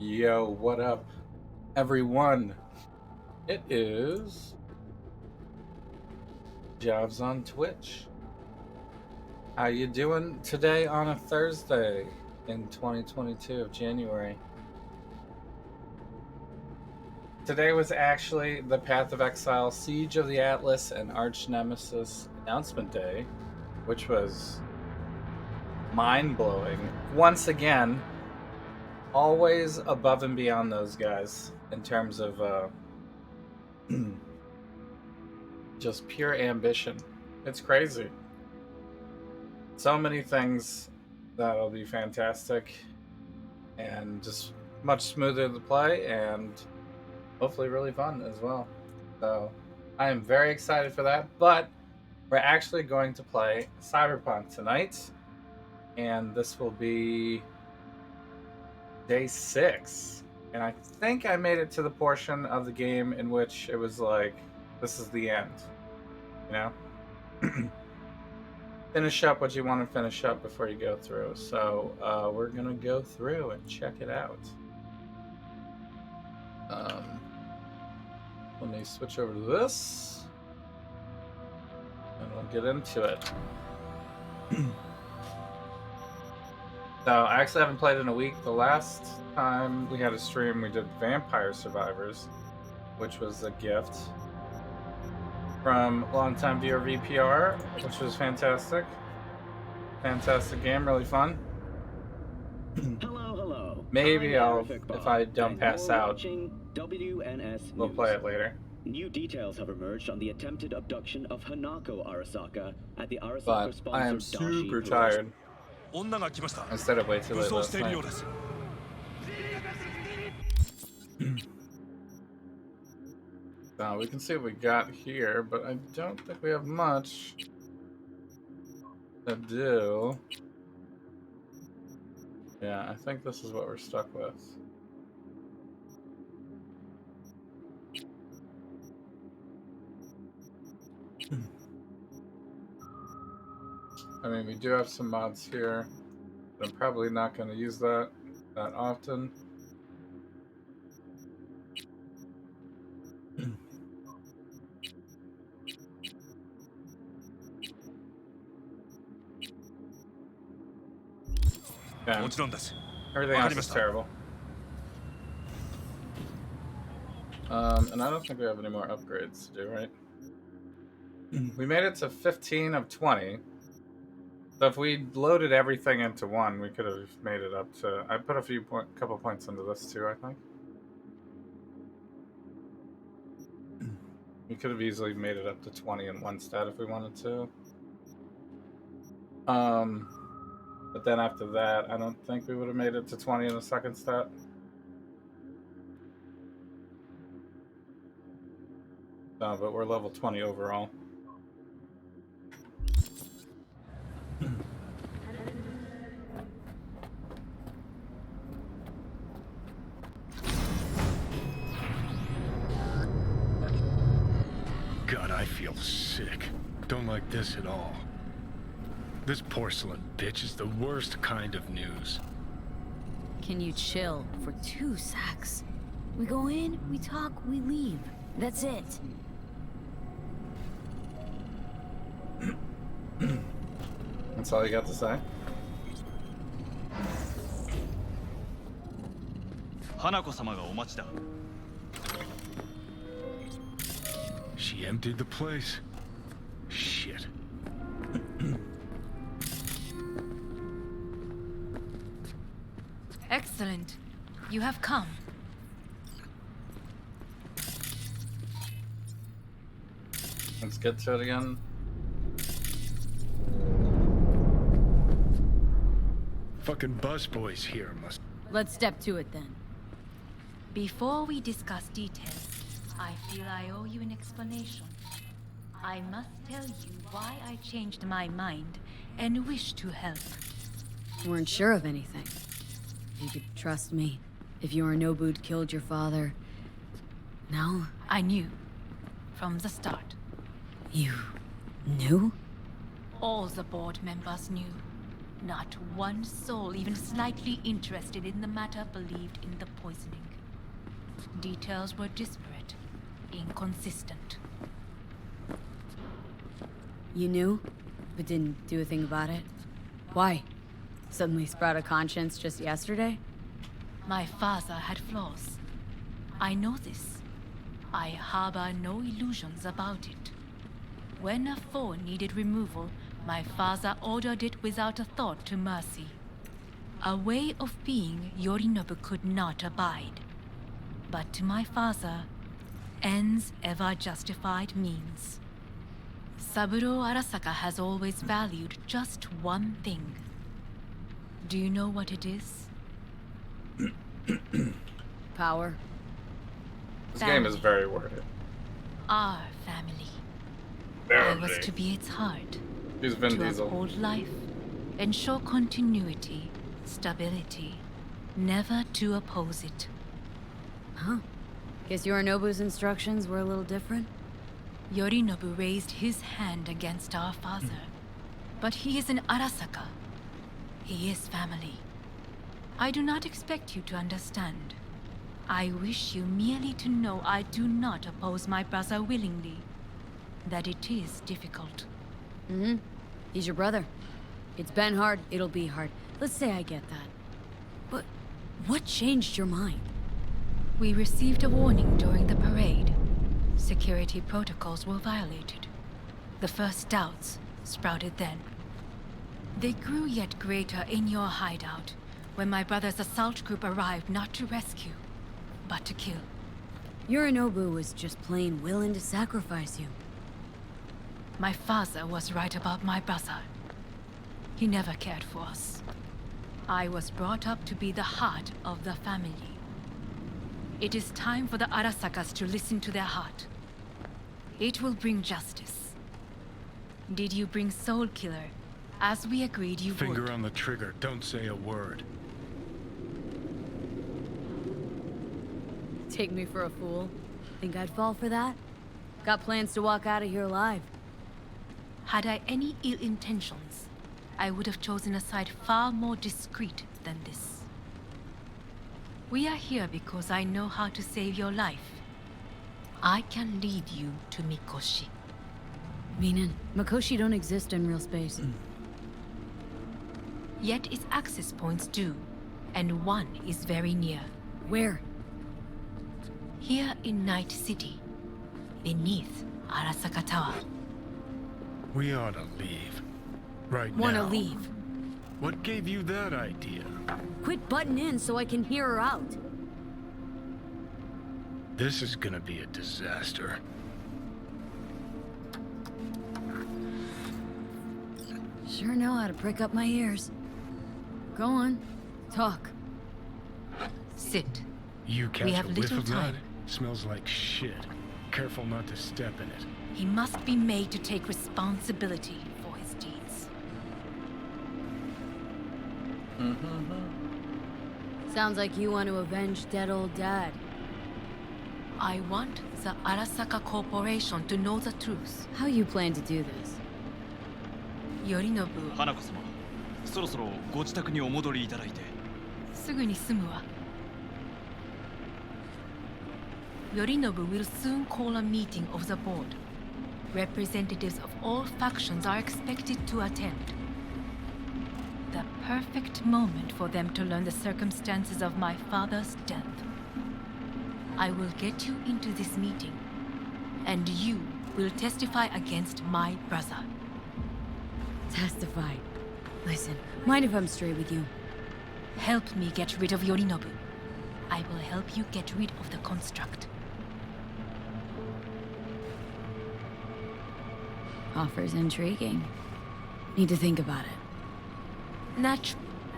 Yo, what up, everyone? It is Javs on Twitch. How you doing today on a Thursday in 2022 of January? Today was actually the Path of Exile, Siege of the Atlas, and Arch Nemesis announcement day, which was mind-blowing. Once again, always above and beyond those guys in terms of just pure ambition. It's crazy. So many things that'll be fantastic and just much smoother to play and hopefully really fun as well. So I am very excited for that, but we're actually going to play Cyberpunk tonight, and this will be day 6. And I think I made it to the portion of the game in which it was like, this is the end, you know? Finish up what you want to finish up before you go through. So we're gonna go through and check it out. Let me switch over to this, and we'll get into it. So I actually haven't played in a week. The last time we had a stream, we did Vampire Survivors, which was a gift from longtime viewer VPR, which was fantastic. Fantastic game, really fun. Hello. Maybe if I don't pass out, we'll play it later. New details have emerged on the attempted abduction of Hanako Arasaka at the Arasaka But I am sponsored super tired. I stayed up way too late last night. Now we can see what we got here, but I don't think we have much to do. Yeah, I think this is what we're stuck with. I mean, we do have some mods here, but I'm probably not going to use that often. Yeah. Everything else is terrible. And I don't think we have any more upgrades to do, right? We made it to 15 of 20. So if we loaded everything into one, we could have made it up to... I put a couple points into this too, I think. We could have easily made it up to 20 in one stat if we wanted to. But then after that, I don't think we would have made it to 20 in the second stat. No, but we're level 20 overall. God, I feel sick. Don't like this at all. This porcelain bitch is the worst kind of news. Can you chill for 2 secs? We go in, we talk, we leave. That's it. That's all you got to say? She emptied the place. Shit. Excellent. You have come. Let's get to it again. Fucking busboys here must... Let's step to it then. Before we discuss details, I feel I owe you an explanation. I must tell you why I changed my mind and wish to help. Weren't sure of anything. You could trust me. If Yorinobu'd killed your father... No? I knew. From the start. You... knew? All the board members knew. Not one soul even slightly interested in the matter believed in the poisoning. Details were disparate, inconsistent. You knew, but didn't do a thing about it? Why? Suddenly sprout a conscience just yesterday? My father had flaws. I know this. I harbor no illusions about it. When a foe needed removal, my father ordered it without a thought to mercy. A way of being Yorinobu could not abide. But to my father, ends ever justified means. Saburo Arasaka has always valued just one thing. Do you know what it is? Power. This game is very worded. Our family. I was to be its heart. He's Vin To Diesel. uphold life, ensure continuity, stability, never to oppose it. Huh. Guess Yorinobu's instructions were a little different? Yorinobu raised his hand against our father. But he is an Arasaka. He is family. I do not expect you to understand. I wish you merely to know I do not oppose my brother willingly. That it is difficult. Mm-hmm. He's your brother. It's been hard, it'll be hard. Let's say I get that. But what changed your mind? We received a warning during the parade. Security protocols were violated. The first doubts sprouted then. They grew yet greater in your hideout, when my brother's assault group arrived not to rescue, but to kill. Yorinobu was just plain willing to sacrifice you. My father was right about my brother. He never cared for us. I was brought up to be the heart of the family. It is time for the Arasakas to listen to their heart. It will bring justice. Did you bring Soul Killer, as we agreed you would? Finger on the trigger. Don't say a word. Take me for a fool? Think I'd fall for that? Got plans to walk out of here alive. Had I any ill intentions, I would have chosen a side far more discreet than this. We are here because I know how to save your life. I can lead you to Mikoshi. Meaning, Mikoshi don't exist in real space. Yet its access points do, and one is very near. Where? Here in Night City, beneath Arasaka Tower. We ought to leave. Right now. Wanna leave? What gave you that idea? Quit butting in so I can hear her out. This is gonna be a disaster. Sure know how to prick up my ears. Go on, talk. Sit. You catch We a have whiff little of that? time. Smells like shit. Careful not to step in it. He must be made to take responsibility for his deeds. Sounds like you want to avenge dead old dad. I want the Arasaka Corporation to know the truth. How you plan to do this? Yorinobu, 花子様、そろそろご自宅にお戻りいただいて。すぐに済むわ。Yorinobu will soon call a meeting of the board. Representatives of all factions are expected to attend. The perfect moment for them to learn the circumstances of my father's death. I will get you into this meeting, and you will testify against my brother. Testify. Listen, mind if I'm straight with you? Help me get rid of Yorinobu. I will help you get rid of the construct. Offer's intriguing. Need to think about it.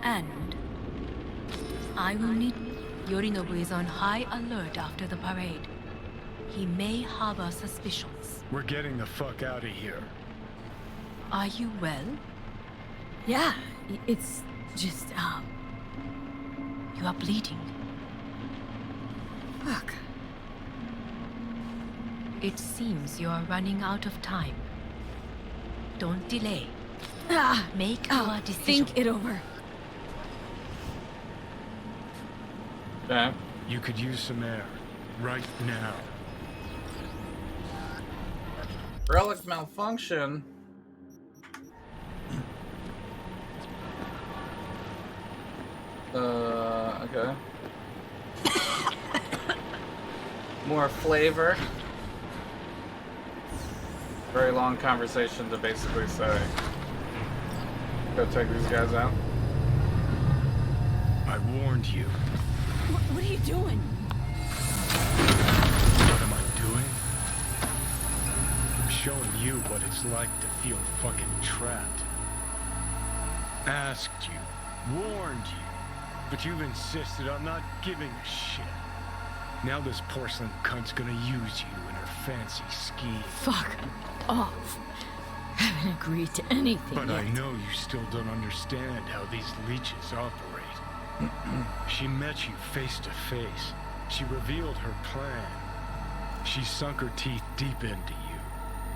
And I will need... Yorinobu is on high alert after the parade. He may harbor suspicions. We're getting the fuck out of here. Are you well? Yeah, it's just, You are bleeding. Fuck. It seems you are running out of time. Don't delay. Make our decision. Think it over. Okay. You could use some air. Right now. Relic malfunction. Okay. More flavor. Very long conversation to basically say, go take these guys out. I warned you. What are you doing? What am I doing? I'm showing you what it's like to feel fucking trapped. Asked you, warned you, but you've insisted on not giving a shit. Now this porcelain cunt's gonna use you in her fancy scheme. Fuck off. Haven't agreed to anything But yet. I know you still don't understand how these leeches operate. She met you face to face. She revealed her plan. She sunk her teeth deep into you.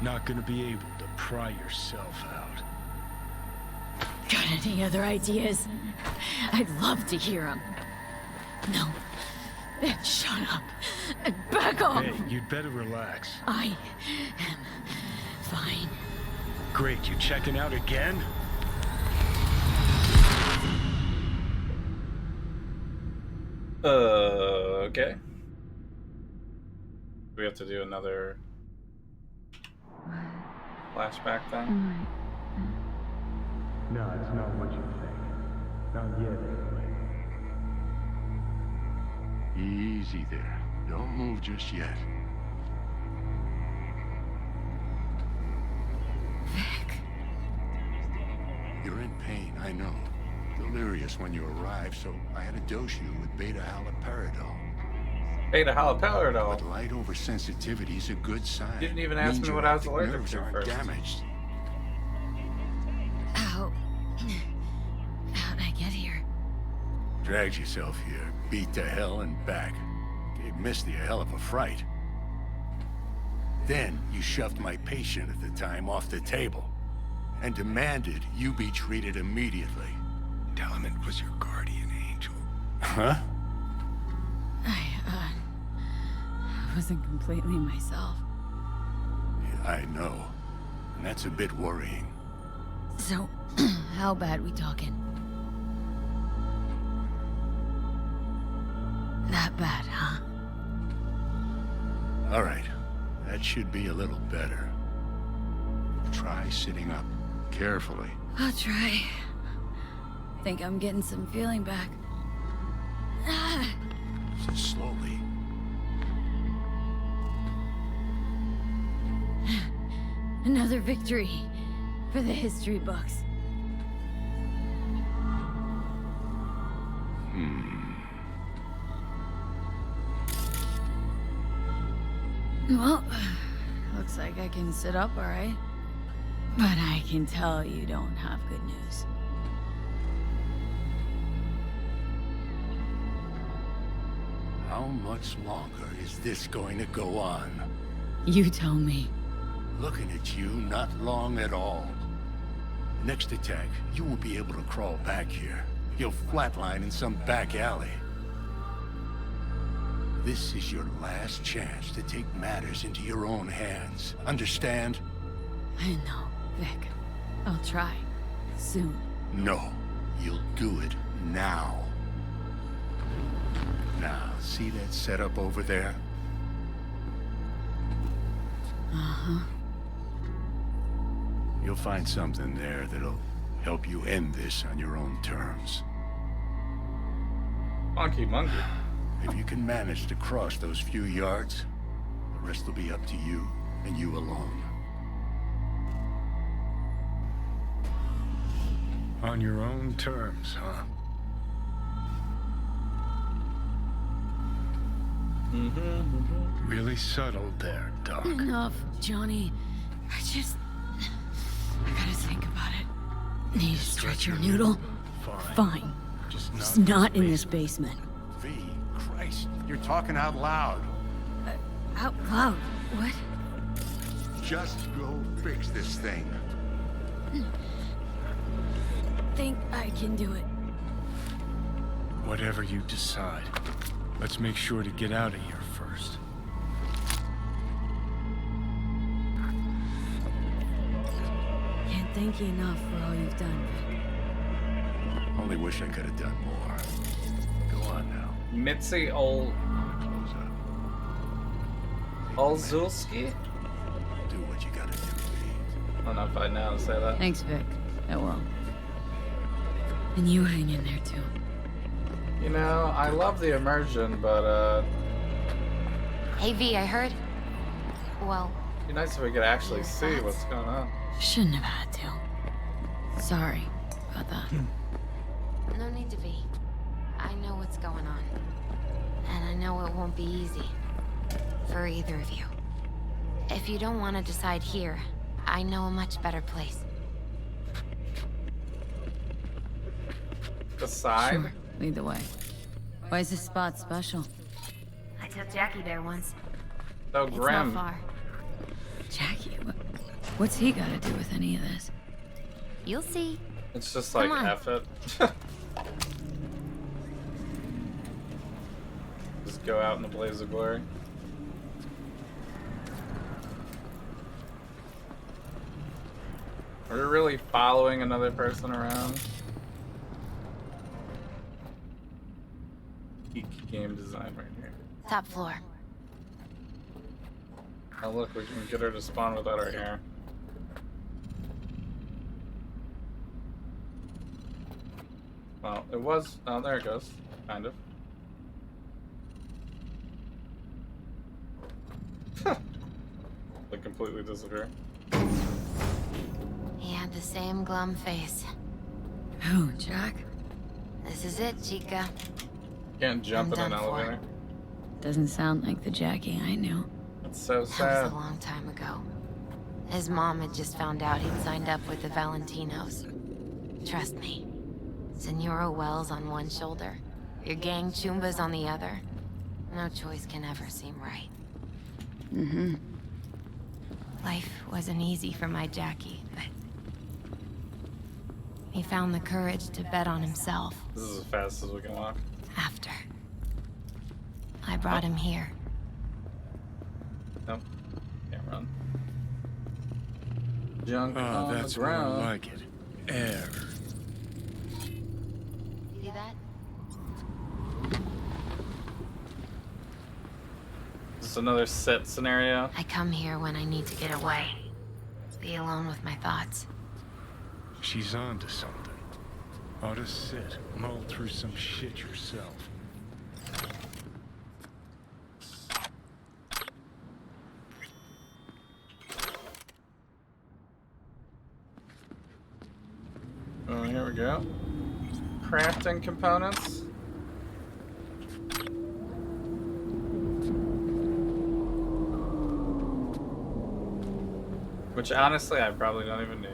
Not gonna be able to pry yourself out. Got any other ideas? I'd love to hear them. No. Then shut up and back off. Hey, you'd better relax. I am fine. Great, you checking out again? Okay. We have to do another flashback thing. No, it's not what you think. Not yet, anyway. Easy there. Don't move just yet. Vic. You're in pain, I know. Delirious when you arrived, so I had to dose you with beta-haloperidol. Beta-haloperidol. But light oversensitivity is a good sign. You didn't even ask Means me what your I was optic allergic nerves to aren't first. damaged. How'd I get here? Dragged yourself here, beat to hell and back. Gave Misty a hell of a fright. Then you shoved my patient at the time off the table and demanded you be treated immediately. Tell him it was your guardian angel. Huh? I wasn't completely myself. Yeah, I know. And that's a bit worrying. So, how bad we talking? That bad, huh? All right. That should be a little better. Try sitting up. Carefully. I'll try. Think I'm getting some feeling back. Slowly. Another victory for the history books. Well, looks like I can sit up all right. But I can tell you don't have good news. How much longer is this going to go on? You tell me. Looking at you, not long at all. Next attack, you won't be able to crawl back here. You'll flatline in some back alley. This is your last chance to take matters into your own hands. Understand? I know, Vic. I'll try. Soon. No. You'll do it now. Now, see that setup over there? Uh-huh. You'll find something there that'll help you end this on your own terms. Monkey. If you can manage to cross those few yards, the rest will be up to you and you alone. On your own terms, huh? Really subtle there, Doc. Enough, Johnny. I gotta think about it. Need a stretcher noodle? Fine. Just not in this basement. V, Christ, you're talking out loud. Out loud? What? Just go fix this thing. think I can do it. Whatever you decide. Let's make sure to get out of here first. Can't thank you enough for all you've done, Vic. Only wish I could have done more. Go on now. Mitzi Close up. Olzulski? Do what you gotta do, please. I don't know if I know how to say that. Thanks, Vic. I will. And you hang in there, too. You know, I love the immersion, but Hey V, I heard. Well, it'd be nice if we could actually see what's going on. Shouldn't have had to. Sorry about that. no need to be. I know what's going on. And I know it won't be easy. For either of you. If you don't want to decide here, I know a much better place. Decide? Sure, lead the way. Why is this spot special? I took Jackie there once. So It's grim. not far. Jackie, what's he got to do with any of this? You'll see. It's just like Come on. F it. Just go out in a blaze of glory. Are we really following another person around? Peak game design right here. Top floor. Oh look, we can get her to spawn without our hair. Well, it was. Oh, there it goes. Kind of. They completely disappear. He had the same glum face. Who, Jack? This is it, Chica. Can't jump I'm in an done for. elevator. Doesn't sound like the Jackie I knew. That's so That sad. was a long time ago. His mom had just found out he'd signed up with the Valentinos. Trust me. Senora Wells on one shoulder, your gang Chumbas on the other. No choice can ever seem right. Mm-hmm. Life wasn't easy for my Jackie, but he found the courage to bet on himself This is as fast as we can walk. after. I brought him here. Nope. Can't run. Junk Oh, on that's the more ground. like it. Air. See that? This is another set scenario. I come here when I need to get away. Be alone with my thoughts. She's on to something. Ought to sit, mull through some shit yourself. Oh, here we go. Crafting components. Which honestly, I probably don't even need.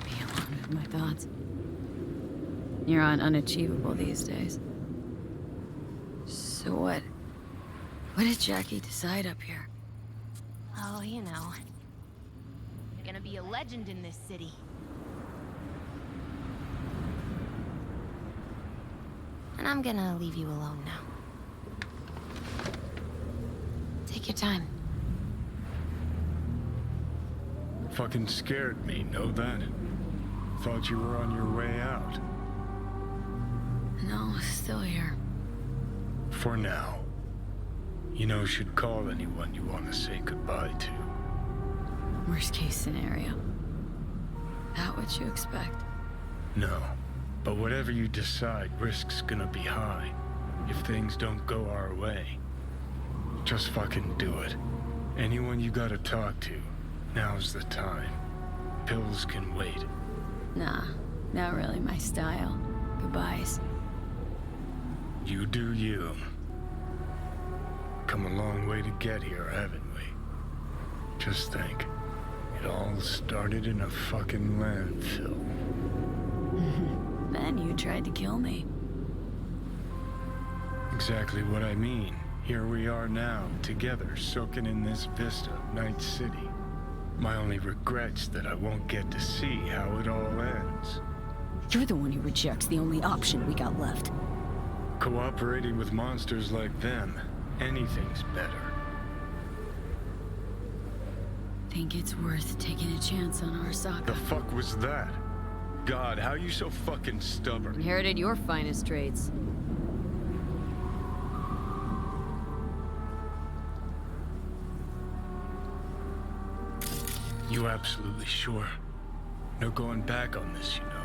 Be alone with my thoughts. You're on unachievable these days. So what? What did Jackie decide up here? Oh, you know. You're gonna be a legend in this city. And I'm gonna leave you alone now. Take your time. Fucking scared me, know that? Thought you were on your way out. No, still here. For now. You know, should call anyone you want to say goodbye to. Worst case scenario. That what you expect? No. But whatever you decide, risk's gonna be high. If things don't go our way. Just fucking do it. Anyone you gotta talk to, now's the time. Pills can wait. Nah, not really my style. Goodbyes. You do you. Come a long way to get here, haven't we? Just think. It all started in a fucking landfill. Then you tried to kill me. Exactly what I mean. Here we are now, together, soaking in this vista of Night City. My only regret's that I won't get to see how it all ends. You're the one who rejects the only option we got left. Cooperating with monsters like them, anything's better. Think it's worth taking a chance on Arasaka. The fuck was that? God, how you so fucking stubborn? Inherited your finest traits. You absolutely sure? No going back on this, you know.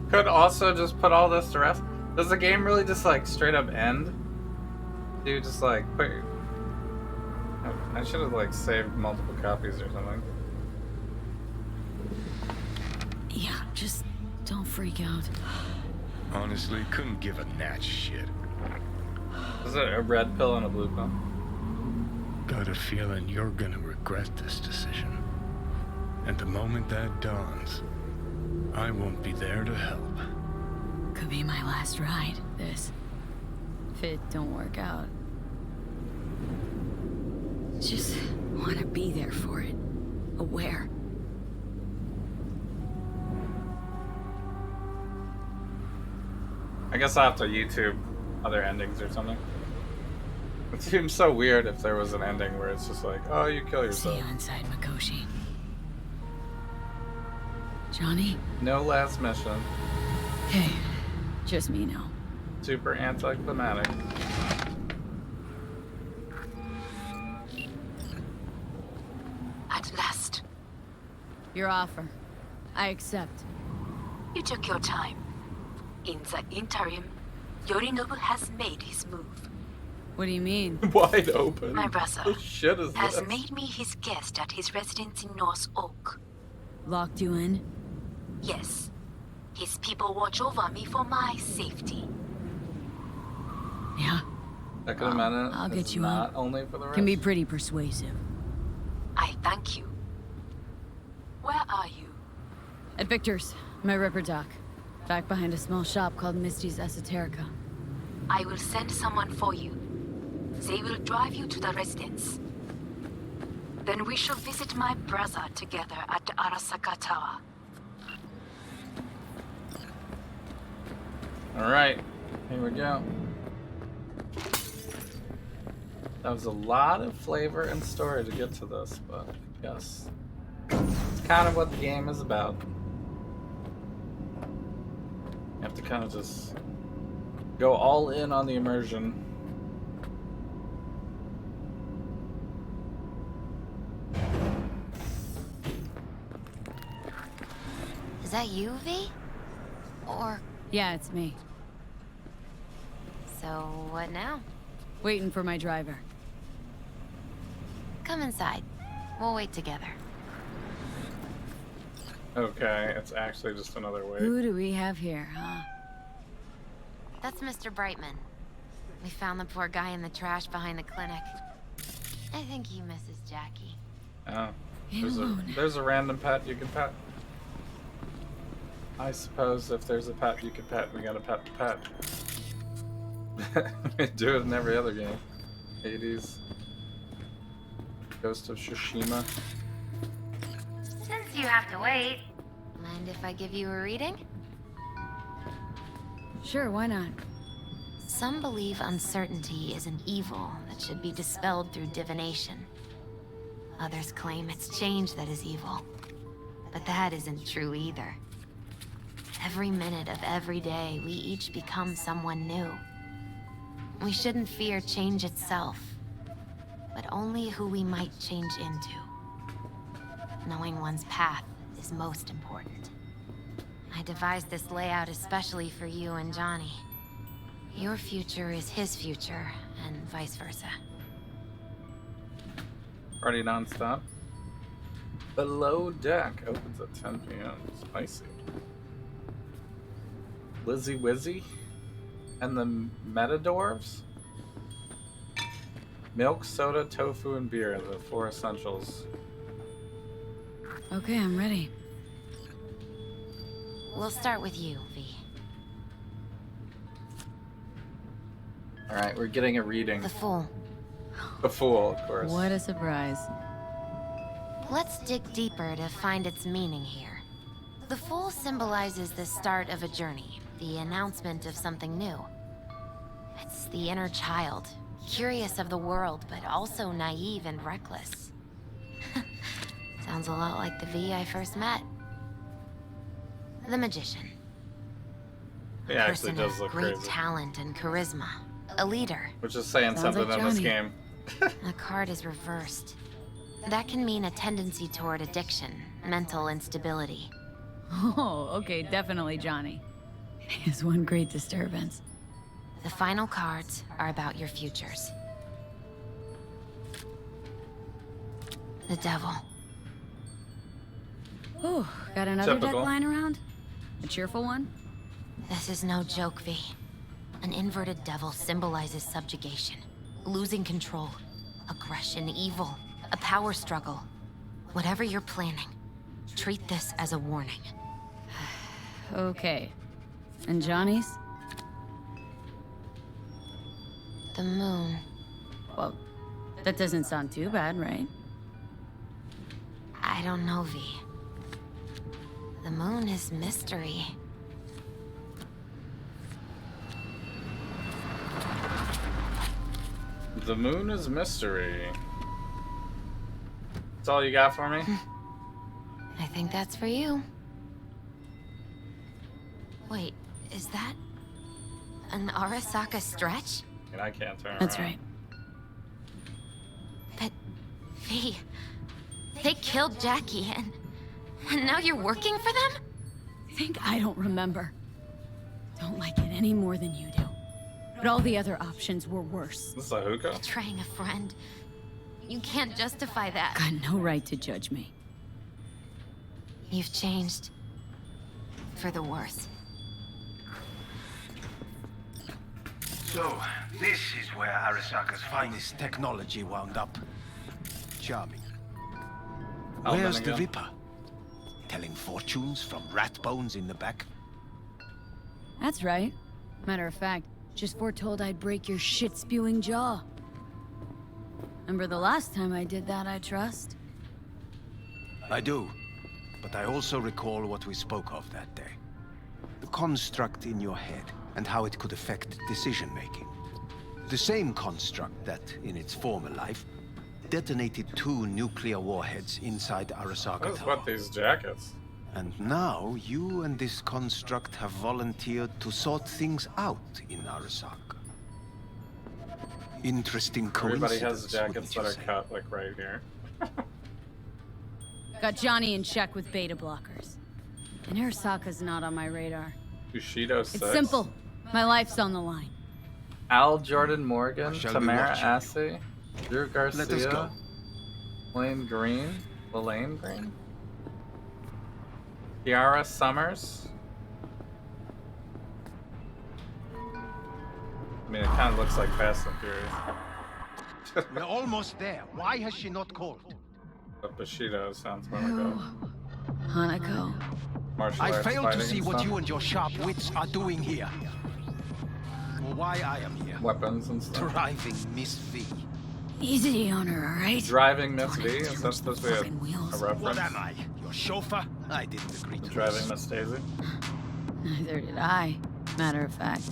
Could also just put all this to rest. Does the game really just like straight up end? Do you just like put your... I should have like saved multiple copies or something. Yeah, just don't freak out. Honestly, couldn't give a gnat's shit. Is it a red pill and a blue pill? Got a feeling you're gonna regret this decision. And the moment that dawns, I won't be there to help. Could be my last ride, this. If it don't work out. Just want to be there for it. Aware. I guess I'll have to YouTube other endings or something. It seems so weird if there was an ending where it's just like, oh, you kill See yourself. you inside Mikoshi. Johnny? No last mission. Hey, just me now. Super anticlimactic. At last, Your offer. I accept. you took your time. In the interim, Yorinobu has made his move. What do you mean? Wide open. My brother What shit is has this? made me his guest at his residence in North Oak. Locked you in? Yes, his people watch over me for my safety. Yeah. That could have meant it. I'll get It's you not out. only for the rest. Can be pretty persuasive. I thank you. Where are you? At Victor's, my ripper dock. Back behind a small shop called Misty's Esoterica. I will send someone for you. They will drive you to the residence. Then we shall visit my brother together at the Arasaka Tower. Alright, here we go. That was a lot of flavor and story to get to this, but I guess it's kind of what the game is about. You have to kind of just go all in on the immersion. Is that you, V? Or... Yeah, it's me. so what now? Waiting for my driver. Come inside. We'll wait together. Okay, it's actually just another way. Who do we have here, huh? That's Mr. Brightman. We found the poor guy in the trash behind the clinic. I think he misses Jackie. Oh, Ain't alone. there's a random pet you can pet. I suppose if there's a pet you can pet, we gotta pet the pet. We do it in every other game. Hades. Ghost of Tsushima. Since you have to wait, mind if I give you a reading? Sure, why not? Some believe uncertainty is an evil that should be dispelled through divination. Others claim it's change that is evil. But that isn't true either. Every minute of every day, we each become someone new. We shouldn't fear change itself, but only who we might change into. Knowing one's path is most important. I devised this layout especially for you and Johnny. Your future is his future, and vice versa. Party non-stop. Below Deck opens at 10 p.m. Spicy. Lizzie Wizzy and the Metadwarves. Milk, soda, tofu, and beer, the 4 essentials. Okay, I'm ready. We'll start with you, V. Alright, we're getting a reading. The Fool. The Fool, of course. What a surprise. Let's dig deeper to find its meaning here. The Fool symbolizes the start of a journey, the announcement of something new. It's the inner child, curious of the world, but also naive and reckless. Sounds a lot like the V I first met. The Magician. He actually Person does of look great crazy. talent and charisma. A leader. Which is saying Sounds something like in this Johnny. game. The card is reversed. That can mean a tendency toward addiction, mental instability. Oh, okay, definitely Johnny. Is one great disturbance. The final cards are about your futures. The Devil. Ooh, got another Typical. deck lying around? A cheerful one? This is no joke, V. An inverted devil symbolizes subjugation, losing control, aggression, evil, a power struggle. Whatever you're planning, treat this as a warning. Okay. And Johnny's? The Moon. Well, that doesn't sound too bad, right? I don't know, V. The Moon is mystery. The Moon is mystery. That's all you got for me? I think that's for you. Wait, is that an Arasaka stretch? And I can't turn That's around. right. But, V, they killed Jackie and now you're working for them? Think I don't remember. Don't like it any more than you do. But all the other options were worse. This is a hookah? Betraying a friend. You can't justify that. Got no right to judge me. You've changed. For the worse. So, this is where Arasaka's finest technology wound up. Charming. Alvin Where's the again. Ripper? Telling fortunes from rat bones in the back? That's right. Matter of fact, just foretold I'd break your shit-spewing jaw. Remember the last time I did that, I trust? I do. But I also recall what we spoke of that day. The construct in your head, and how it could affect decision-making. The same construct that, in its former life, detonated 2 nuclear warheads inside Arasaka What is Tower. with these jackets? And now, you and this construct have volunteered to sort things out in Arasaka. Interesting coincidence. Everybody has jackets wouldn't that you are say? cut like right here. Got Johnny in check with beta blockers. And Arasaka's not on my radar. Bushido 6. It's simple. My life's on the line. Al Jordan Morgan, I shall be Tamara watching. Assey, Drew Garcia, Let us go. Lane Green, Lelaine Green, Kiara Summers. I mean, it kind of looks like Fast and Furious. We're almost there. Why has she not called? But Bushido sounds more like a Hanako. martial I arts fail to fighting see what stuff. you and your sharp wits are doing here. Or why I am here. Weapons and stuff. Driving Miss V. Easy on her, alright? Driving Miss V, Don't is have that to supposed to be fucking wheels. a reference? What am I? Your chauffeur? I didn't agree to Driving this. Miss Daisy? Neither did I, matter of fact.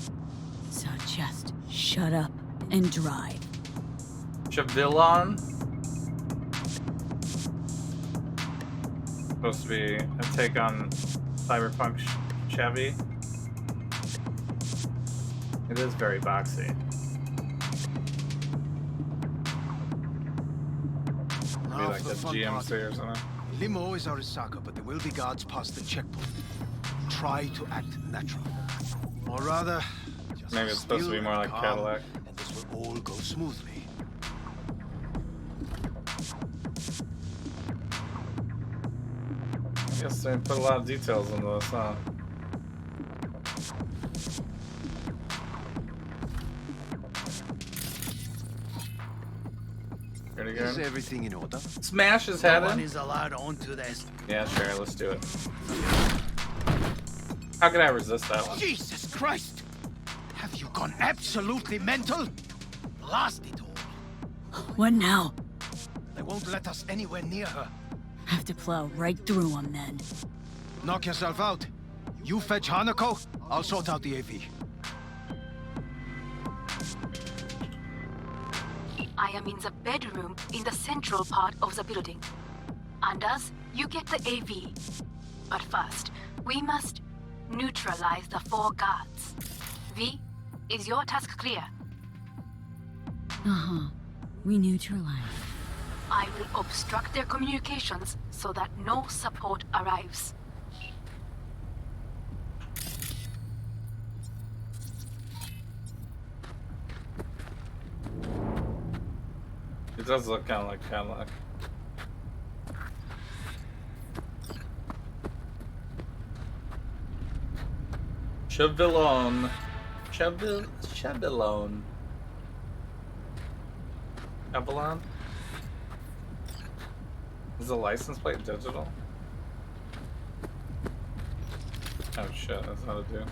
So just shut up and drive. Chavilon. Supposed to be a take on Cyberpunk Chevy. It is very boxy. Be Now like for the the fun GMC part. or something. Limo is Arasaka, but there will be guards past the checkpoint. Try to act natural. Or rather, just Maybe it's supposed to be still more and like calm, Cadillac. and this will all go smoothly. I guess they put a lot of details into this, huh? Ready to Is go? everything in order? Smash his head in? allowed onto this. Yeah, sure, let's do it. How can I resist that one? Jesus Christ! Have Have you gone absolutely mental? Blast it all. What now? They won't let us anywhere near her. Have to plow right through them then. Knock yourself out. You fetch Hanako, I'll sort out the AV. I am in the bedroom in the central part of the building. Anders, you get the AV. But first, we must neutralize the 4 guards. V, is your task clear? Uh-huh. We neutralize. I will obstruct their communications so that no support arrives. It does look kind of like Cadillac. Chevillon. Chevillon. Chevillon? Is the license plate digital? Oh shit, that's how to do.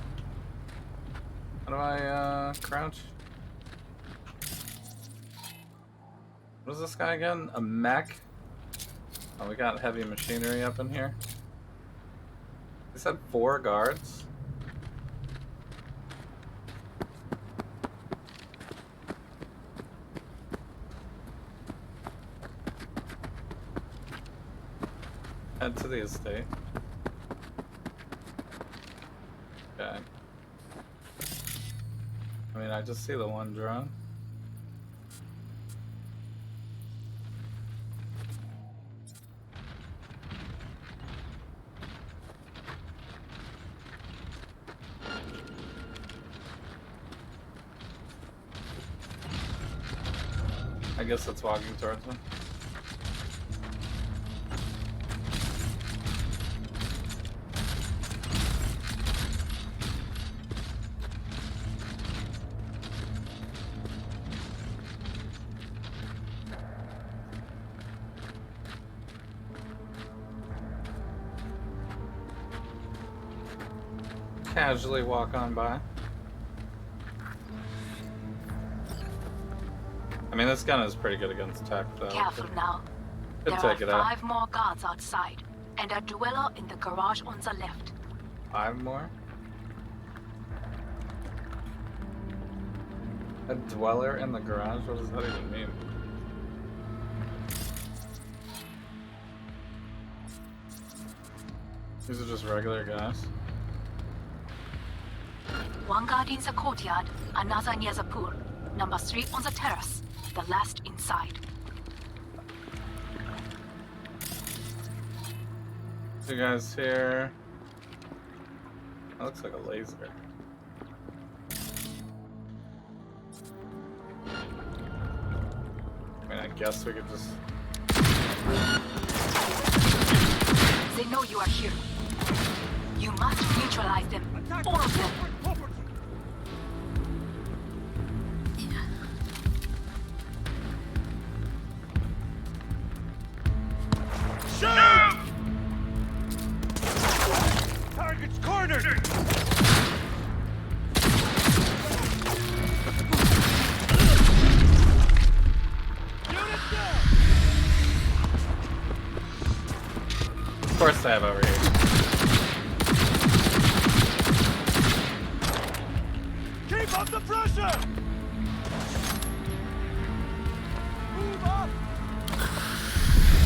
How do I crouch? What is this guy again? A mech? Oh, we got heavy machinery up in here. He said 4 guards? Head to the estate. Okay. I mean, I just see the one drone. I guess it's walking towards me. Casually walk on by. I mean, this gun is pretty good against tech, though. Careful now. Could There take are it out. 5 more guards outside, and a dweller in the garage on the left. 5 more? A dweller in the garage? What does that even mean? These are just regular guys. 1 guard in the courtyard, another near the pool. Number 3 on the terrace, the last inside. You guys here? That looks like a laser. I mean, I guess we could just... They know you are here. You must neutralize them. All of them. Shoot! Target's cornered! Of course I have over here. Keep up the pressure! Move up!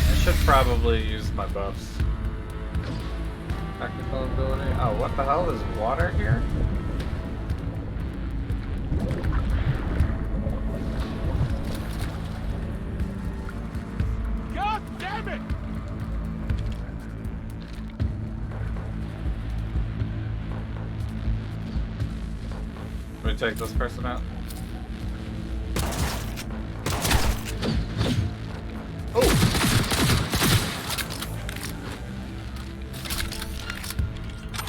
I should probably use my buffs. Technical ability. Oh, what the hell? Is water here? God damn it! Let me take this person out. Oh!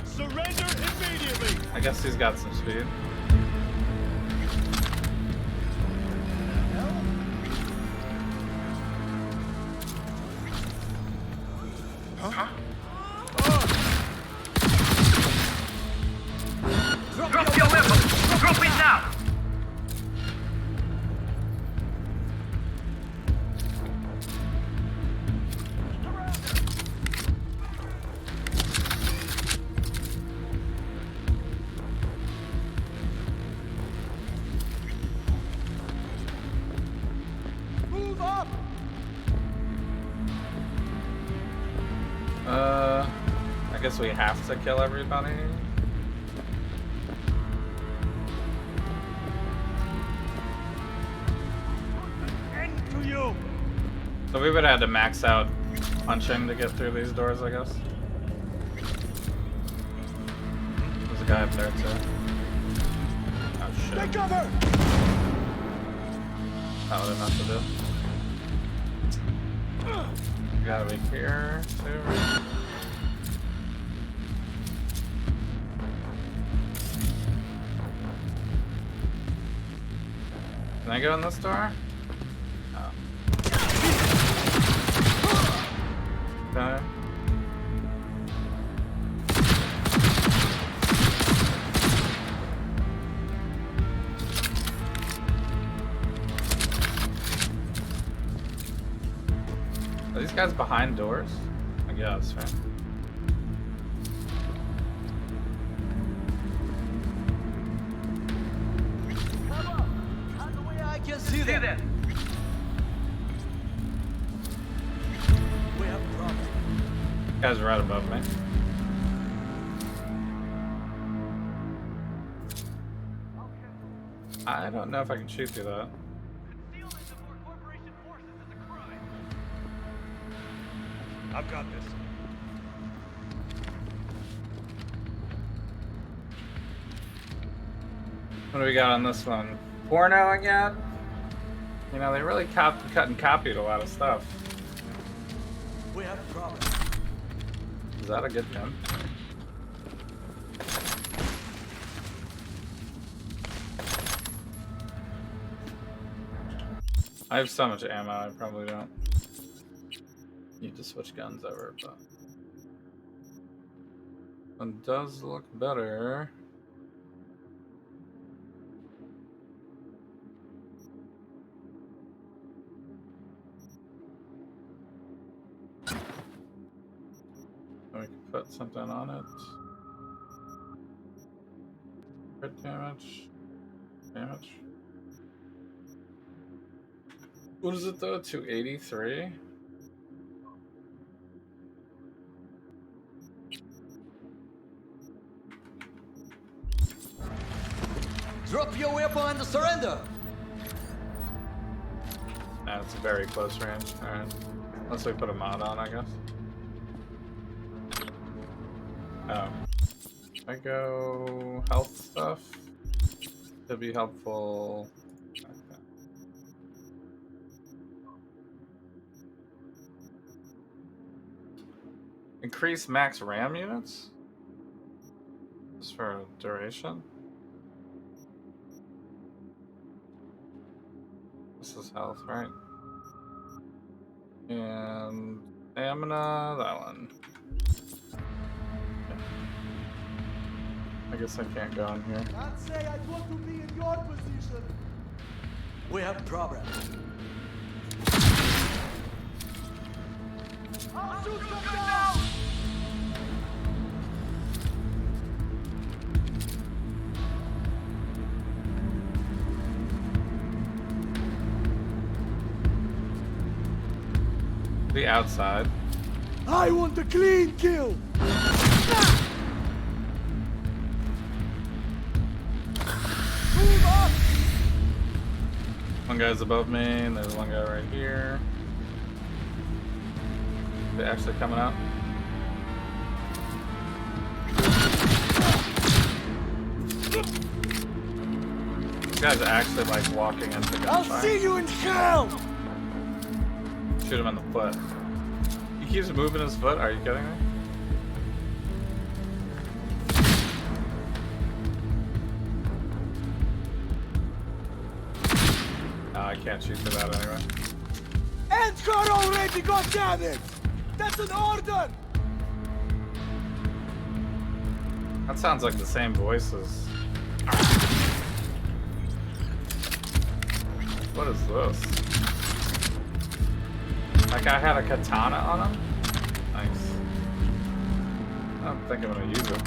Surrender immediately! I guess he's got some speed. Drop your weapon! Drop it now! guess we have to kill everybody. End to you! So we would have had to max out punching to get through these doors, I guess. There's a guy up there too. Oh shit. Take cover! That would have to do. Gotta be here too. Can I go in this door? Oh. Okay. Are these guys behind doors? I guess, right? I can see them. We have problems. Guys right above me. I don't know if I can shoot through that. I've got this. What do we got on this one? Porno again? You know, they really cut and copied a lot of stuff. We have problems. Is that a good gun? I have so much ammo, I probably don't need to switch guns ever, but one does look better. We can put something on it. Crit damage. Damage. What is it though? 283? Drop your weapon and surrender. That's very close range. Alright. Unless we put a mod on, I guess. Oh. I go health stuff. Could be helpful. Okay. Increase max RAM units? Just for duration? This is health, right? And stamina, that one. Okay. I guess I can't go in here. Can't say I want to be in your position. We have problems. I'll shoot them down! The outside. I want a clean kill! Move up! One guy's above me, and there's one guy right here. They actually coming out? This guy's actually like walking into gunfire. I'll see you in hell! Shoot him in the foot. He keeps moving his foot. Are you kidding me? Oh, I can't shoot for that anyway. End her already, goddammit! That's an order! That sounds like the same voices. What is this? That guy had a katana on him? Nice. I don't think I'm gonna use it,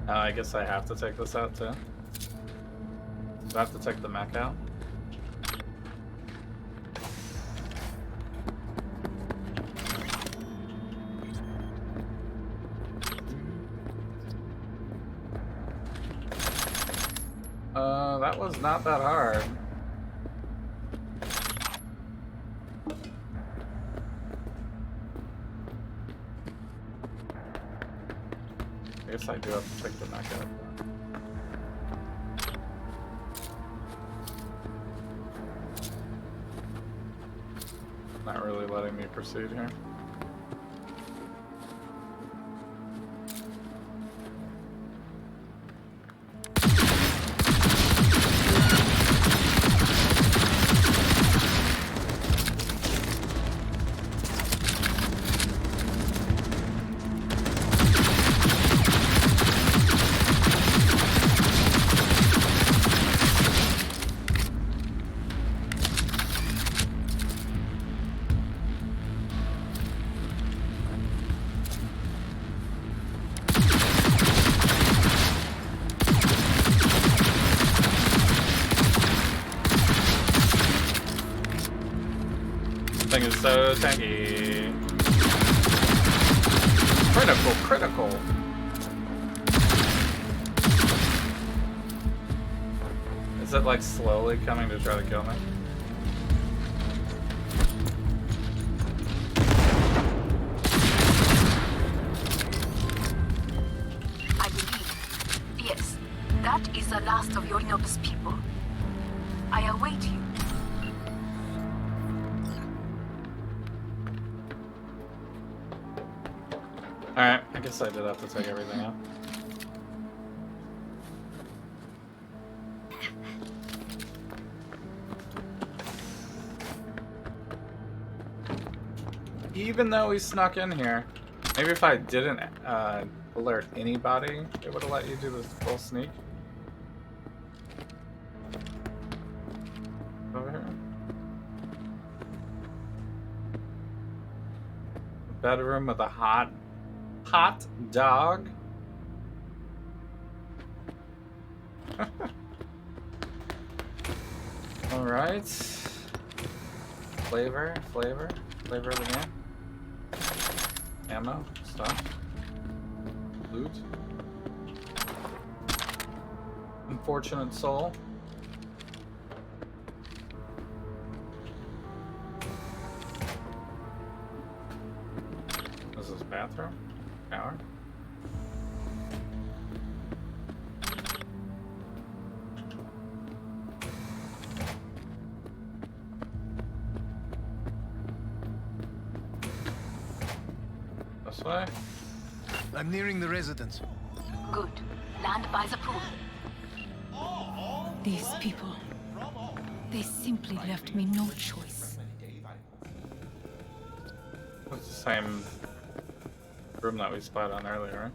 but... I guess I have to take this out too. Do I have to take the mech out? that was not that hard. I guess I do have to pick the mech up. Not really letting me proceed here. Thing is so tanky. Critical. Is it like slowly coming to try to kill me? I believe, yes, that is the last of your noble people. I await you. Alright, I guess I did have to take everything out. Even though he snuck in here, maybe if I didn't alert anybody, it would have let you do this full sneak. Over here. Bedroom with a hot dog. All right. Flavor of the game. Ammo, stuff. Loot. Unfortunate soul. This is bathroom. Shower. This way. I'm nearing the residence. Good. Land by the pool. These people, they simply left me no choice. It's the same room that we spied on earlier,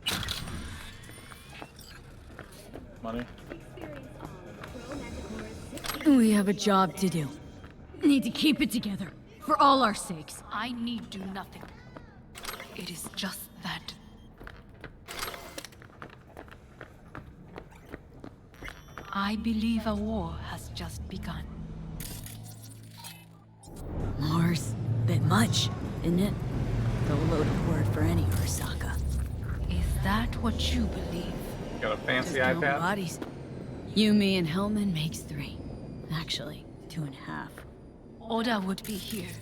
right? Money. We have a job to do. Need to keep it together. For all our sakes. I need do nothing. It is just that. I believe a war has just begun. War's bit much, isn't it? A loaded word for any Arasaka. Is that what you believe? Got a fancy Just no iPad? bodies. You, me, and Hellman makes 3. Actually, 2.5. Oda would be here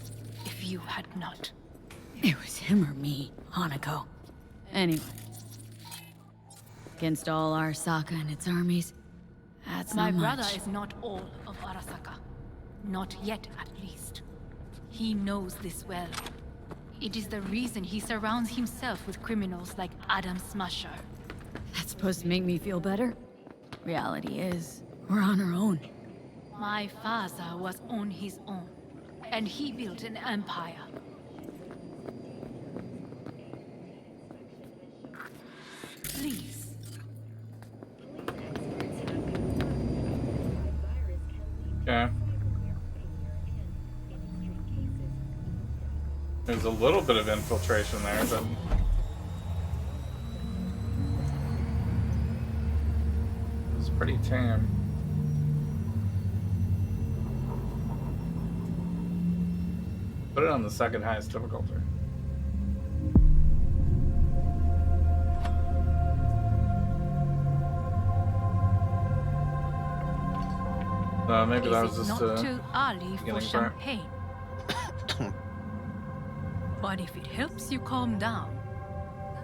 if you had not. It was him or me, Hanako. Anyway. Against all Arasaka and its armies, that's My not brother much. is not all of Arasaka. Not yet, at least. He knows this well. It is the reason he surrounds himself with criminals like Adam Smasher. That's supposed to make me feel better? Reality is, we're on our own. My father was on his own, and he built an empire. Please. Okay. There's a little bit of infiltration there, but it's pretty tame. Put it on the second highest difficulty. Maybe that was Is it just not too early for beginning part. champagne? But if it helps you calm down,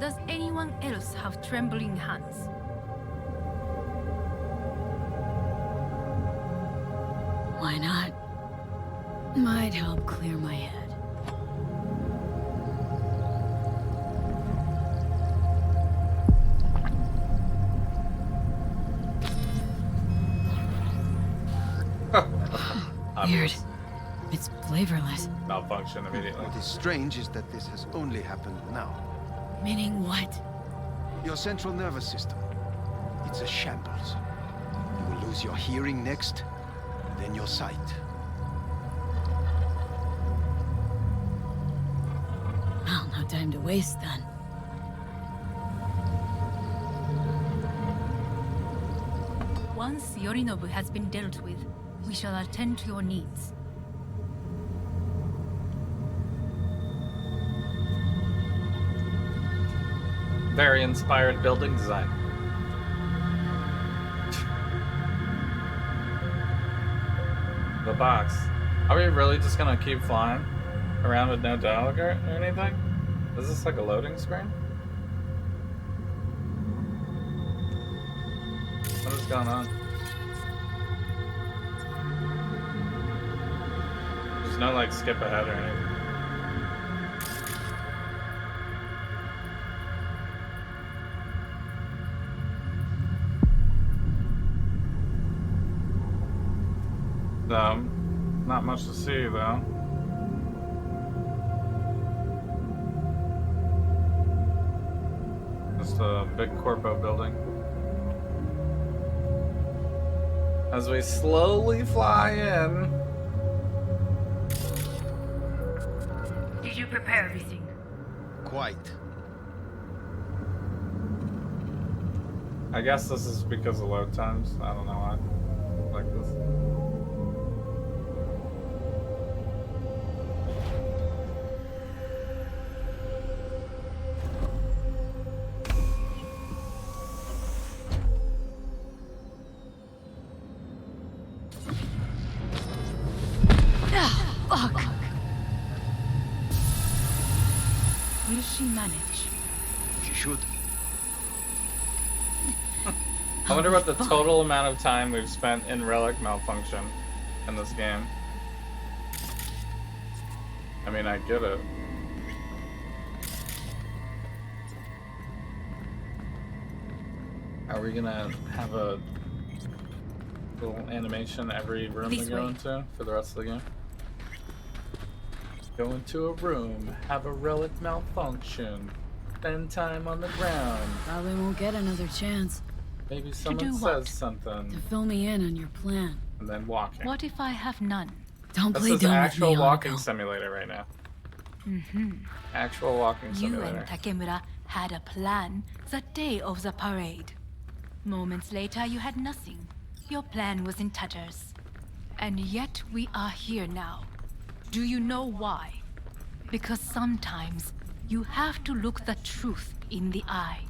does anyone else have trembling hands? Why not? Might help clear my head. Weird. It's flavorless. Malfunction immediately. What is strange is that this has only happened now. Meaning what? Your central nervous system. It's a shambles. You will lose your hearing next, then your sight. Well, no time to waste then. Once Yorinobu has been dealt with, we shall attend to your needs. Very inspired building design. The box. Are we really just gonna keep flying around with no dialogue or anything? Is this like a loading screen? What is going on? There's no like skip ahead or anything. Not much to see though. Just a big corpo building. As we slowly fly in. Did you prepare everything? Quite. I guess this is because of load times. I don't know why. Like this. Fuck! Will she manage? She should. I wonder what the total amount of time we've spent in relic malfunction in this game. I mean, I get it. Are we gonna have a little animation every room we go into for the rest of the game? Go into a room, have a relic malfunction, spend time on the ground. Probably won't get another chance. Maybe someone do says what? something. To fill me in on your plan. And then walking. What if I have none? Don't This play is dumb actual with me, walking Hanako. simulator right now. Actual walking You simulator. and Takemura had a plan the day of the parade. Moments later, you had nothing. Your plan was in tatters. And yet we are here now. Do you know why? Because sometimes you have to look the truth in the eye.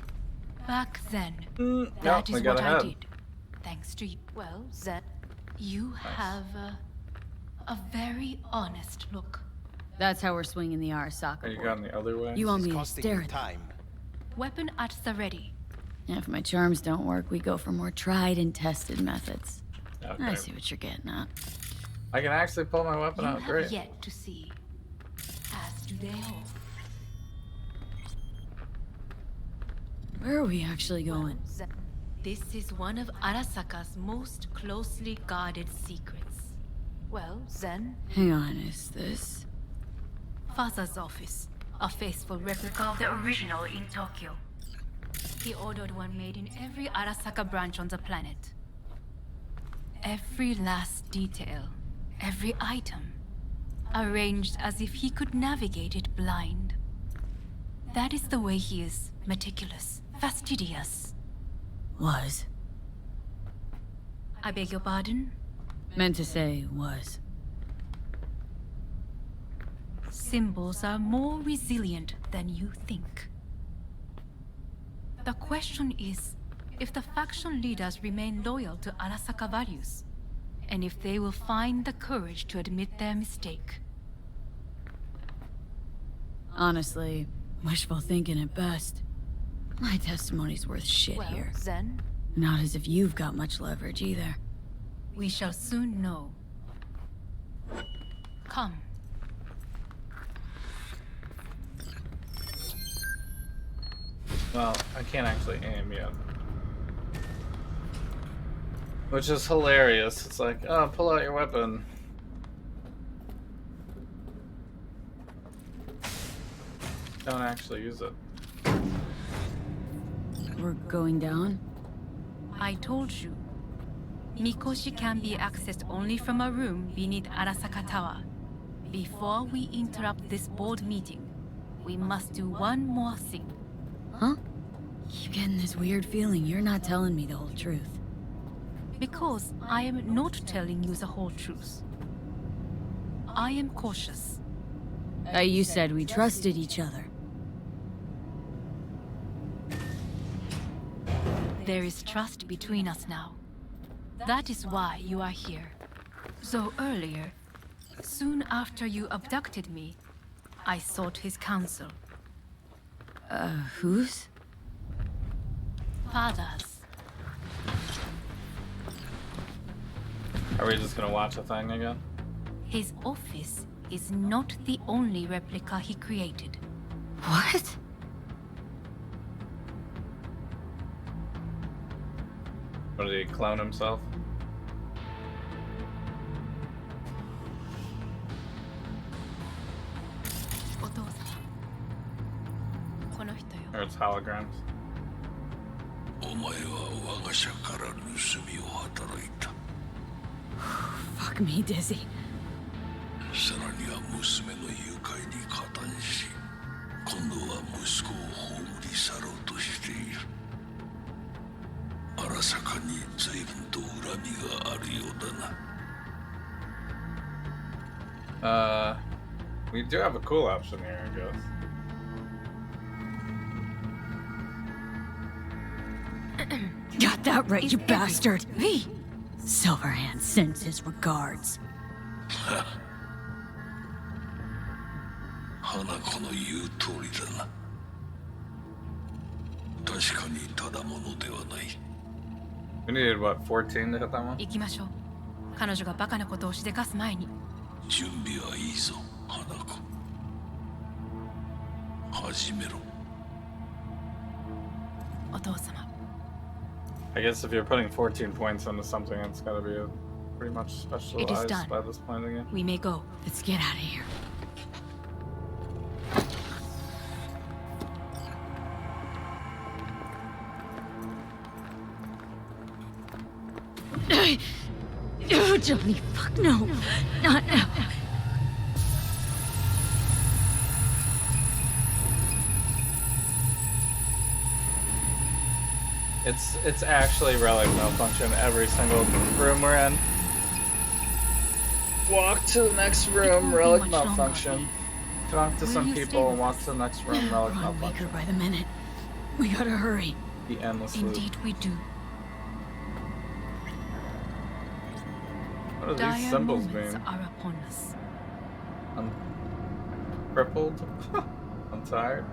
Back then, that is what I did. Thanks to you. Well, Zed, you have a very honest look. That's how we're swinging the Arasaka Are you board. going the other way? You want me to Costing stare you at time. Weapon at the ready. If my charms don't work, we go for more tried and tested methods. Okay. I see what you're getting at. I can actually pull my weapon You out. have Great. yet to see. As do they all. Where are we actually going? This is one of Arasaka's most closely guarded secrets. Well, then, Hang on, is this... Father's office. A faithful replica of the original in Tokyo. He ordered one made in every Arasaka branch on the planet. Every last detail, every item, arranged as if he could navigate it blind. That is the way he is, meticulous, fastidious. Was. I beg your pardon? Meant to say was. Symbols are more resilient than you think. The question is, if the faction leaders remain loyal to Arasaka values, and if they will find the courage to admit their mistake. Honestly, wishful thinking at best. My testimony's worth shit Well, here. then, Not as if you've got much leverage either. we shall soon know. Come. Well, I can't actually aim yet. Which is hilarious. It's like, oh, pull out your weapon. Don't actually use it. We're going down? I told you. Mikoshi can be accessed only from a room beneath Arasaka Tower. Before we interrupt this board meeting, we must do one more thing. Huh? Keep getting this weird feeling you're not telling me the whole truth. Because I am not telling you the whole truth. I am cautious. You said we trusted each other. There is trust between us now. That is why you are here. So earlier, soon after you abducted me, I sought his counsel. Whose? Father's. Are we just gonna watch a thing again? His office is not the only replica he created. What? Or did he clone himself? Or it's holograms? Fuck me, Dizzy. さらには娘の誘拐に加担し、今度は息子を葬り去ろうとしている。荒坂に随分と恨みがあるようだな。We do have a cool option here, I guess. Got that right, you bastard! V! Silverhand sends his regards. 花子の言う通りだな。確かにただものではない。We needed, what, 14 to hit that one? 行きましょう。彼女がバカなことをしでかす前に。準備はいいぞ、花子。始めろ。お父様。I guess if you're putting 14 points into something, it's gotta be pretty much specialized by this point again. We may go. Let's get out of here. Oh, Johnny, fuck no. Not now. It's actually relic malfunction every single room we're in. Walk to the next room, relic malfunction. Talk to some people and walk to the next room, relic malfunction. Weaker by the minute. We gotta hurry. The endless loop. Indeed we do. What do these symbols mean? Are upon us. I'm crippled? I'm tired?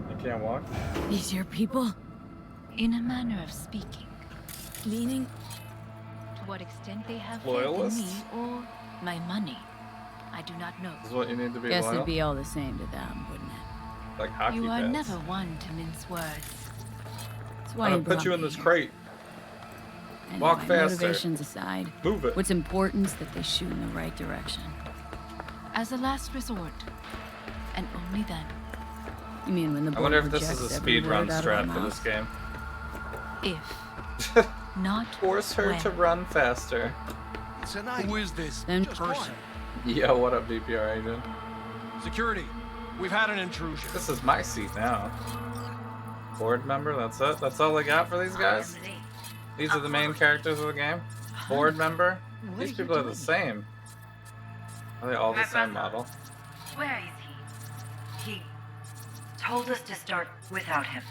I can't walk? These your people? In a manner of speaking. Meaning? To what extent they have Loyalists? faith in me or my money, I do not know. This is what you need to be Guess loyal? it'd be all the same to them, wouldn't it? Like hockey You are pads. never one to mince words. That's why I'm I gonna put you in brought this me crate. here. Walk Anyway, faster. Motivations aside, Move it. what's important is that they shoot in the right direction. As a last resort, and only then. You mean when the I board wonder if this is rejects a every speed run word out of our strat for mouth? this game. If. Not Force her when. to run faster. Who is this Then person? Yo, what up, BPR agent? Security, we've had an intrusion. This is my seat now. Board member, that's it? That's all they got for these guys? These are the main characters of the game? Board member? These people are the same. Are they all the same model? Where is he? He told us to start without him.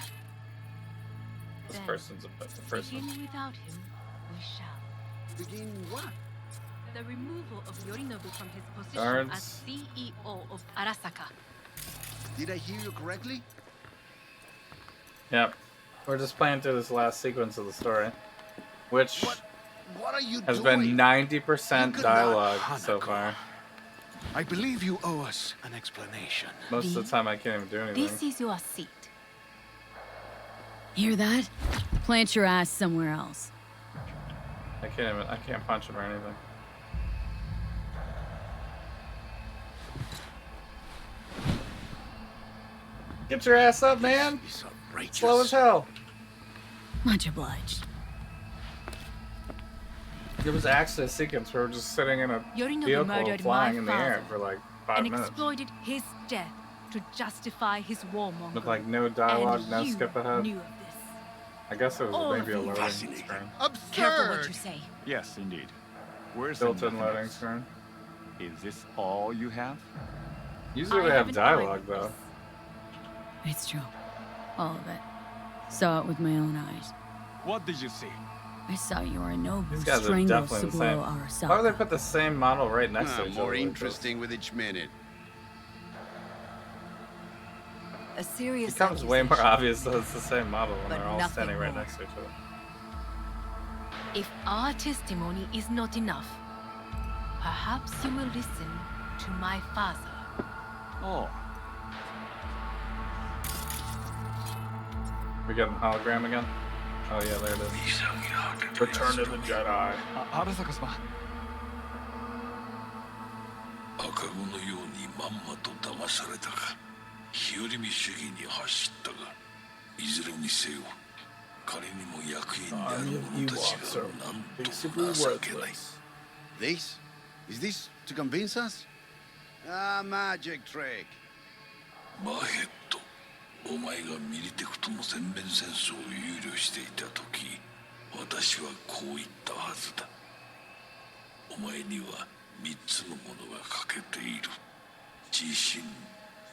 This Then, person's a person. begin without him, we shall. Begin what? the removal of Yorinobu from his position Guards. as CEO of Arasaka. Did I hear you correctly? Yep. We're just playing through this last sequence of the story, which What are you has doing? been 90% You could dialogue not- so Hanako. far. I believe you owe us an explanation. Most of the time I can't even do anything. This is your seat. Hear that? Plant your ass somewhere else. I can't punch him or anything. Get your ass up, man! He's outrageous. Slow as hell. Much obliged. It was actually a sequence where we're just sitting in a Yorinobu vehicle murdered flying my in the air father for like 5 and minutes. exploited his death to justify his warmongering. With like no dialogue, And no you skip ahead. knew of this. I guess it was All maybe a of you. loading Fascinating. screen. Careful what you say. Yes, indeed. Where's the Built-in nothing loading else? screen. Is this all you have? Usually I they have have an dialogue eyewitness. though. It's true. All of it. Saw it with my own eyes. What did you see? I saw Yorinobu These guys are strangle definitely the Saburo same. Arasaka. Why would they put the same model right next to each other? More like this? interesting with each minute. A serious It becomes way more accusation, obvious that it's the same model when but they're all nothing standing right more. next to each other. If our testimony is not enough, perhaps you will listen to my father. Oh, We get a hologram again? Oh yeah, there it is. Return to the Jedi. Arasaka-sama. 赤子のようにまんまと騙されたか、日和見主義に走ったが、いずれにせよ彼にも役員である者たちがなんと情けない。 This? Is this to convince us? Ah, magic trick. マーヘッド、お前がミリテクとの全面戦争を憂慮していた時、私はこう言ったはずだ。お前には3つのものが欠けている。自信、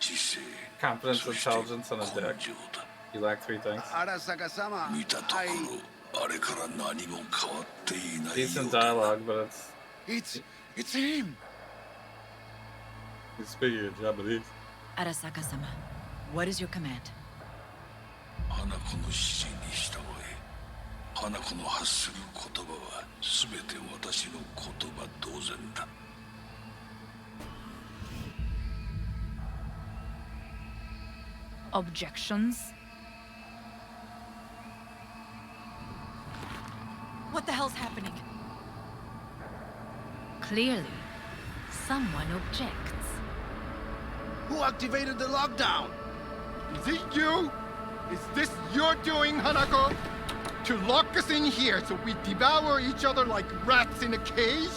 知性、 Confidence, そして intelligence, and a 根 dick. 性だ。 You lack 3 things. Arasaka-sama, 見たとこ I... ろ、あれから何も変わっていないよ Decent うだ。 dialogue, but It's him! he's speaking in Japanese. Arasaka-sama, what is your command? 花子の指示に従え。花子の発する言葉は全て私の言葉同然だ。 Objections? What the hell's happening? Clearly, someone objects. Who activated the lockdown? Is it you? Is this your doing, Hanako? To lock us in here so we devour each other like rats in a cage?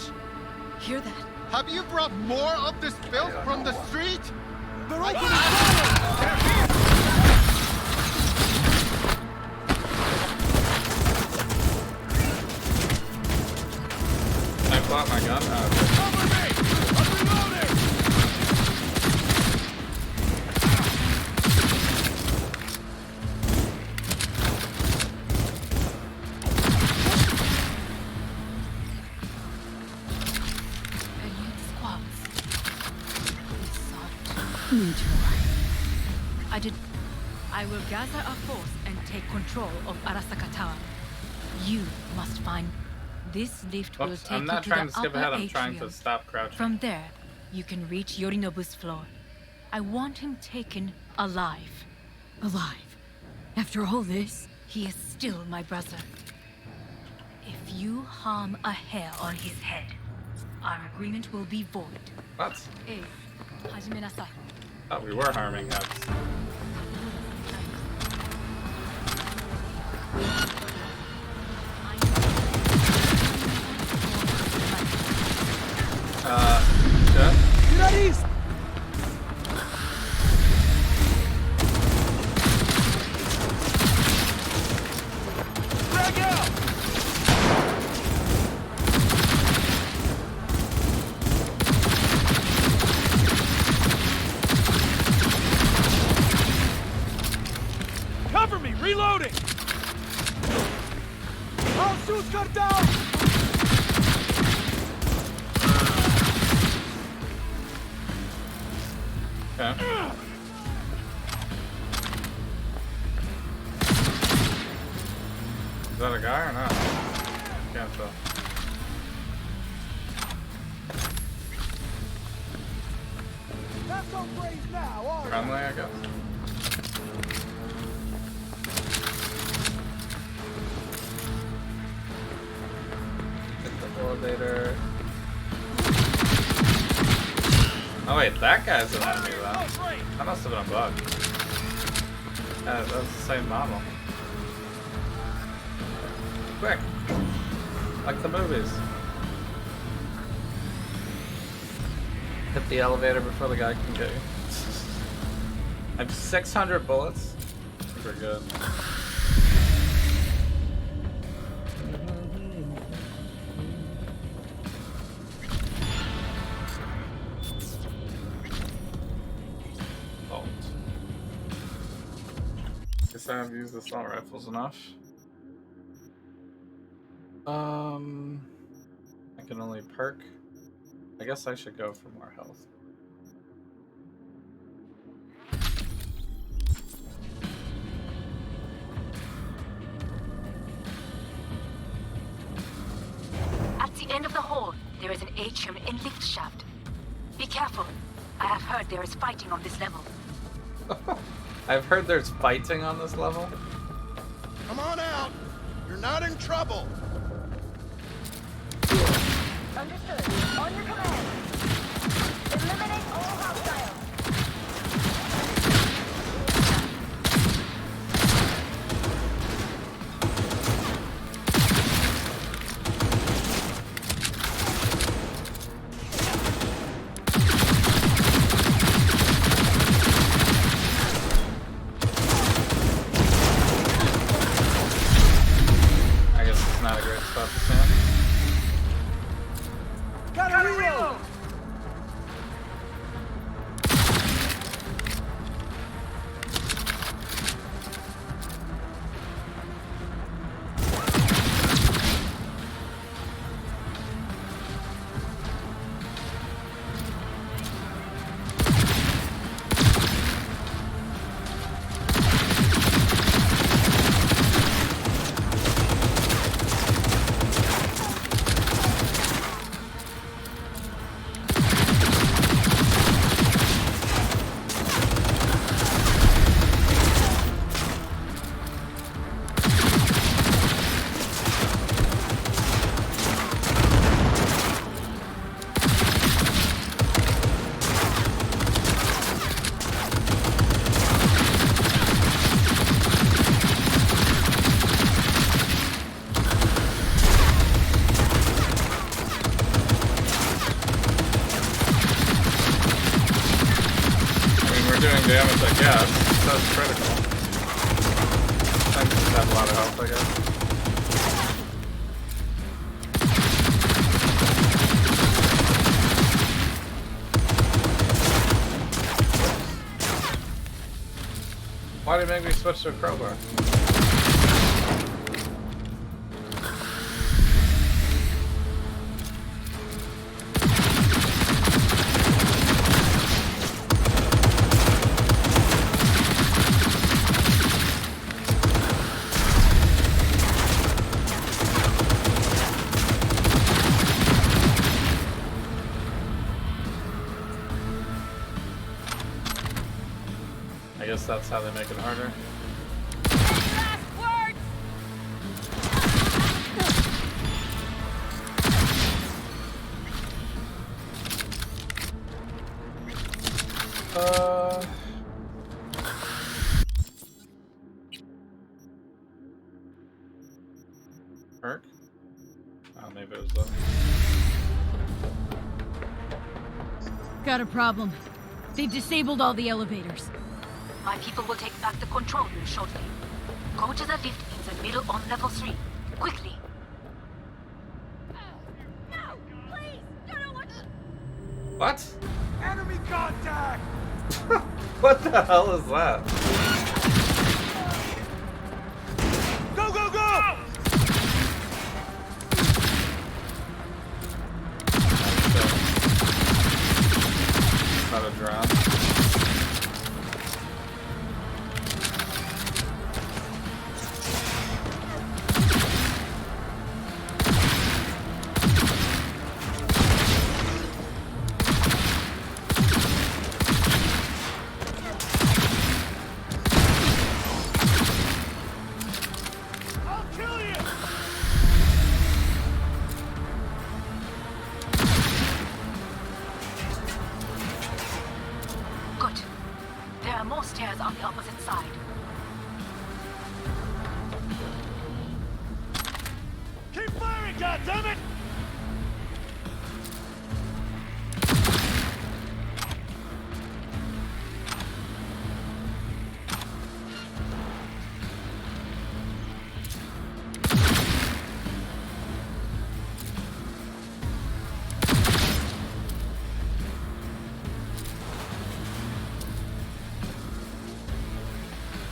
Hear that? Have you brought more of this filth from the street? They're opening I bought my gun. Cover me! I'm reloading! Alien squads. I will gather a force and take control of Arasaka Tower. You must find this lift will Oops, take I'm you not to trying the to skip upper ahead, I'm trying atrium. to stop crouching. From there, you can reach Yorinobu's floor. I want him taken alive. Alive? After all this? He is still my brother. If you harm a hair on his head, our agreement will be void. What? Hey, hajime nasai. Oh, we were harming heads. Shit. Ready? Frag out! Cover me! Reloading! All shoes cut down! Okay. Is that a guy or not? Can't tell. Friendly, I guess. Hit the elevator. Oh wait, that guy's an enemy though. That must have been a bug. Yeah, that was the same model. Quick! Like the movies. Hit the elevator before the guy can get you. I have 600 bullets. Those are good. Bolt. Guess I have used assault rifles enough. I can only perk. I guess I should go for more health. At the end of the hall, there is an atrium and lift shaft. Be careful. I have heard there is fighting on this level. I've heard there's fighting on this level. Come on out! You're not in trouble! Understood. On your command. Eliminate all hostiles. I guess it's not a great spot to stand. Gotta reload! Damage, I guess. That's critical. I just have a lot of health, I guess. Why did it make me switch to a crowbar? I guess that's how they make it harder. Perk? Oh, maybe it was the... Got a problem. They've disabled all the elevators. My people will take back the control room shortly. Go to the lift in the middle on level 3. Quickly. No! Please! Don't want to... What? Enemy contact! What the hell is that? Go, go, go! Not a drone. more stairs on the opposite side. Keep firing, goddammit!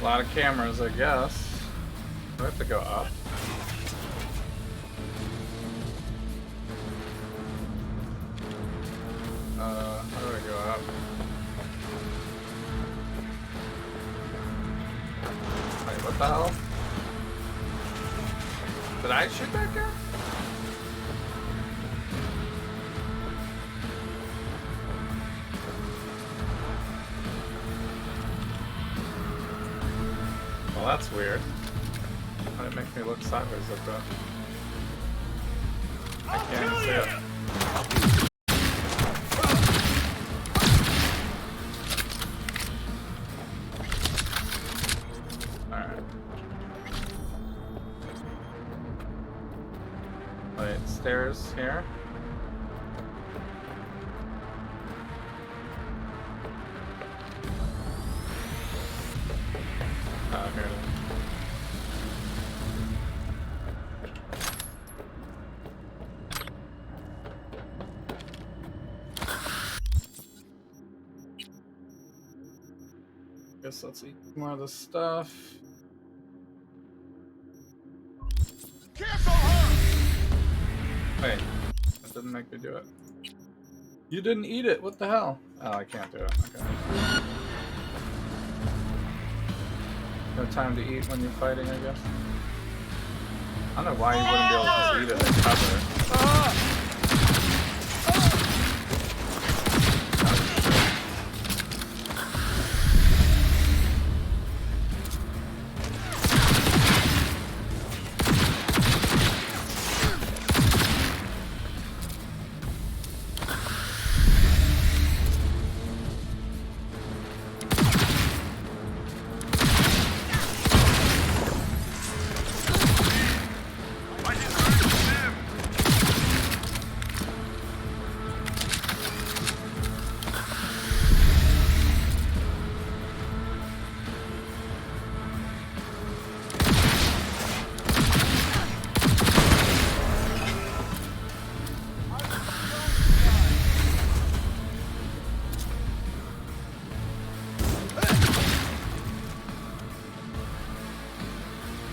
A lot of cameras, I guess. Do I have to go up? How do I go up? Wait, what the hell? Did I shoot that guy? Well, that's weird. Why did it make me look sideways like that? I can't even see it. Alright. Wait, stairs here? Here it is. Guess let's eat more of the stuff. Wait, that didn't make me do it. You didn't eat it. What the hell? Oh, I can't do it. Okay. No time to eat when you're fighting, I guess. I don't know why you wouldn't be able to just eat it and cover it.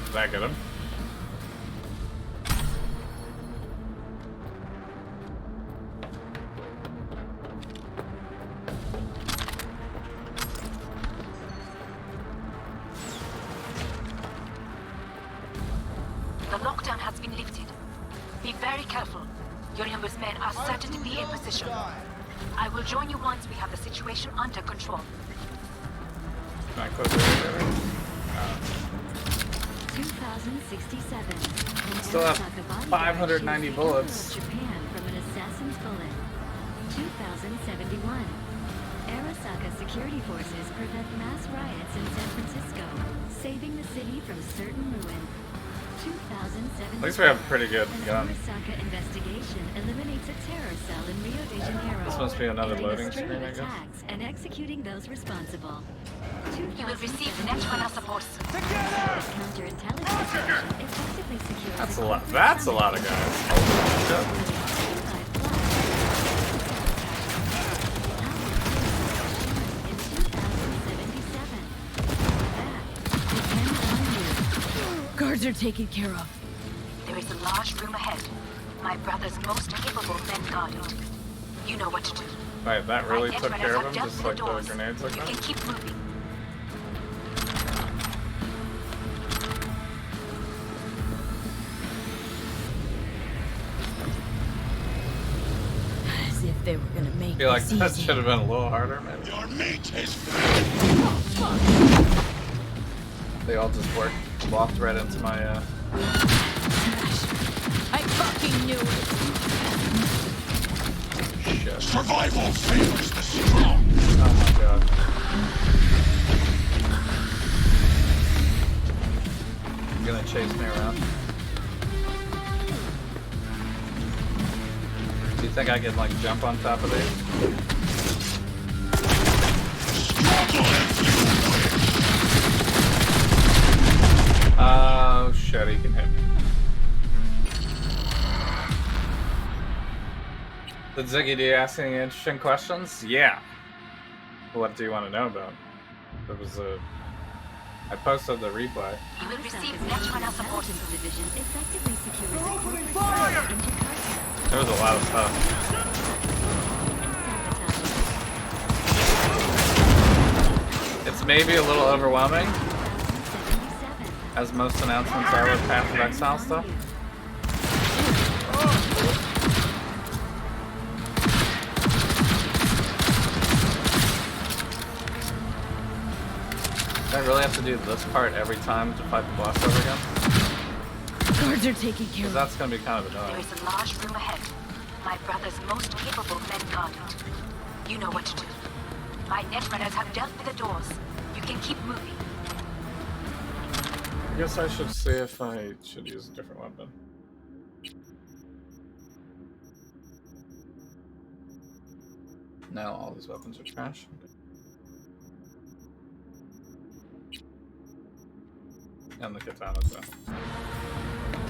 Did I get him? The lockdown has been lifted. Be very careful. Yorinobu's men are certain to be in position. I will join you once we have the situation under control. Can I close the elevator? 2067. Still have 590 bullets. Japan from an assassin's bullet. 2071. Arasaka security forces prevent mass riots in San Francisco, saving the city from certain ruin. 2007. At least we have a pretty good gun. Arasaka investigation eliminates a terror cell in Rio de Janeiro. This must be another killing a loading string screen, of I guess. attacks and executing those responsible. You will receive net support. Counterintelligence division effectively secures. That's a lot. That's a lot of guys. Holy shit. Guards are taken care of. There is a large room ahead. My brother's most capable men guard it. You know what to do. Wait, that really Right, took Edward, care as of I've him? dealt Just with like the the doors, grenades like you that? can keep moving. As if they were gonna make I feel like this that easy. should have been a little harder, maybe. Your mate is They all just walked right into my, I fucking knew it. shit. Survival favors the strong. Oh my god. You're gonna chase me around? Do you think I could like jump on top of these? Oh shit, he can hit me. Did Ziggy D ask any interesting questions? Yeah. What do you want to know about? There was a... I posted the replay. You will receive Netrunner support division effectively secures the Opening fire! There was a lot of stuff. It's maybe a little overwhelming, as most announcements are with Path of Exile stuff. I really have to do this part every time to fight the boss over again? Guards are taking care of. That's gonna be kind of There annoying. is a large room ahead. My brother's most capable men guard it. You know what to do. My Netrunners have dealt with the doors. You can keep moving. I guess I should see if I should use a different weapon. No, all these weapons are trash. And the katana too.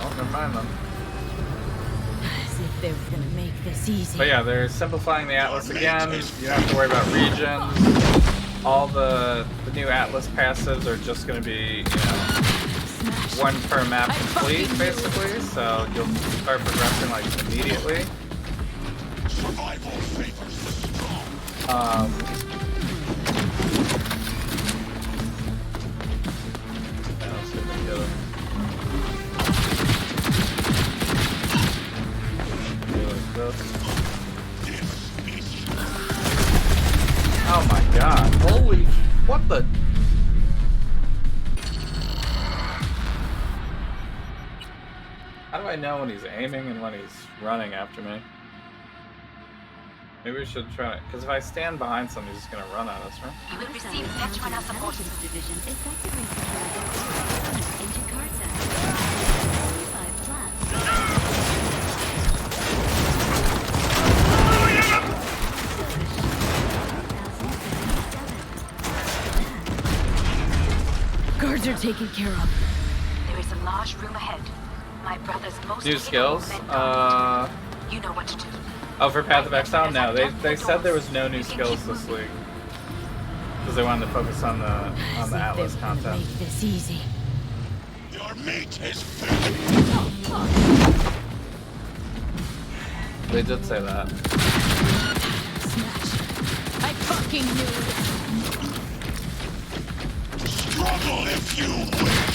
Oh, never mind then. As if they were gonna make this easy. But yeah, they're simplifying the Atlas again. You don't have to worry about regions. All the new Atlas passives are just going to be, you know, one per map complete, basically. So you'll start progressing like immediately. Survival favors the strong. Let's see if we can get him. Like this. Oh my god. Holy... What the... How do I know when he's aiming and when he's running after me? Maybe we should try it. Because if I stand behind something, he's just going to run at us, right? You will receive Netrunner support division effectively secures into Carta. 5 Guards are taken care of. There is a large room ahead. My brother's most New skills? You know what to do. Oh, for Path of Exile? No, they said there was no new skills this week. Because they wanted to focus on the Atlas content. Make this easy. Your meat is filthy. They did say that. Smash. I fucking knew it. Struggle if you wish.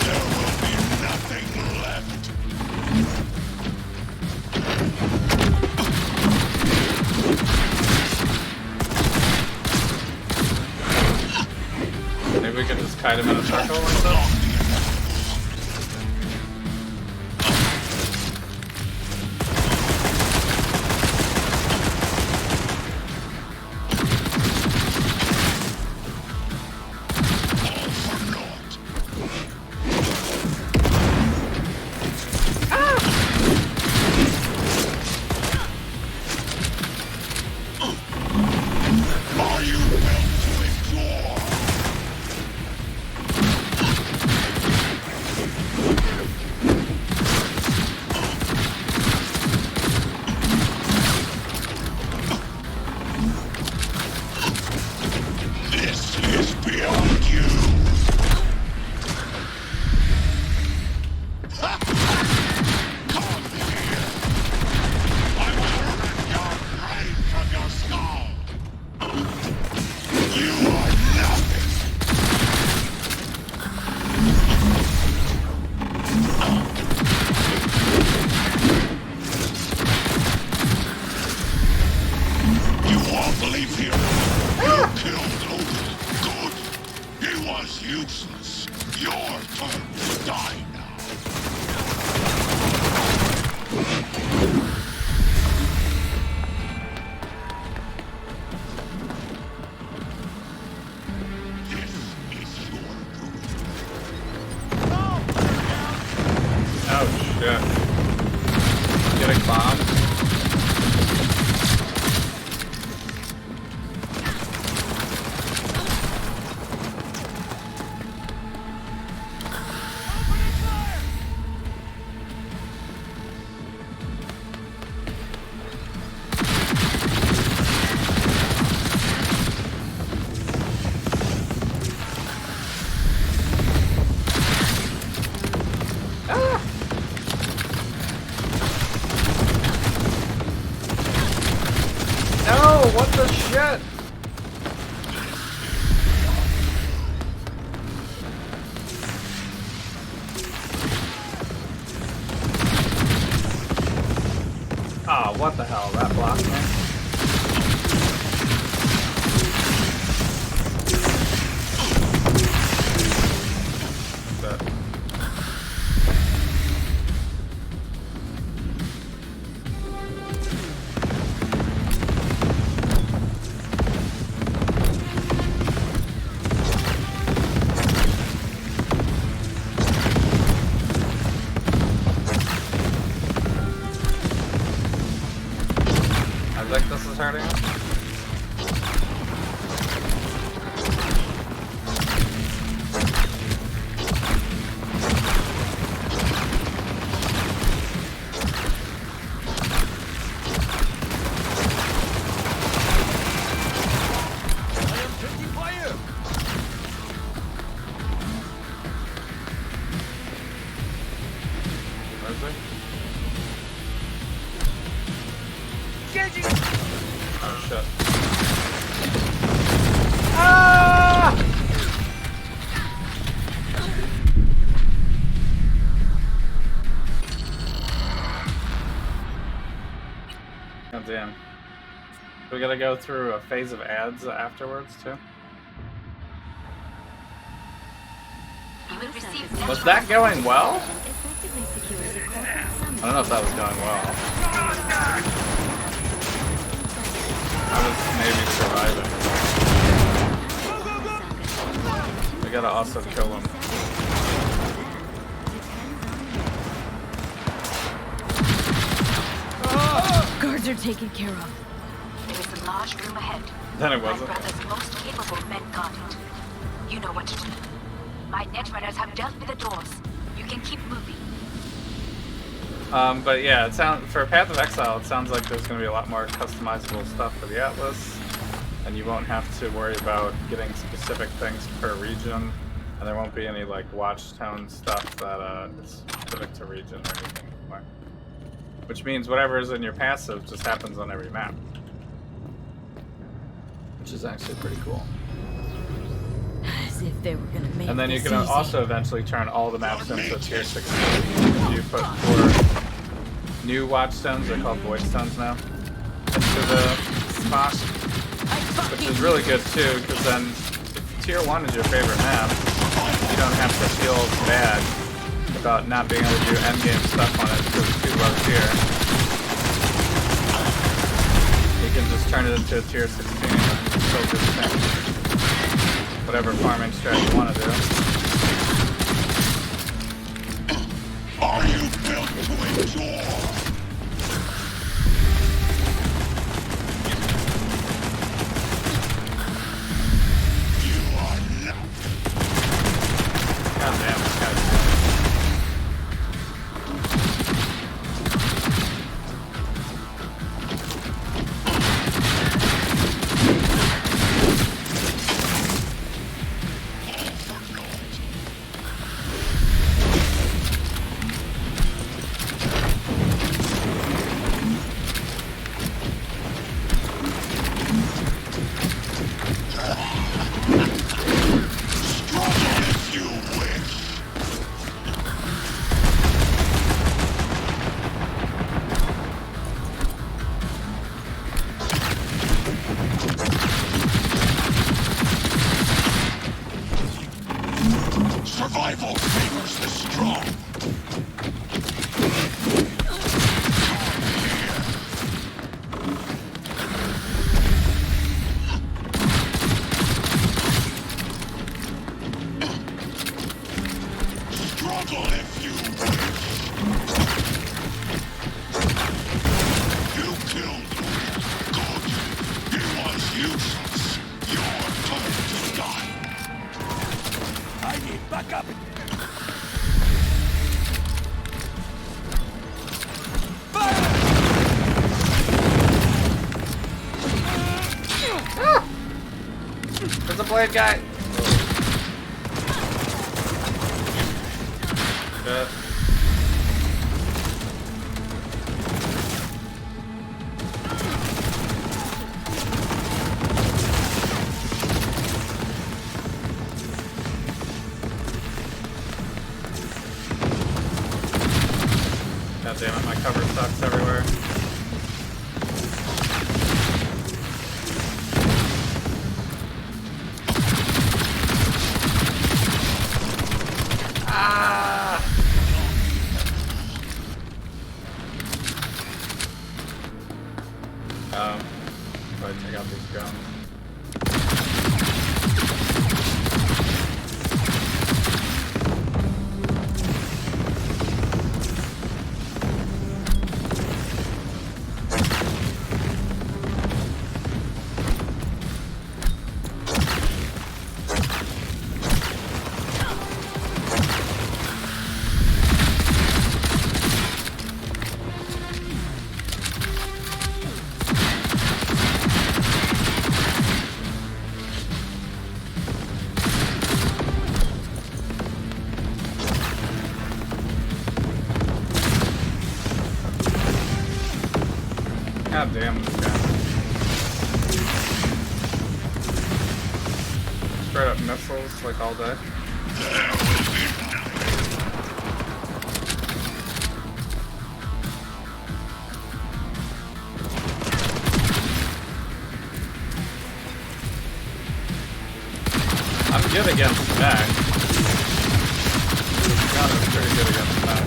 There will be nothing left. Maybe we could just kite him in a circle like this? Are you built to endure? Your turn to die now. Oh shit. Getting bombed. No, what the shit? Oh, what the hell? That blocked me. That. I think this is hurting us. Oh shit. Ah! God damn. We gotta go through a phase of ads afterwards too. Was that going well? I don't know if that was going well. I was maybe surviving. We gotta also kill him. Guards are taken care of. There is a large room ahead. Then it wasn't. My brother's most capable men guard it. You know what to do. My netrunners have dealt with the doors. You can keep moving. But yeah, for Path of Exile, it sounds like there's going to be a lot more customizable stuff for the Atlas, and you won't have to worry about getting specific things per region, and there won't be any like Watchtown stuff that is specific to region or anything anymore. Which means whatever is in your passive just happens on every map, which is actually pretty cool. As if they were gonna make. And then you this can easy. also eventually turn all the maps into tier 16. You put 4 new Watchstones, they're called Voidstones now, into the spot, which is really good too, because then if tier 1 is your favorite map, you don't have to feel bad about not being able to do endgame stuff on it because it's too low tier. You can just turn it into a tier 16 and still do the same. Whatever farming strat you want to do. Are you built to endure? You are not. God damn, this guy's Survival favors the strong. Struggle if you wish. You killed him. Good. He was useless. Your turn to die. I need backup. There's a blade guy. Shit. God damn it, my cover sucks everywhere. Ah! Probably take out these guns. God damn this guy. Straight up missiles like all day. I'm good against that. This gun is pretty good against that.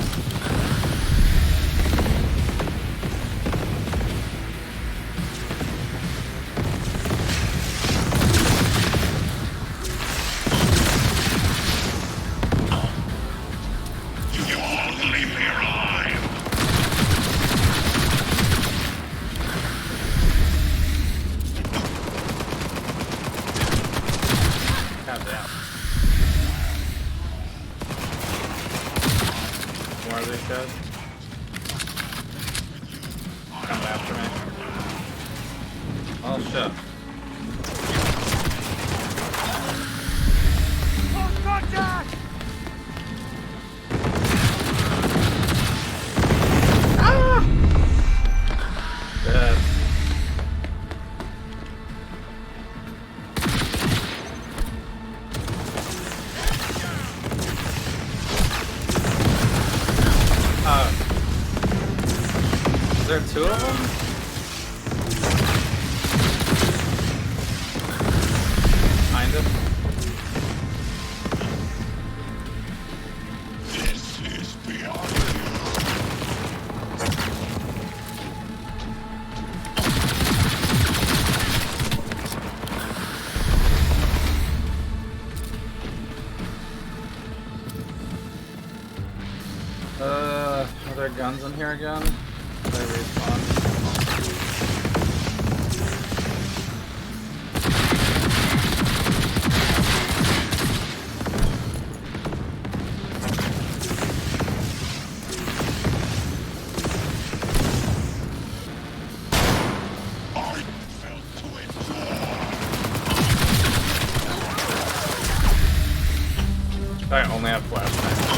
More of these guys. Coming after me. Oh shit. Close contact! Ah! Dead. Is there two of them? Kind of. This is beyond Are there guns in here again? They respawn. I only have flashlights.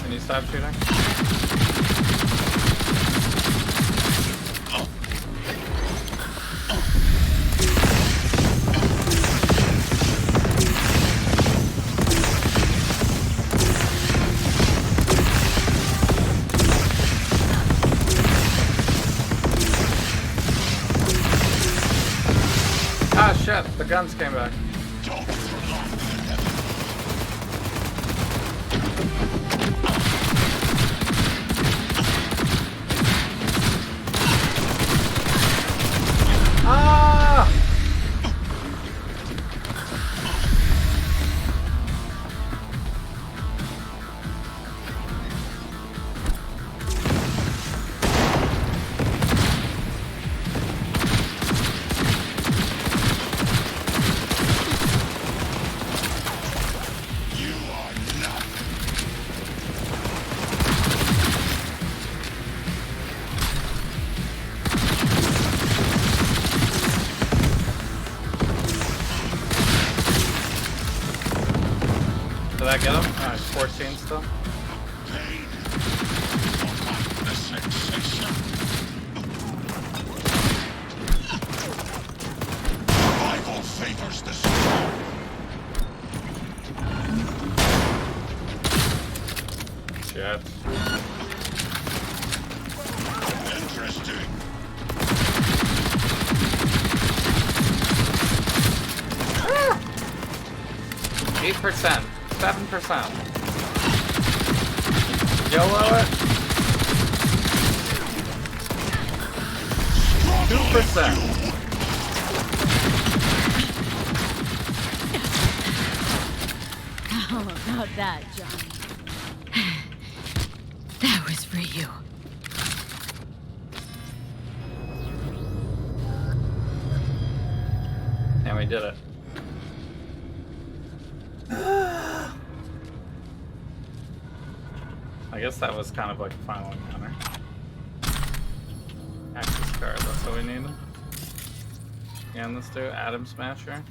Can you stop shooting? Ah shit, the guns came back. Don't prolong the Did I get him? Alright, 14 still. Survival favors the strong. Shit. Interesting. 8%, 7%. YOLO it. 2%. How about that, Johnny? That was for you. And we did it. I guess that was kind of like the final encounter. Access card, that's what we need. And let's do Atom Smasher.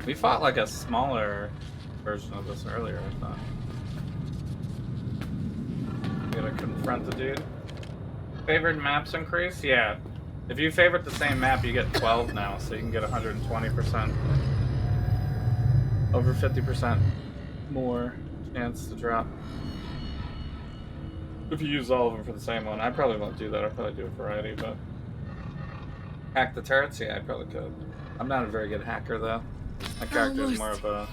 We fought like a smaller version of this earlier, I thought. We gotta confront the dude. Favorite maps increase? Yeah. If you favorite the same map, you get 12 now, so you can get 120%. Over 50% more chance to drop. If you use all of them for the same one. I probably won't do that. I'll probably do a variety, but... Hack the turrets? Yeah, I probably could. I'm not a very good hacker, though. My character is more of a...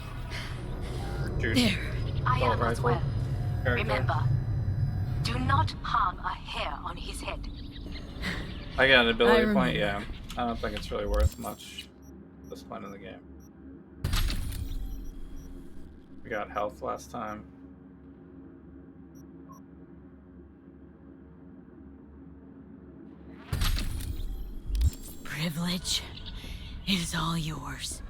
There. I am as well. Character. Remember, do not harm a hair on his head. I got an ability point? Yeah. I don't think it's really worth much at this point in the game. We got health last time. Privilege is all yours.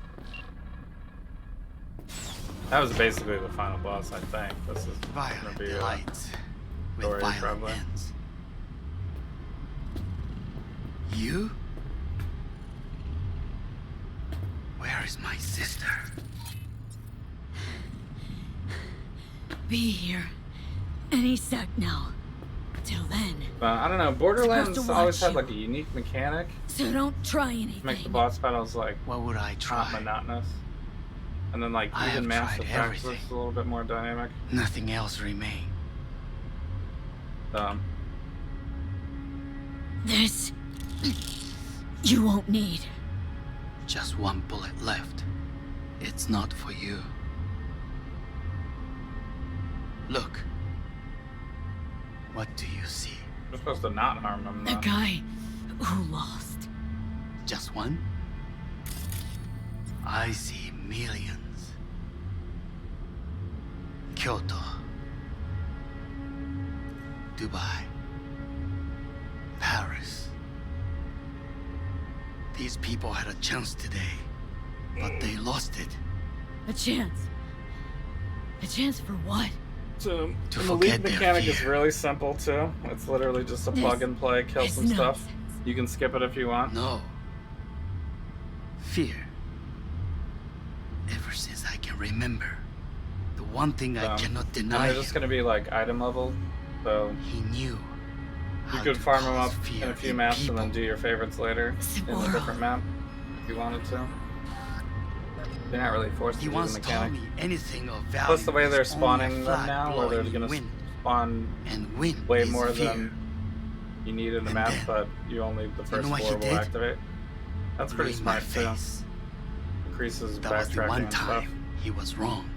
That was basically the final boss, I think. This is gonna be lights with story, violent probably. ends. You? Where is my sister? Be here any sec now. Till then. I don't know. Borderlands Supposed to always watch had like a unique mechanic So don't try anything. to make the boss battles like what would I try? not monotonous. And then like I even have Mass tried Effect was everything. a little bit more dynamic. Nothing else remains. This you won't need. Just one bullet left. It's not for you. Look. What do you see? We're supposed to not harm them, The though. guy who lost. Just one? I see millions. Kyoto. Dubai. Paris. These people had a chance today, but they lost it. A chance. A chance for what? So, To the forget lead their mechanic is fear. really simple too. It's literally just a plug and play, kill is some stuff. nonsense. You can skip it if you want. No. Fear. Ever since I can remember, the one thing I cannot And deny they're just gonna be like item level, so he knew. you how could to farm them up cause fear in a few in maps and people. then do your favorites later in a Saburo. different map if you wanted to. They're not really forced He to do once the told mechanic. me anything of value. Plus the way they're is only a spawning them flat now, blow where they're in the gonna wind. spawn And wind way is more fear. than you need in the And map, then, but you only the first what he 4 will did? activate. That's pretty Blew in my smart too. face. Increases That was the backtracking one and stuff. time he was wrong.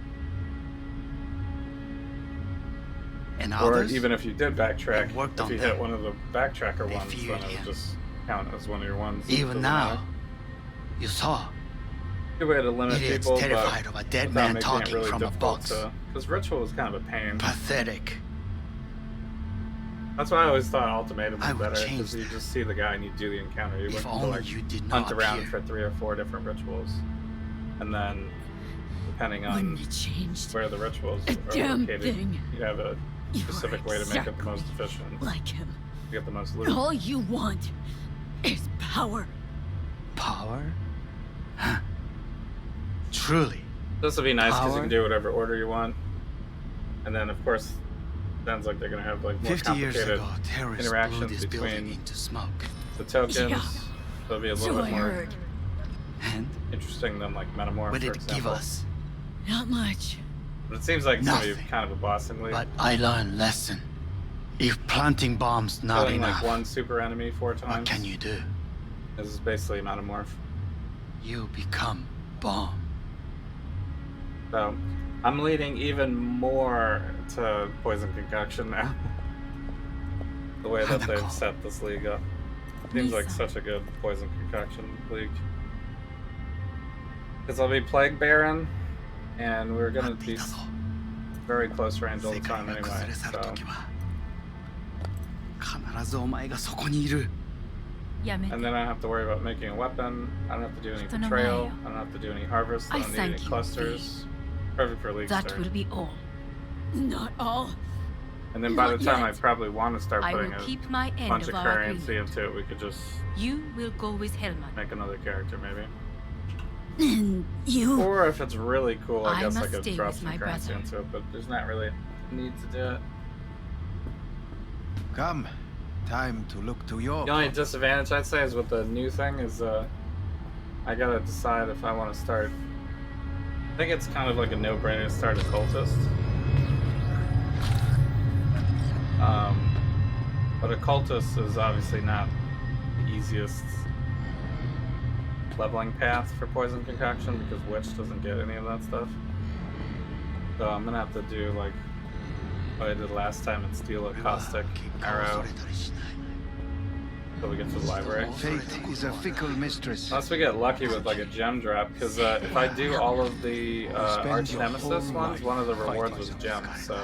And Or others, even if you did backtrack, worked if on you them. hit one of the backtracker They ones, feared then it would him. just count as one of your ones. even now, you saw. Good way to limit Idiots people, terrified but of a dead without man making talking it really from a difficult box. Because Ritual was kind of a pain. Pathetic. That's why I always thought Ultimatum was I would better, change because you just see the guy and you do the encounter. You If wouldn't have to only like you did hunt not around appear. for 3 or 4 different rituals. And then, depending on When you changed where the rituals a are damn located, thing. you have a You specific were way to make it the most exactly efficient. like him. To get the most loot. All you want is power. Power? Huh. Truly. This would be nice because you Power? can do whatever order you want. And then, of course, sounds like they're gonna have like more 50 years complicated ago, terrorists blew interactions this building between into smoke. the tokens. Yeah. They'll be a So little I bit more heard. And interesting than like Metamorph, what for did it give example. us? Not much. But it seems like it's gonna be Nothing. kind of a bossing league. But I learned lesson. If planting bombs not Killing enough, like one super enemy 4 times. what can you do? This is basically Metamorph. You become bomb. So I'm leaning even more to Poison Concoction now. The way that they've set this league up. Seems like such a good Poison Concoction league. Because I'll be Plague Baron, and we're gonna be very close range all the time anyway, so. 必ずお前がそこにいる。 And then I don't have to worry about making a weapon. I don't have to do any betrayal. I don't have to do any harvest. I don't need any clusters. Perfect for league That start. will be all. Not all. And then by the Not time I yet. probably want to start I putting will a keep my end bunch of of our currency into it, we could just You will go with Helman. make another character maybe. And you. Or if it's really cool, I I guess I must could stay drop with some my currency brother. into it, but there's not really a need to do it. Come, time to look to your... The only disadvantage I'd say is with the new thing is I gotta decide if I want to start. I think it's kind of like a no-brainer to start a cultist. But a cultist is obviously not the easiest leveling path for Poison Concoction because Witch doesn't get any of that stuff. So I'm gonna have to do like what I did last time and steal a caustic arrow until we get to the library. Fate is a fickle mistress. Unless we get lucky with like a gem drop, because if I do all of the arch nemesis ones, one of the rewards was gems, so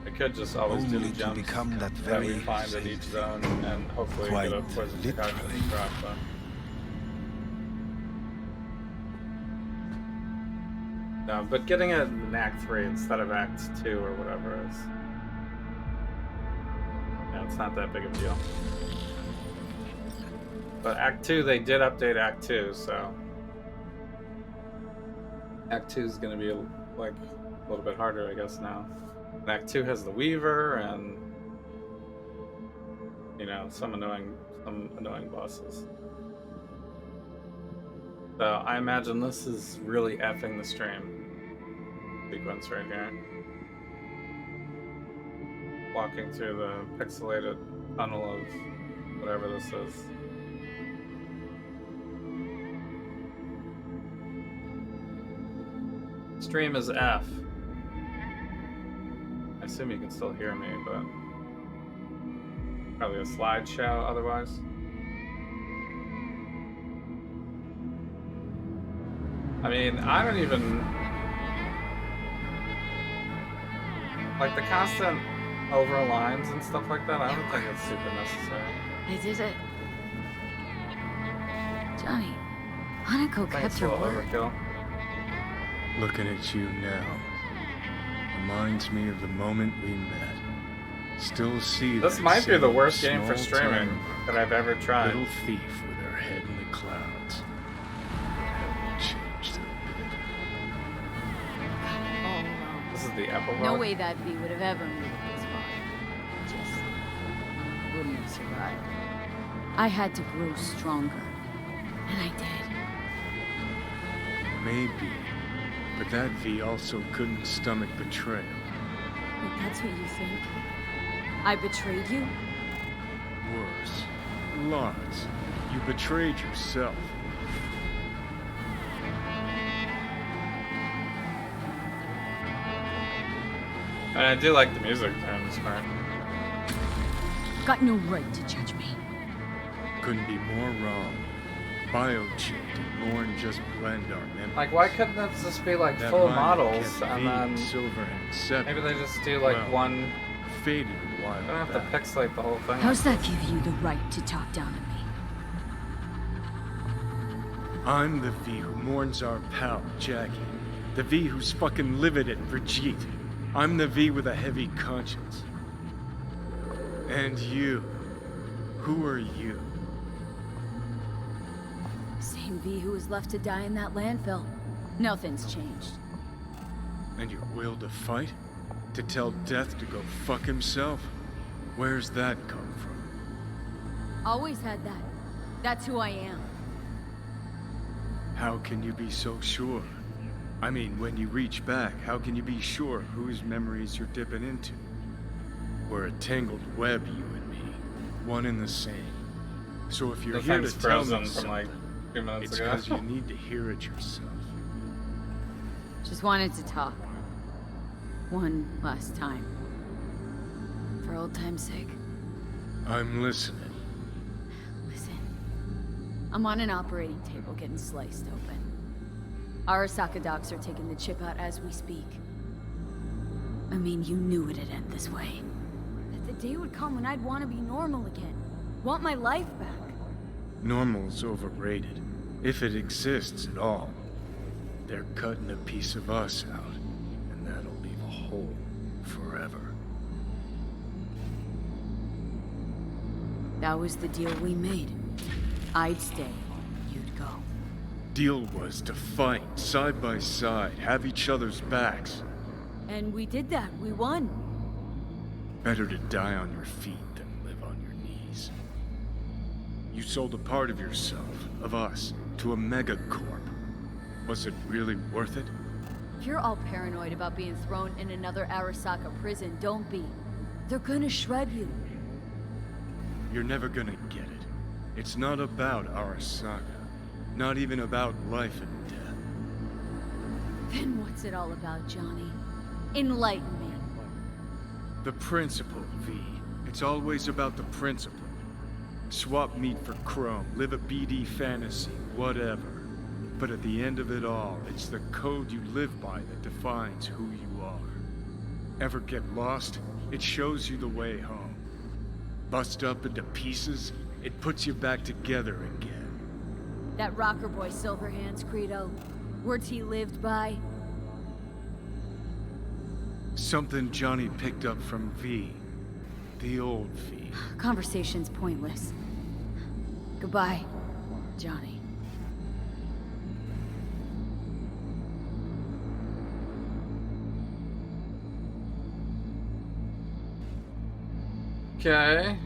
I could just always do the gems that we find at each zone and hopefully get a Poison Concoction drop. No, but getting it in Act 3 instead of Act 2 or whatever is... Yeah, it's not that big of a deal. But Act 2, they did update Act 2, so... Act 2 is going to be like a little bit harder, I guess, now. And Act 2 has the Weaver and... You know, some annoying bosses. So I imagine this is really effing the stream sequence right here. Walking through the pixelated tunnel of whatever this is. Stream is F. I assume you can still hear me, but probably a slideshow otherwise. I mean, I don't even... Like, the constant over lines and stuff like that, I don't think it's super necessary. They did it. Johnny, Hanako I think kept it's a her little word. overkill. Looking at you now reminds me of the moment we met. Still see This that might be the same worst game for small streaming town that I've ever tried. Little thief with her head in the clouds. Haven't changed a bit. All alone. This is the epilogue. No way that V would have ever made it this far. Just wouldn't have survived. I had to grow stronger. And I did. Maybe. But that V also couldn't stomach betrayal. Wait, that's what you think? I betrayed you? Worse. Lots. You betrayed yourself. And I do like the music in this part. Got no right to judge me. Couldn't be more wrong. Biochip did more than just blend our memories. Like, why couldn't it just be like That full line models kept and V, then Silver and Seven. maybe they just do like Well, one... faded a while They don't have to back. pixelate the whole thing. How's that give you the right to talk down to me? I'm the V who mourns our pal, Jackie. The V who's fucking livid at Brigitte. I'm the V with a heavy conscience. And you. Who are you? Same V who was left to die in that landfill. Nothing's changed. And your will to fight? To tell Death to go fuck himself? Where's that come from? Always had that. That's who I am. How can you be so sure? I mean, when you reach back, how can you be sure whose memories you're dipping into? We're a tangled web, you and me. One and the same. So if you're here to tell me something, it's because you need to hear it yourself. Just wanted to talk. One last time. For old time's sake. I'm listening. Listen. I'm on an operating table getting sliced open. Arasaka docs are taking the chip out as we speak. I mean, you knew it'd end this way. That the day would come when I'd want to be normal again. Want my life back. Normal's overrated. If it exists at all. They're cutting a piece of us out. And that'll leave a hole forever. That was the deal we made. I'd stay. You'd go. Deal was to fight, side by side, have each other's backs. And we did that. We won. Better to die on your feet than live on your knees. You sold a part of yourself, of us, to a megacorp. Was it really worth it? You're all paranoid about being thrown in another Arasaka prison. Don't be. They're gonna shred you. You're never gonna get it. It's not about Arasaka. Not even about life and death. Then what's it all about, Johnny? Enlighten me. The principle, V. It's always about the principle. Swap meat for chrome, live a BD fantasy, whatever. But at the end of it all, it's the code you live by that defines who you are. Ever get lost? It shows you the way home. Bust up into pieces, it puts you back together again. That rocker boy Silverhand's credo. Words he lived by. Something Johnny picked up from V. The old V. Conversation's pointless. Goodbye, Johnny. Okay.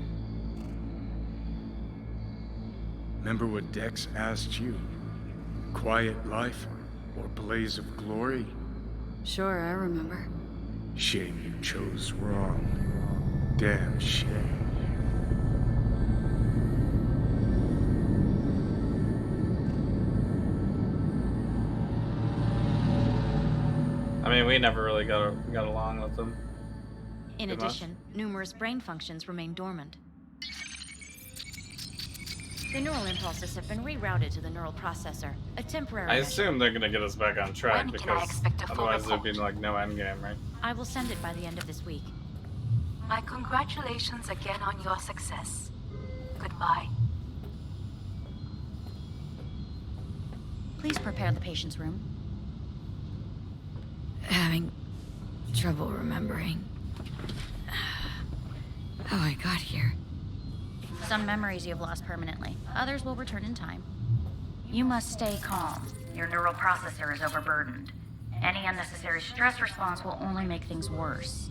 Remember what Dex asked you? Quiet life or blaze of glory? Sure, I remember. Shame you chose wrong. Damn shame. I mean, we never really got along with them. In addition, numerous brain functions remain dormant. The neural impulses have been rerouted to the neural processor, a temporary I measure. assume they're gonna get us back on track When can I because expect a full otherwise there'd report? be like no endgame, right? I will send it by the end of this week. My congratulations again on your success. Goodbye. Please prepare the patient's room. Having trouble remembering how I got here. Some memories you have lost permanently. Others will return in time. You must stay calm. Your neural processor is overburdened. Any unnecessary stress response will only make things worse.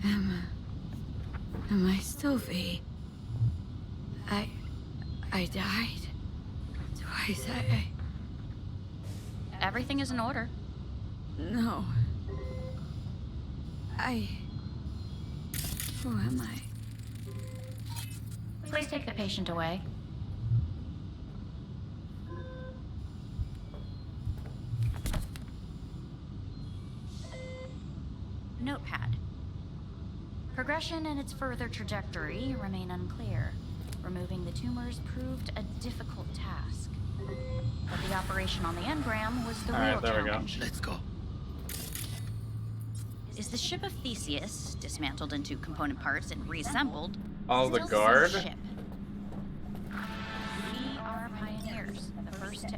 Am I still V? I died. Twice. Everything is in order. No. Who am I? Please take the patient away. Notepad. Progression and its further trajectory remain unclear. Removing the tumors proved a difficult task. But the operation on the engram was the real challenge. Let's go. Is the ship of Theseus, dismantled into component parts and reassembled, Oh, the still guard? some ship? We are pioneers, the first to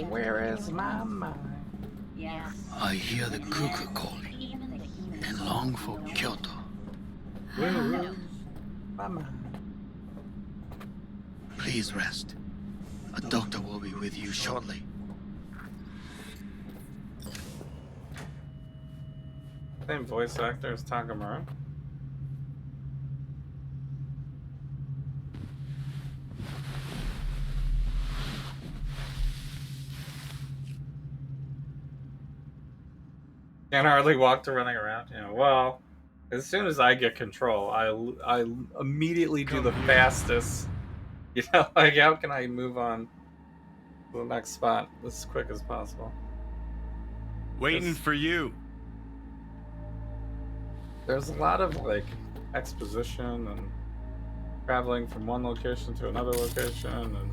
Where is my mind? Yes. I hear the cuckoo calling and long for Kyoto. Where is my mind? Please rest. A doctor will be with you shortly. Same voice actor as Takamura. Can't hardly walk to running around. You know, well, as soon as I get control, I immediately do the fastest. You know, like how can I move on to the next spot as quick as possible? Waiting for you. There's a lot of like exposition and traveling from one location to another location, and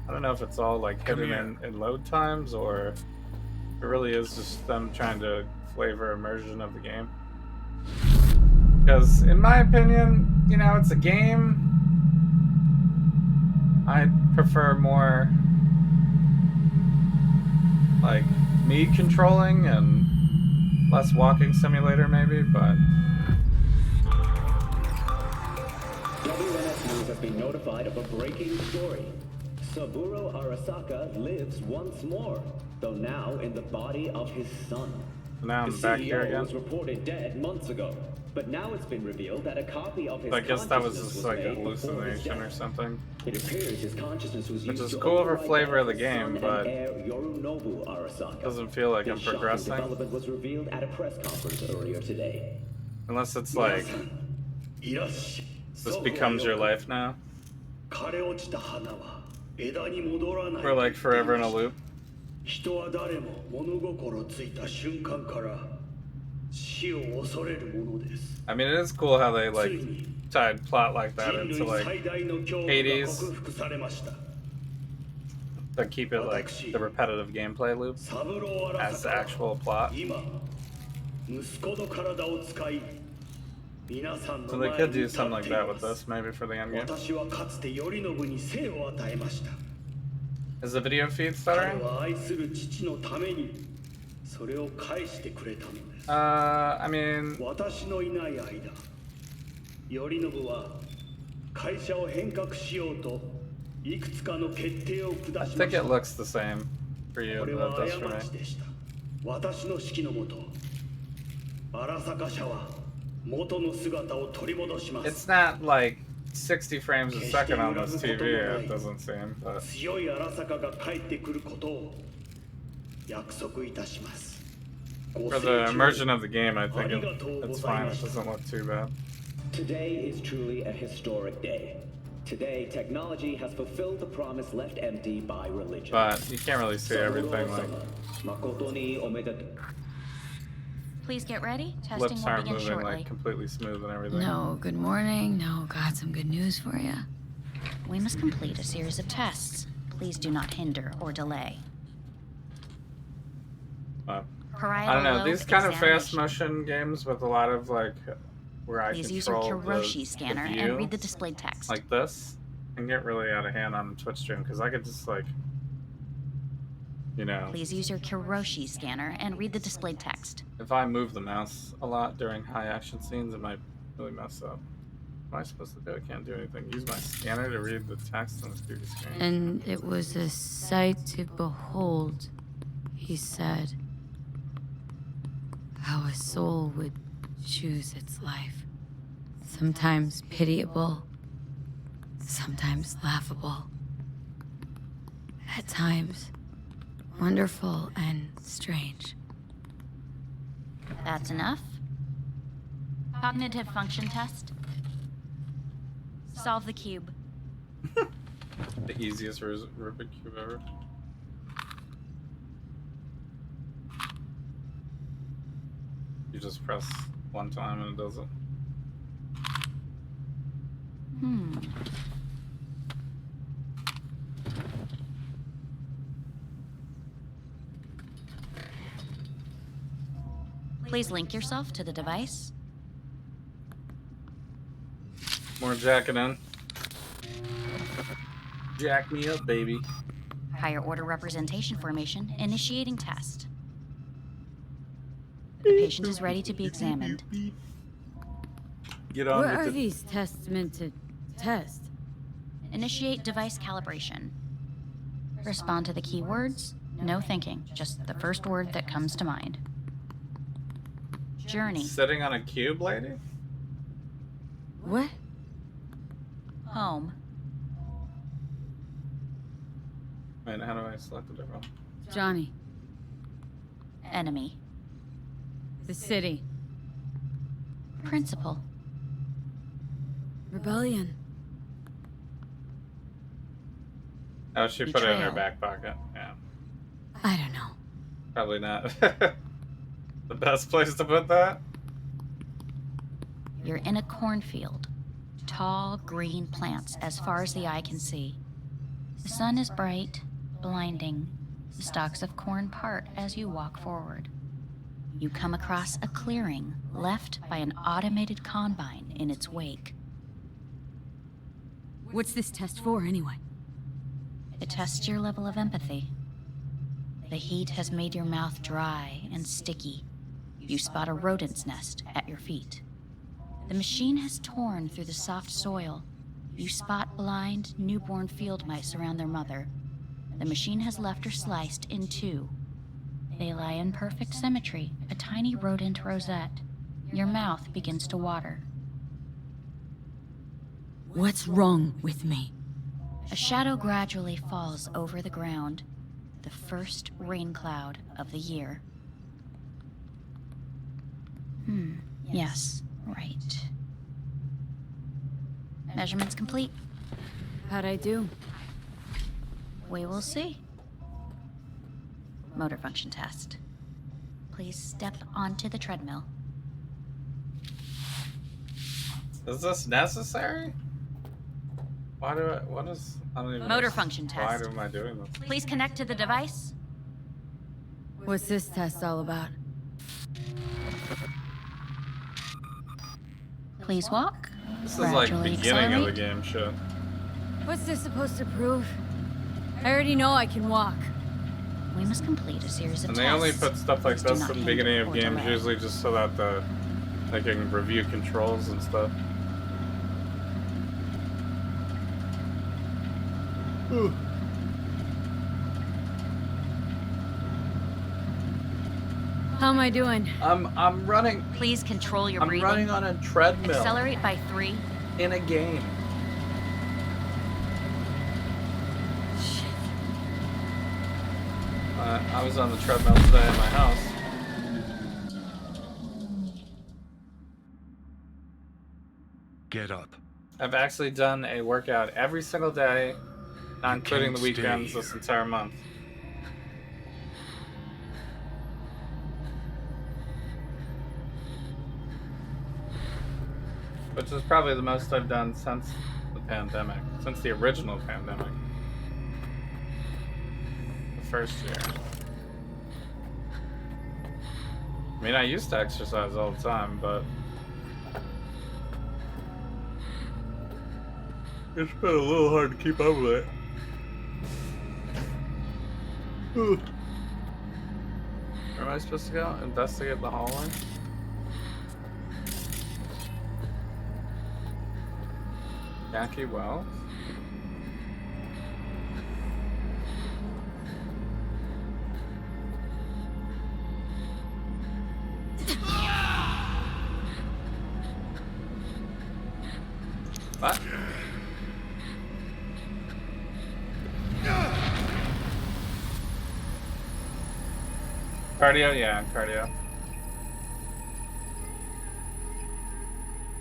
I don't know if it's all like hidden in load times or if it really is just them trying to flavor immersion of the game. Because in my opinion, you know, it's a game. I prefer more like me controlling and less walking simulator maybe, but WNS News has been notified of a breaking story. Saburo Arasaka lives once more, though now in the body of his son. now I'm back here again. Was reported dead months ago, but now it's been revealed that a copy of his I guess that was just like a hallucination or something. It appears his consciousness was which used is to cool for override flavor of the his game, son but and heir Yorinobu Arasaka. doesn't feel like I'm This shocking progressing. development was revealed at a press conference earlier today. Unless it's like this becomes your life now. We're like forever in a loop. I mean, it is cool how they like tied plot like that into like Hades, but keep it like the repetitive gameplay loop as the actual plot. So they could do something like that with this, maybe for the end game. Is the video feed stuttering? I mean, I think it looks the same for you as it does for me. It's not like 60 frames a second on this TV, it doesn't seem, but... For the immersion of the game, I think it's fine. It doesn't look too bad. Today is truly a historic day. Today, technology has fulfilled the promise left empty by religion. But you can't really see everything, like... Please get ready. Testing Lips will aren't begin moving shortly. like completely smooth and everything. No, good morning. No, got some good news for you. We must complete a series of tests. Please do not hinder or delay. I don't know, these kind of fast motion games with a lot of like where I Please use your control Kiroshi the scanner view, and read the displayed text. like this, can get really out of hand on Twitch stream because I could just like, you know, Please use your Kiroshi scanner and read the displayed text. if I move the mouse a lot during high action scenes, it might really mess up. What am I supposed to do? I can't do anything. Use my scanner to read the text on the TV screen. And it was a sight to behold, he said. How a soul would choose its life. Sometimes pitiable, sometimes laughable. At times, wonderful and strange. That's enough. Cognitive function test. Solve the cube. The easiest Rubik cube ever. You just press one time and it does it. Please link yourself to the device. More jacking in. Jack me up, baby. Higher order representation formation. Initiating test. The patient is ready to be examined. Get on What with are it. these tests meant to test? Initiate device calibration. Respond to the keywords. No thinking, just the first word that comes to mind. Journey. Sitting on a cube, lady? What? Home. Wait, how do I select a different one? Johnny. Enemy. The city. Principal. Rebellion. Oh, she put it in her Betrayal. back pocket. Yeah. I don't know. Probably not. The best place to put that? You're in a cornfield. Tall, green plants as far as the eye can see. The sun is bright, blinding. The stalks of corn part as you walk forward. You come across a clearing left by an automated combine in its wake. What's this test for, anyway? It tests your level of empathy. The heat has made your mouth dry and sticky. You spot a rodent's nest at your feet. The machine has torn through the soft soil. You spot blind, newborn field mice around their mother. The machine has left her sliced in two. They lie in perfect symmetry, a tiny rodent rosette. Your mouth begins to water. What's wrong with me? A shadow gradually falls over the ground, the first rain cloud of the year. Yes, right. Measurements complete. How'd I do? We will see. Motor function test. Please step onto the treadmill. Is this necessary? Why do I don't even Motor function Why test. am I doing this? Please connect to the device. What's this test all about? Please walk. This is like Gradually beginning of the accelerate. game shit. What's this supposed to prove? I already know I can walk. We must complete a series of And tests. they only put stuff like Please do this not in the hinder beginning of or games, delay. usually just so that they can review controls and stuff. How am I doing? I'm running. Please control your I'm breathing. running on a treadmill Accelerate by 3. in a game. I was on the treadmill today in my house. Get up. I've actually done a workout every single day, not including can't the weekends, stay this entire month. Which is probably the most I've done since the pandemic, since the original pandemic. The first year. I mean, I used to exercise all the time, but it's been a little hard to keep up with it. Where am I supposed to go? Investigate the hallway? Yankee Wells? What? Cardio? Yeah, cardio.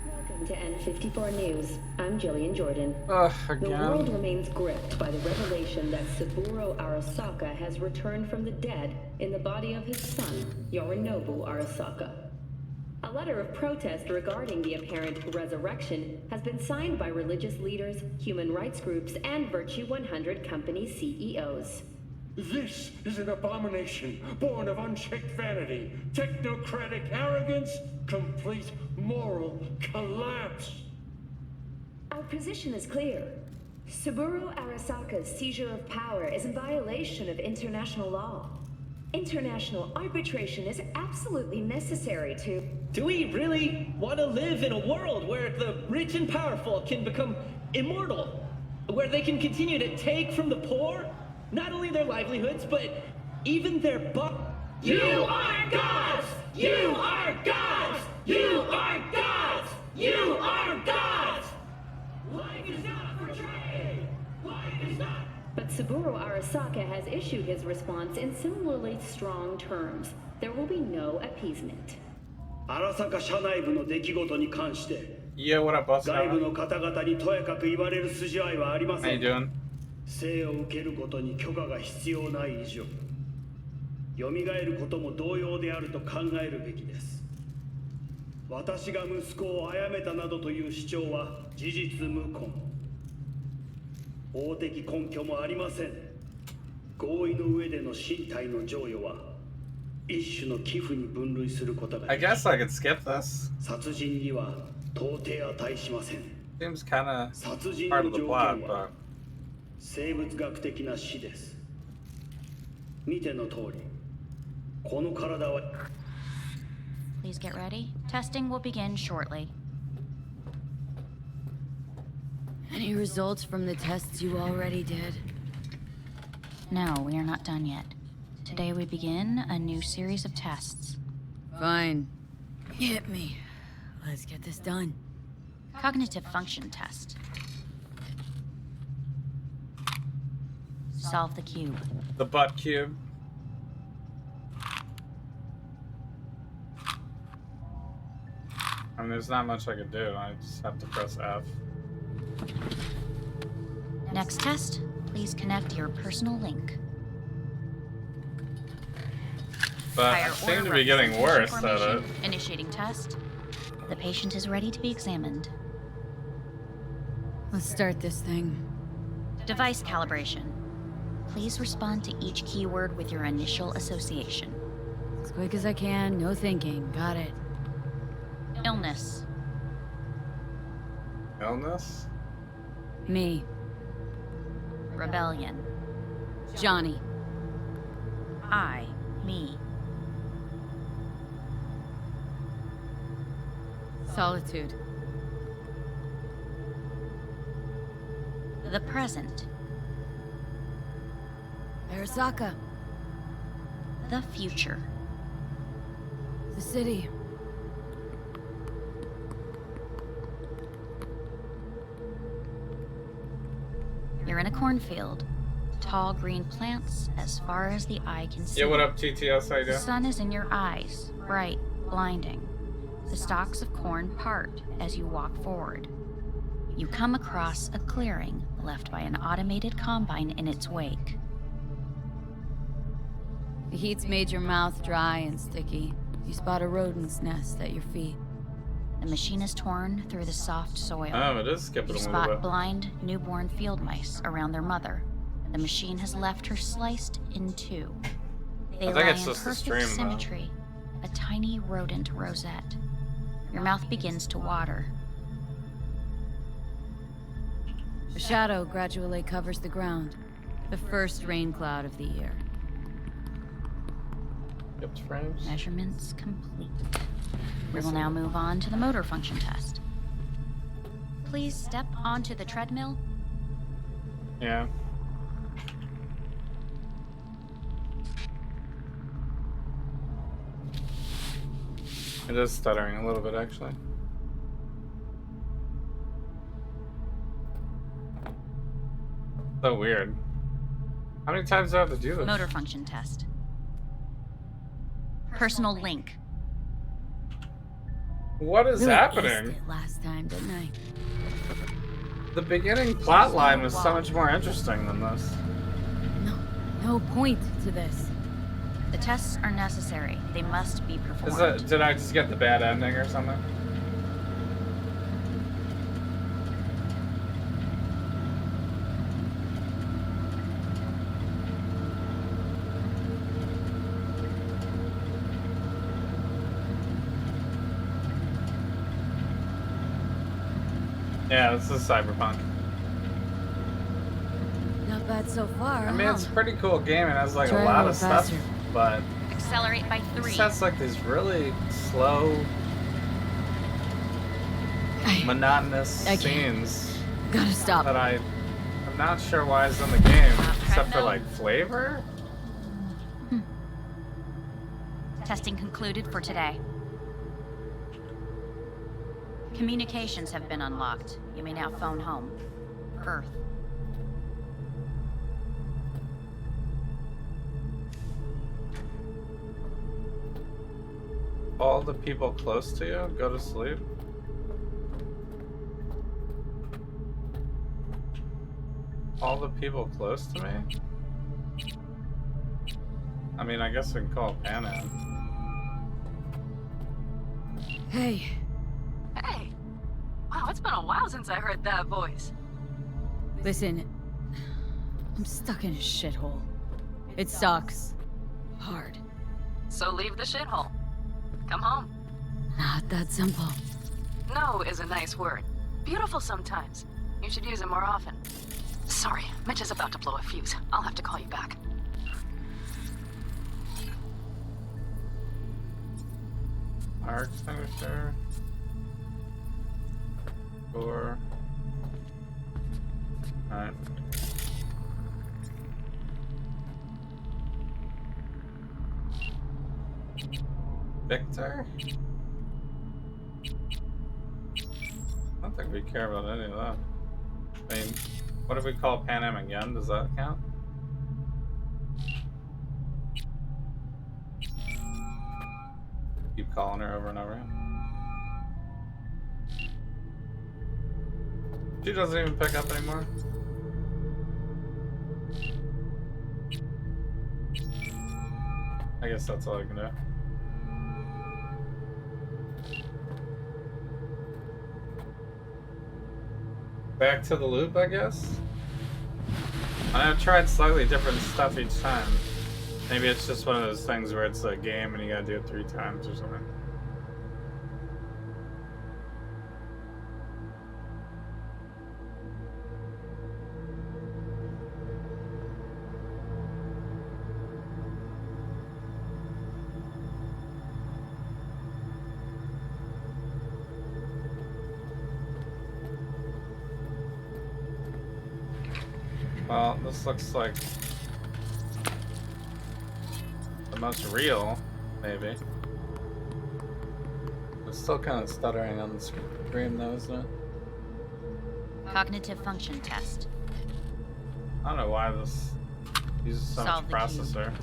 Welcome to N54 News. I'm Jillian Jordan. Ugh, The again. world remains gripped by the revelation that Saburo Arasaka has returned from the dead in the body of his son, Yorinobu Arasaka. A letter of protest regarding the apparent resurrection has been signed by religious leaders, human rights groups, and Virtue 100 company CEOs. This is an abomination born of unchecked vanity, technocratic arrogance, complete moral collapse. Our position is clear. Saburo Arasaka's seizure of power is in violation of international law. International arbitration is absolutely necessary to... Do we really want to live in a world where the rich and powerful can become immortal? Where they can continue to take from the poor? Not only their livelihoods, but even their You are gods! You are gods! Arasaka has issued his response in similarly strong terms. There will be no appeasement. Arasaka 社内部の出来事に関して Yeah, what up, boss? 外部の方々にとやかく言われる筋合いはありま How せ you ん。 doing? 生を受けることに許可が必要ない以上、蘇ることも同様であると考えるべきです。私が息子を殺めたなどという主張は事実無根。法的根拠もありません。合意の上での身体の贈与は一種の寄付に分類することが I でき guess I could skip this. 殺人には到底値しません。 Seems kind of 殺人 part の of the 条 plot, 件 but は生物学的な死です。見ての通り、この体は Please get ready. Testing will begin shortly. Any results from the tests you already did? No, we are not done yet. Today we begin a new series of tests. Fine. Hit me. Let's get this done. Cognitive function test. Solve the cube. the butt cube. I mean, there's not much I could do. I just have to press F. Next test, please connect your personal link. But I Higher seem order to be getting worse at it. information. Initiating test. The patient is ready to be examined. Let's start this thing. Device calibration. Please respond to each keyword with your initial association. As quick as I can, no thinking. Got it. Illness. Illness? Me. Rebellion. Johnny. I. Me. Solitude. The present. Arasaka. The future. The city. You're in a cornfield. Tall green plants as far as the eye can see. Yeah, what up, TTS? How you The doing? sun is in your eyes, bright, blinding. The stalks of corn part as you walk forward. You come across a clearing left by an automated combine in its wake. The heat's made your mouth dry and sticky. You spot a rodent's nest at your feet. The machine is torn through the soft soil. Oh, it is skipping You a little spot bit. blind, newborn field mice around their mother. The machine has left her sliced in two. They I think lie it's in just a perfect stream, though. symmetry. A tiny rodent rosette. Your mouth begins to water. A shadow gradually covers the ground. The first rain cloud of the year. Skipped frames. Measurements complete. We will now move on to the motor function test. Please step onto the treadmill. Yeah. It is stuttering a little bit, actually. So weird. How many times do I have to do this? Motor function test. Personal link. What is Really happening? aced it last time, didn't I? The beginning plot line was so much more interesting than this. No point to this. The tests are necessary. They must be performed. Is it, did I just get the bad ending or something? Yeah, this is Cyberpunk. Not bad so far. I mean, it's a pretty cool game. It has like Try a a lot little of stuff, faster. but Accelerate by it 3. has like these really slow, monotonous I can't. scenes Gotta stop. that I'm not sure why it's in the game, except for like flavor. Testing concluded for today. Communications have been unlocked. You may now phone home. Earth. All the people close to you go to sleep. All the people close to me? I mean, I guess we can call Pan in. Hey. Hey! Wow, it's been a while since I heard that voice. Listen, I'm stuck in a shithole. It sucks. Hard. So leave the shithole. Come home. Not that simple. No is a nice word. Beautiful sometimes. You should use it more often. Sorry, Mitch is about to blow a fuse. I'll have to call you back. Fire extinguisher. Door. Alright. Victor? I don't think we care about any of that. I mean, what if we call Pan Am again? Does that count? Keep calling her over and over again. She doesn't even pick up anymore. I guess that's all I can do. Back to the loop, I guess? I've tried slightly different stuff each time. Maybe it's just one of those things where it's a game and you gotta do it 3 times or something. Well, this looks like the most real, maybe. It's still kind of stuttering on the screen though, isn't it? Cognitive function test. I don't know why this uses so much Solve the processor.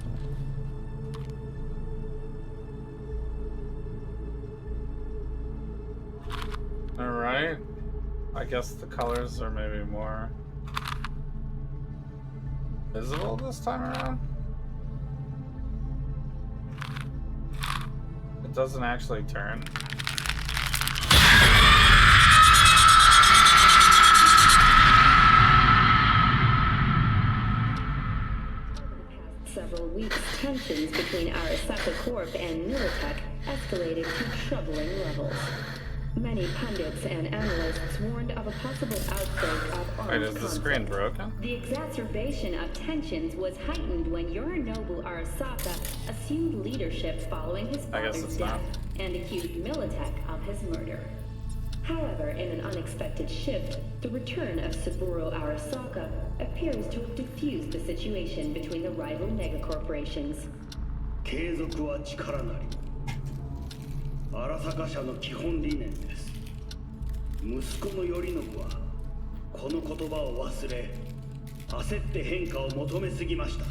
Alright. I guess the colors are maybe more visible this time around. It doesn't actually turn. Several weeks, tensions between Arasaka Corp and Militech escalated to troubling levels. Many pundits and analysts warned of a possible outbreak of armed Wait, is the screen broken? The exacerbation of tensions was heightened when Yorinobu Arasaka assumed leadership following his father's death and accused Militech of his murder. However, in an unexpected shift, the return of Saburo Arasaka appears to have diffused the situation between the rival megacorporations. 継続は力なり。荒坂社の基本理念です。息子の頼信はこの言葉を忘れ、焦って変化を求めすぎました。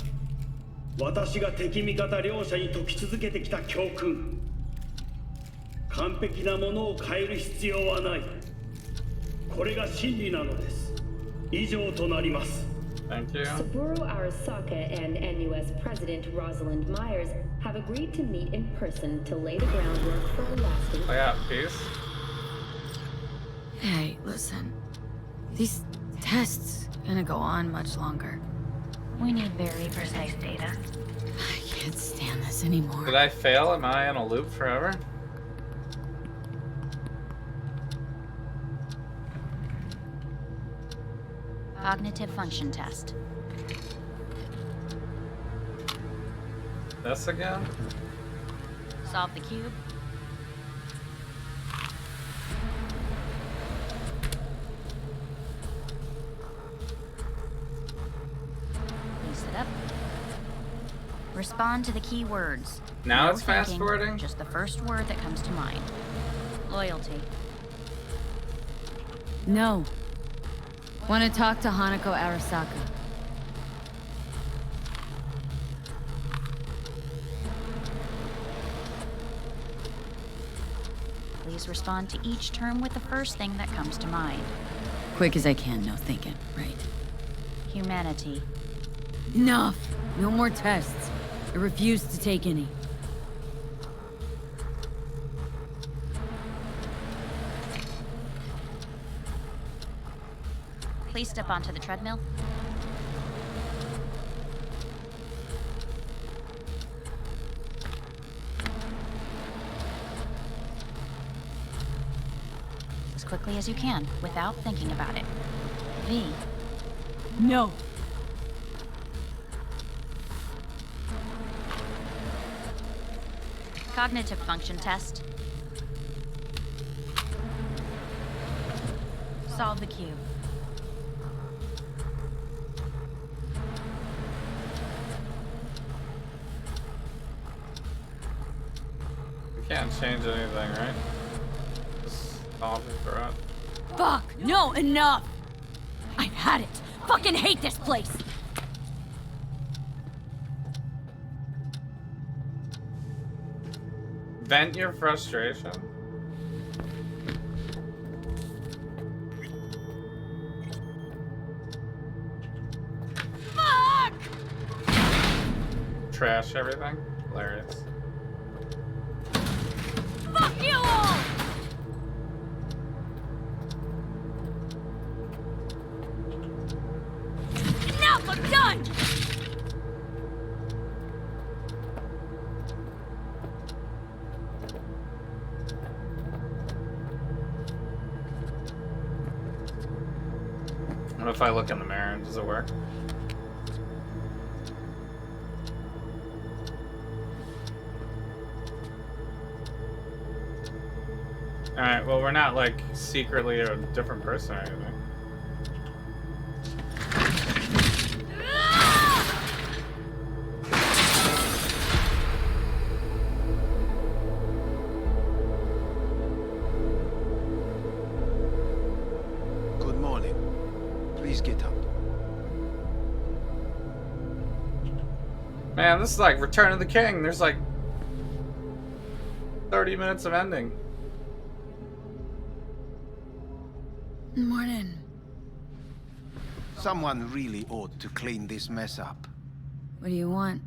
私が敵味方両者に解き続けてきた教訓。完璧なものを変える必要はない。これが真理なのです。以上となります。Thank you. Saburo Arasaka and NUS President Rosalind Myers have agreed to meet in person to lay the groundwork for a lasting... I got peace. Hey, listen. These tests are gonna go on much longer. We need very precise data. I can't stand this anymore. Did I fail? Am I in a loop forever? Cognitive function test. This again? Solve the cube. Piece it up. Respond to the key words. Now No it's fast thinking, forwarding? Just the first word that comes to mind. Loyalty. No. Want to talk to Hanako Arasaka. Please respond to each term with the first thing that comes to mind. Quick as I can, no thinking, right? Humanity. Enough! No more tests. I refuse to take any. Please step onto the treadmill. As quickly as you can, without thinking about it. V. No! Cognitive function test. Solve the cube. We can't change anything, right? Just off and throw it. Fuck! No, enough! I've had it! Fucking hate this place! Vent your frustration. Fuck! Trash everything. Hilarious. Fuck you all! Enough! I'm done! What if I look in the mirror? Does it work? Alright, well, we're not like secretly a different person or anything. Good morning. Please get up. Man, this is like Return of the King. There's like 30 minutes of ending. Morning. Someone really ought to clean this mess up. What do you want?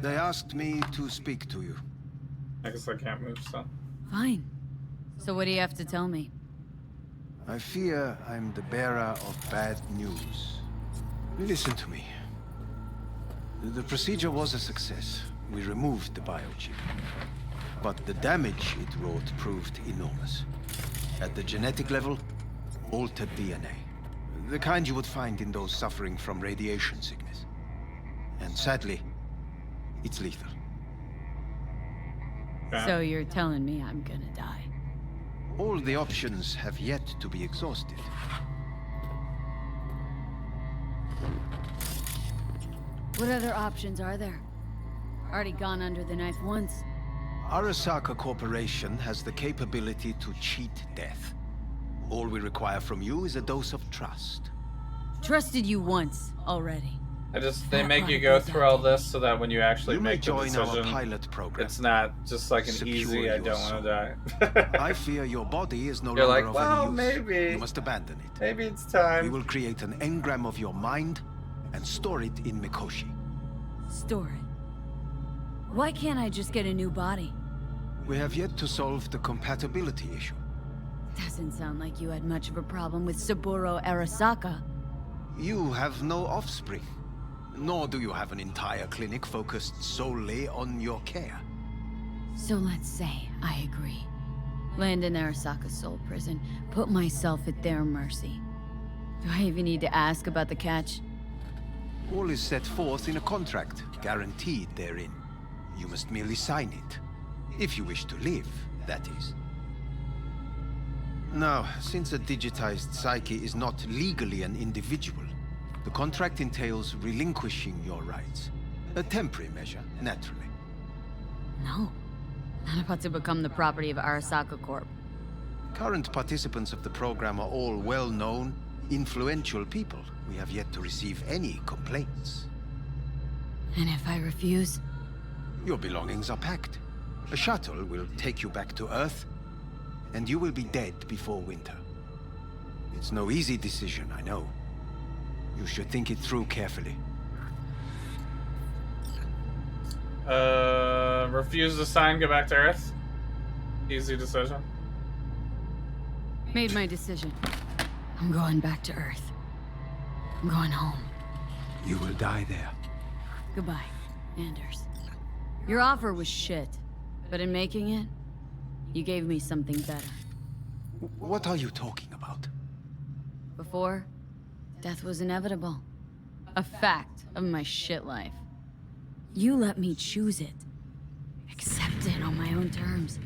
They asked me to speak to you. I guess I can't move, so. Fine. So what do you have to tell me? I fear I'm the bearer of bad news. Listen to me. The procedure was a success. We removed the biochip. But the damage it wrought proved enormous. At the genetic level, altered DNA. The kind you would find in those suffering from radiation sickness. And sadly, it's lethal. So you're telling me I'm gonna die? All the options have yet to be exhausted. What other options are there? Already gone under the knife once. Arasaka Corporation has the capability to cheat death. All we require from you is a dose of trust. Trusted you once already. They make you go through all this so that when you actually make the join our decision, pilot program. it's not just like an Secure easy, I your don't want to soul. die. I fear your body is no You're longer like, of well, any use. maybe. You must abandon it. Maybe it's time. We will create an engram of your mind and store it in Mikoshi. Store it. Why can't I just get a new body? We have yet to solve the compatibility issue. Doesn't sound like you had much of a problem with Saburo Arasaka. You have no offspring. Nor do you have an entire clinic focused solely on your care. So let's say I agree. Land in Arasaka's soul prison, put myself at their mercy. Do I even need to ask about the catch? All is set forth in a contract, guaranteed therein. You must merely sign it. If you wish to live, that is. Now, since a digitized psyche is not legally an individual, the contract entails relinquishing your rights. A temporary measure, naturally. No. Not about to become the property of Arasaka Corp. Current participants of the program are all well-known, influential people. We have yet to receive any complaints. And if I refuse? Your belongings are packed. A shuttle will take you back to Earth, and you will be dead before winter. It's no easy decision, I know. You should think it through carefully. Refuse to sign, go back to Earth. Easy decision. Made my decision. I'm going back to Earth. I'm going home. You will die there. Goodbye, Anders. Your offer was shit, but in making it, you gave me something better. What are you talking about? Before, death was inevitable. A fact of my shit life. You let me choose it. Accept it on my own terms.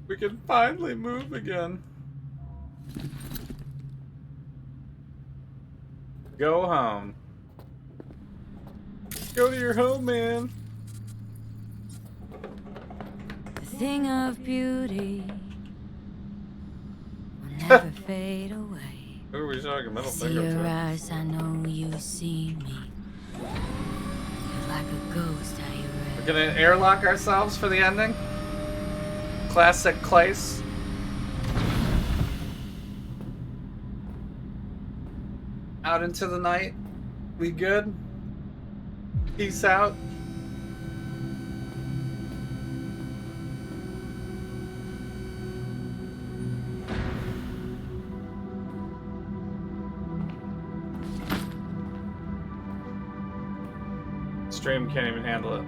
We can finally move again. Go home. Go to your home, man. The thing of beauty will never fade away. Who are we talking middle See finger your to? eyes, I know you see me. You're like a ghost, how you read. We're gonna airlock ourselves for the ending. Classic Clace. Out into the night. We good? Peace out. Stream can't even handle it.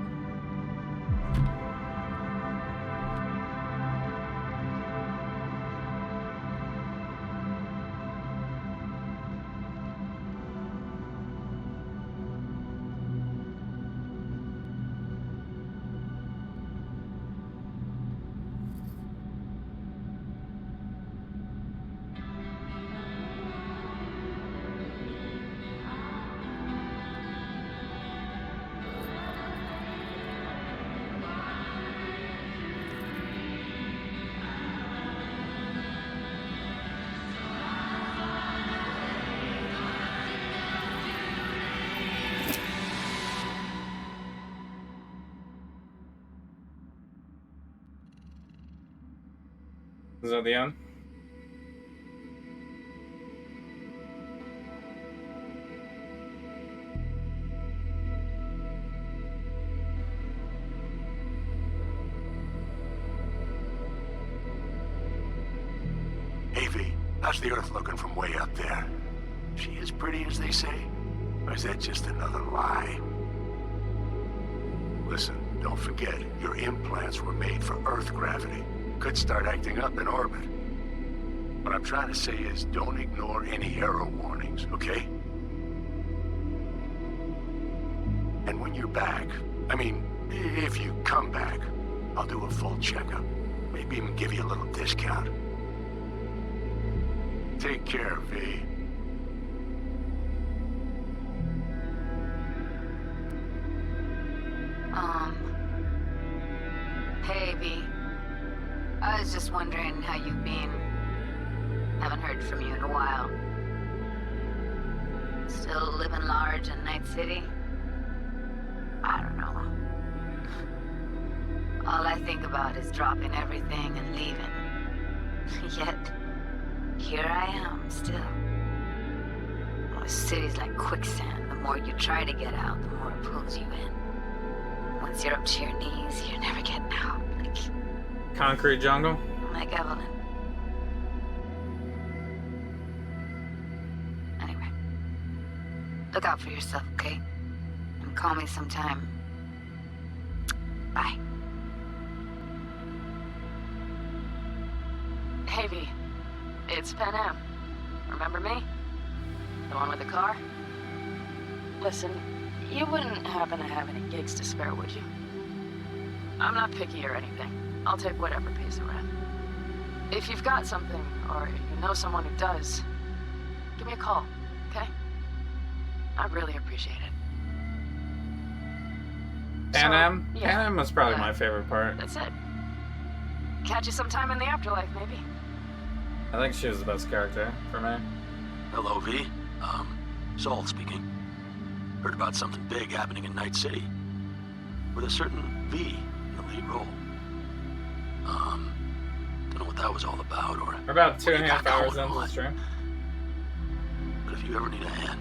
Is that the end? Hey, V, how's the Earth looking from way up there? She as pretty as they say? Or is that just another lie? Listen, don't forget, your implants were made for Earth gravity. Could start acting up in orbit. What I'm trying to say is don't ignore any error warnings, okay? And when you're back, I mean, if you come back, I'll do a full checkup. Maybe even give you a little discount. Take care, V. Hey, V. I was just wondering how you've been. Haven't heard from you in a while. Still living large in Night City? I don't know. All I think about is dropping everything and leaving. Yet, here I am, still. The city's like quicksand. The more you try to get out, the more it pulls you in. Once you're up to your knees, you're never getting out. Concrete jungle? Like Evelyn. Anyway. Look out for yourself, okay? And call me sometime. Bye. Hey, V. It's Pan Am. Remember me? The one with the car? Listen, you wouldn't happen to have any gigs to spare, would you? I'm not picky or anything. I'll take whatever pays the rent. If you've got something, or you know someone who does, give me a call, okay? I'd really appreciate it. Pan Am? yeah. Pan Am was probably Yeah. my favorite part. That's it. Catch you sometime in the afterlife, maybe. I think she was the best character for me. Hello, V. Saul speaking. Heard about something big happening in Night City. With a certain V in the lead role. Don't know what that was all about, or... We're about 2.5 hours into the stream. But if you ever need a hand,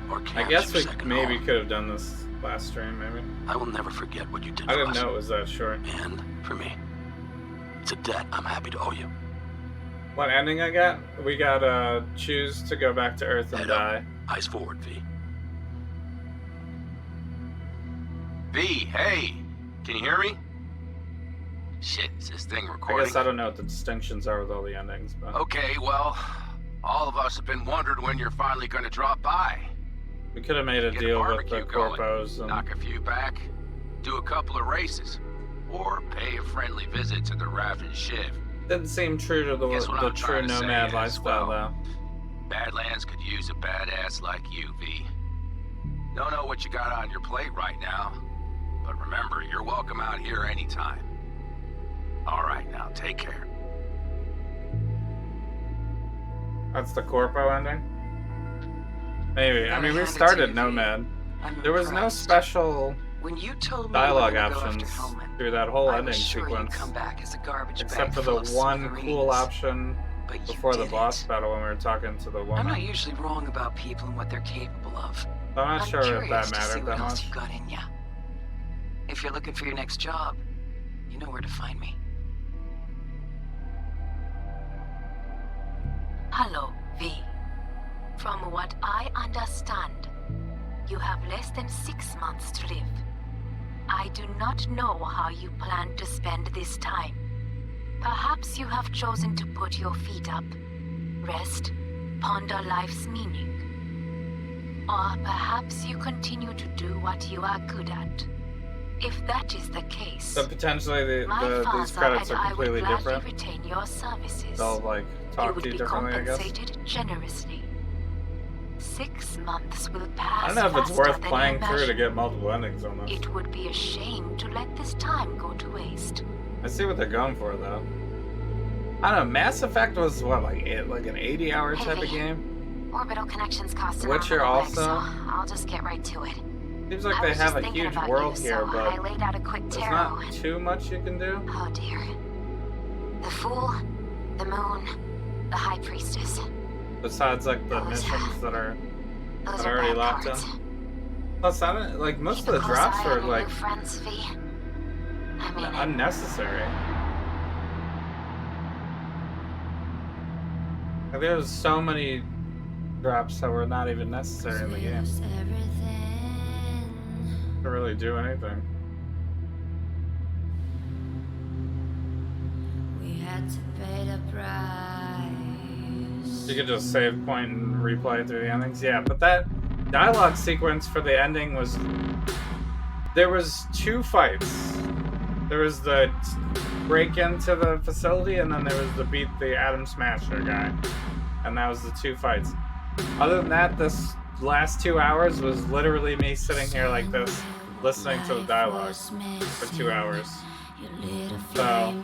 or I camps guess your we second maybe home, could have done this last stream, maybe. I will never forget what you did I for didn't us. know it was that short. And for me, it's a debt I'm happy to owe you. What ending I got? We got choose to go back to Earth and Head die. up. Eyes forward, V. V, hey! Can you hear me? Shit, is this thing I recording? guess I don't know what the distinctions are with all the endings, but... Okay, well, all of us have been wondering when you're finally gonna drop by. We could have made a Get deal with barbecue the going, corpos and... knock a few back, do a couple of races, or pay a friendly visit to the Raft and Shiv. Didn't seem true to the Guess what true I'm trying to say nomad is, lifestyle, well, though. Badlands could use a badass like you, V. Don't know what you got on your plate right now, but remember, you're welcome out here anytime. All right, now take care. That's the corpo ending? Maybe. I mean, we hand it to started you, Nomad. I'm There was no impressed. special When you told me dialogue you were gonna go options after Hellman, through that whole I ending was sure you'd sequence. come back as a garbage Except bag for full the of one cool smithereens. option But you before the did boss it. battle when we were talking to the woman. I'm not usually wrong about people and what they're capable of. I'm not sure if curious that to see mattered what that else much. you've got in ya. If you're looking for your next job, you know where to find me. Hello, V. From what I understand, you have less than 6 months to live. I do not know how you plan to spend this time. Perhaps you have chosen to put your feet up, rest, ponder life's meaning. Or perhaps you continue to do what you are good at. If that is the case, So potentially my these father credits and are I would completely gladly different. retain your services. They'll like You talk would to you be differently, I guess. compensated generously. 6 months will pass. I don't know if it's faster worth than you playing through to imagine. get multiple endings on this. It would be a shame to let this time go to waste. I see what they're going for though. I don't know. Mass Effect was what, like an 80-hour type of Heavy. game. Orbital connections cost an Witcher arm and a leg, also. so I'll just get right to it. Seems like I they was have just a thinking huge about world you, here, so but I laid out a quick there's tarot. not too much you can do. Oh dear. The Fool, the Moon, the High Priestess. Besides like the missions that are Those already bad locked cards. in. Plus, I don't, like most of the Keep a close drops eye are on your like new friends, V. I mean, unnecessary. Like, there's so many drops that were not even necessary in the game to really do anything. We had to pay the price. You could just save point and replay through the endings. Yeah, but that dialogue sequence for the ending was... There was 2 fights. There was the break into the facility, and then there was the beat the Atom Smasher guy. And that was the 2 fights. Other than that, this last 2 hours was literally me sitting here like this, listening to the dialogue for 2 hours. So,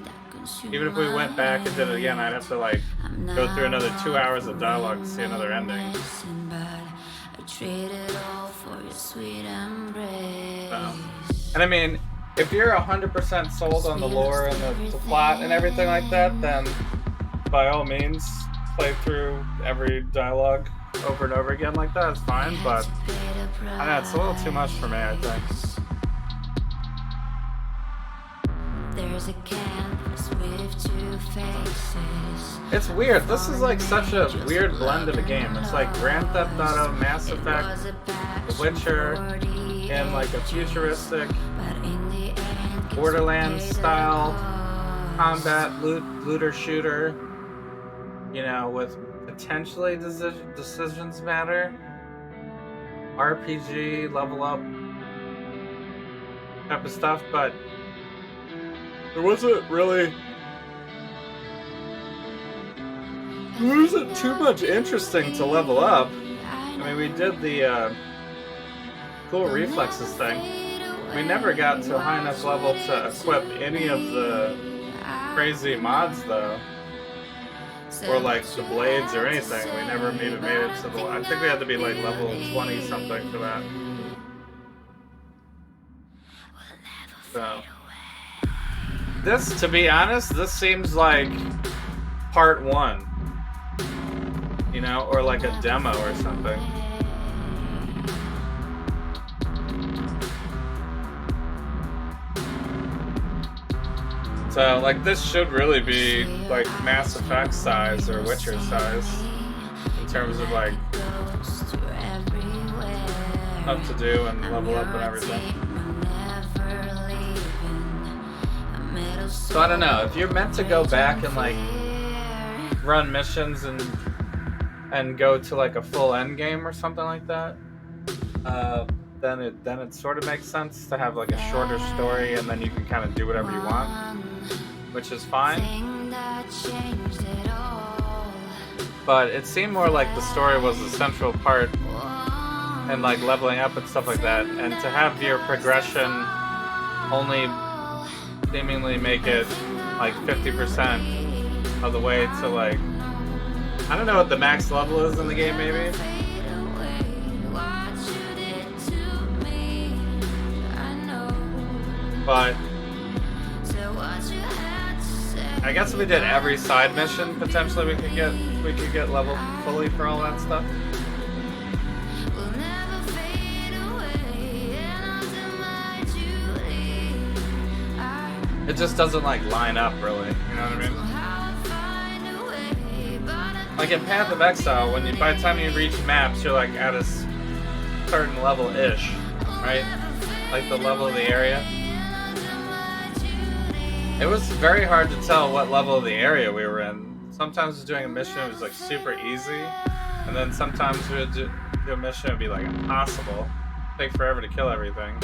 even if we went back and did it again, I'd have to like go through another 2 hours of dialogue to see another ending. And I mean, if you're 100% sold on the lore and the plot and everything like that, then by all means, play through every dialogue over and over again like that. It's fine, but I know it's a little too much for me, I think. There's a canvas with 2 faces. It's weird. This is like such a weird blend of a game. It's like Grand Theft Auto, Mass Effect, The Witcher, and like a futuristic Borderlands style combat looter shooter. You know, with potentially decisions matter, RPG, level up type of stuff, but there wasn't too much interesting to level up. I mean, we did the cool reflexes thing. We never got to a high enough level to equip any of the crazy mods, though. or like the blades or anything. We never even made it to the. I think we had to be like level 20 something for that. So this, to be honest, this seems like part 1, you know, or like a demo or something. So, like, this should really be, like, Mass Effect size or Witcher size in terms of, like, stuff to do and level up and everything. So, I don't know. If you're meant to go back and, like, run missions and go to, like, a full end game or something like that, then it sort of makes sense to have, like, a shorter story and then you can kind of do whatever you want, which is fine. But it seemed more like the story was the central part and like leveling up and stuff like that, and to have your progression only seemingly make it like 50% of the way to, like, I don't know what the max level is in the game, maybe. But I guess if we did every side mission, potentially we could get leveled fully for all that stuff. It just doesn't like line up really, you know what I mean? Like in Path of Exile, when by the time you reach maps, you're like at a certain level-ish, right? Like the level of the area. It was very hard to tell what level of the area we were in. Sometimes doing a mission was like super easy, and then sometimes we would do a mission and be like impossible. Take forever to kill everything.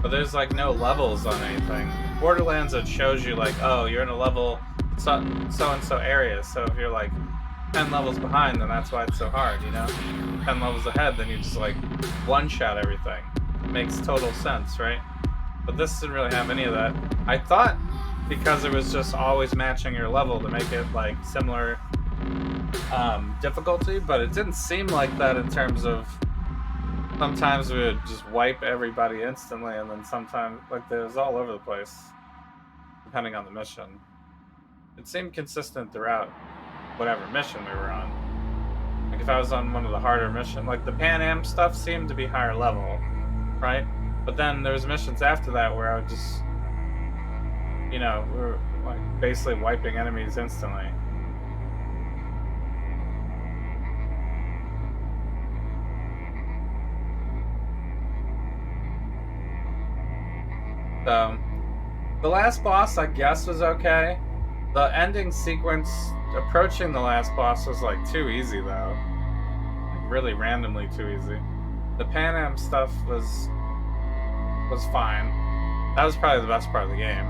But there's like no levels on anything. Borderlands, it shows you like, oh, you're in a level so and so area. So if you're like 10 levels behind, then that's why it's so hard, you know? 10 levels ahead, then you just like one-shot everything. It makes total sense, right? But this didn't really have any of that. I thought because it was just always matching your level to make it like similar difficulty, but it didn't seem like that in terms of sometimes we would just wipe everybody instantly, and then sometimes like it was all over the place depending on the mission. It seemed consistent throughout whatever mission we were on. Like if I was on one of the harder missions, like the Pan Am stuff seemed to be higher level, right? But then there's missions after that where I would just, you know, we were like basically wiping enemies instantly. So, the last boss I guess was okay. The ending sequence approaching the last boss was like too easy though. Like really randomly too easy. The Pan Am stuff was fine. That was probably the best part of the game.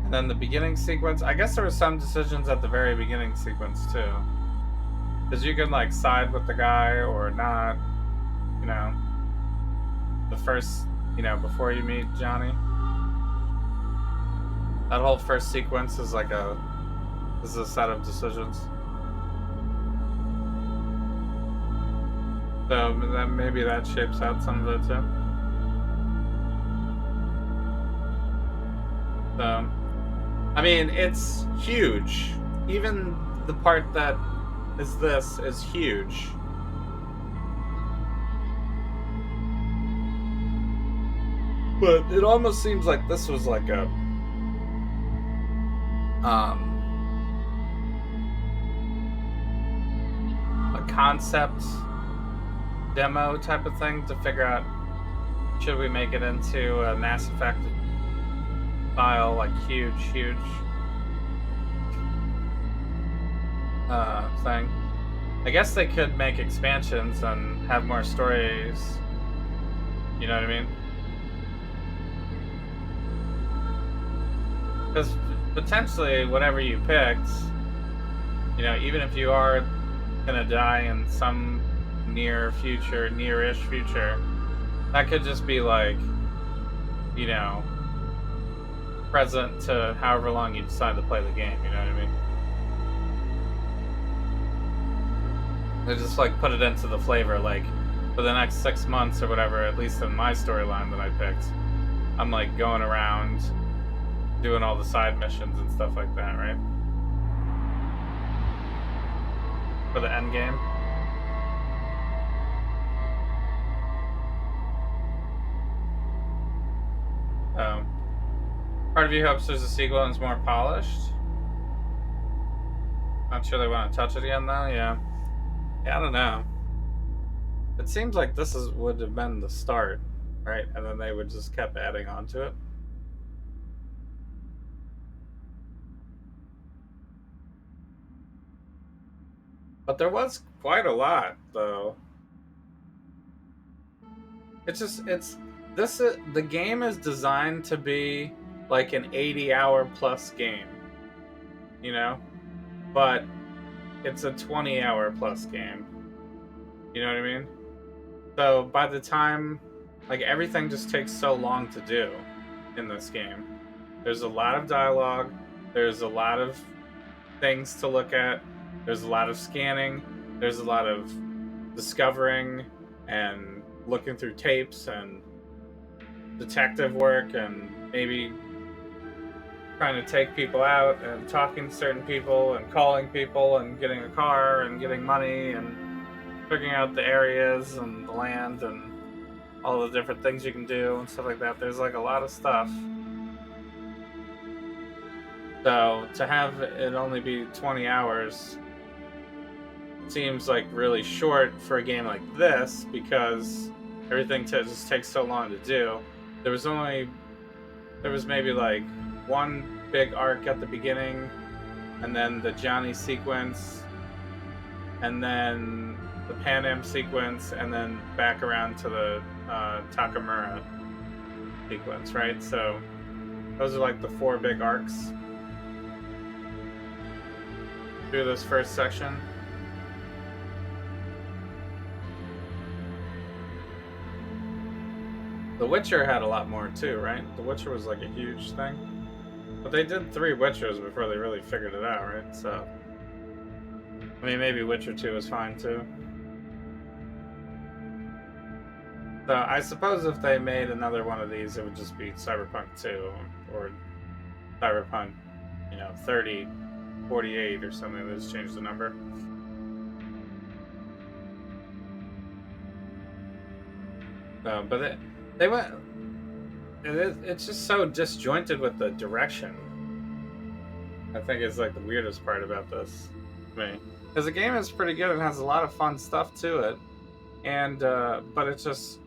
And then the beginning sequence, I guess there were some decisions at the very beginning sequence too. Because you could like side with the guy or not, you know. The first, you know, before you meet Johnny. That whole first sequence is like a set of decisions. So then maybe that shapes out some of it too. So, I mean, it's huge. Even the part that is this is huge. But it almost seems like this was like a concept demo type of thing to figure out should we make it into a Mass Effect style, like huge thing. I guess they could make expansions and have more stories. You know what I mean? Because potentially whatever you picked, you know, even if you are gonna die in some near-ish future, that could just be like, you know, present to however long you decide to play the game, you know what I mean? They just like put it into the flavor, like for the next 6 months or whatever, at least in my storyline that I picked, I'm like going around doing all the side missions and stuff like that, right? For the end game. Part of you hopes there's a sequel and it's more polished. Not sure they want to touch it again though, yeah. Yeah, I don't know. It seems like this would have been the start, right? And then they would just kept adding on to it. But there was quite a lot, though. The game is designed to be like an 80-hour plus game, you know? But it's a 20-hour plus game. You know what I mean? So by the time, like, everything just takes so long to do in this game. There's a lot of dialogue. There's a lot of things to look at. There's a lot of scanning. There's a lot of discovering and looking through tapes and detective work and maybe trying to take people out and talking to certain people and calling people and getting a car and getting money and figuring out the areas and the land and all the different things you can do and stuff like that. There's like a lot of stuff. So to have it only be 20 hours seems like really short for a game like this because everything just takes so long to do. There was maybe like one big arc at the beginning, and then the Johnny sequence, and then the Pan Am sequence, and then back around to the Takamura sequence, right? So those are like the 4 big arcs through this first section. The Witcher had a lot more too, right? The Witcher was like a huge thing. But they did 3 Witchers before they really figured it out, right? So, I mean, maybe Witcher 2 is fine too. So I suppose if they made another one of these, it would just be Cyberpunk 2 or Cyberpunk, 3048 or something. They just changed the number. So, but they went. It's just so disjointed with the direction. I think it's like the weirdest part about this to me, because the game is pretty good and has a lot of fun stuff to it, and but it's just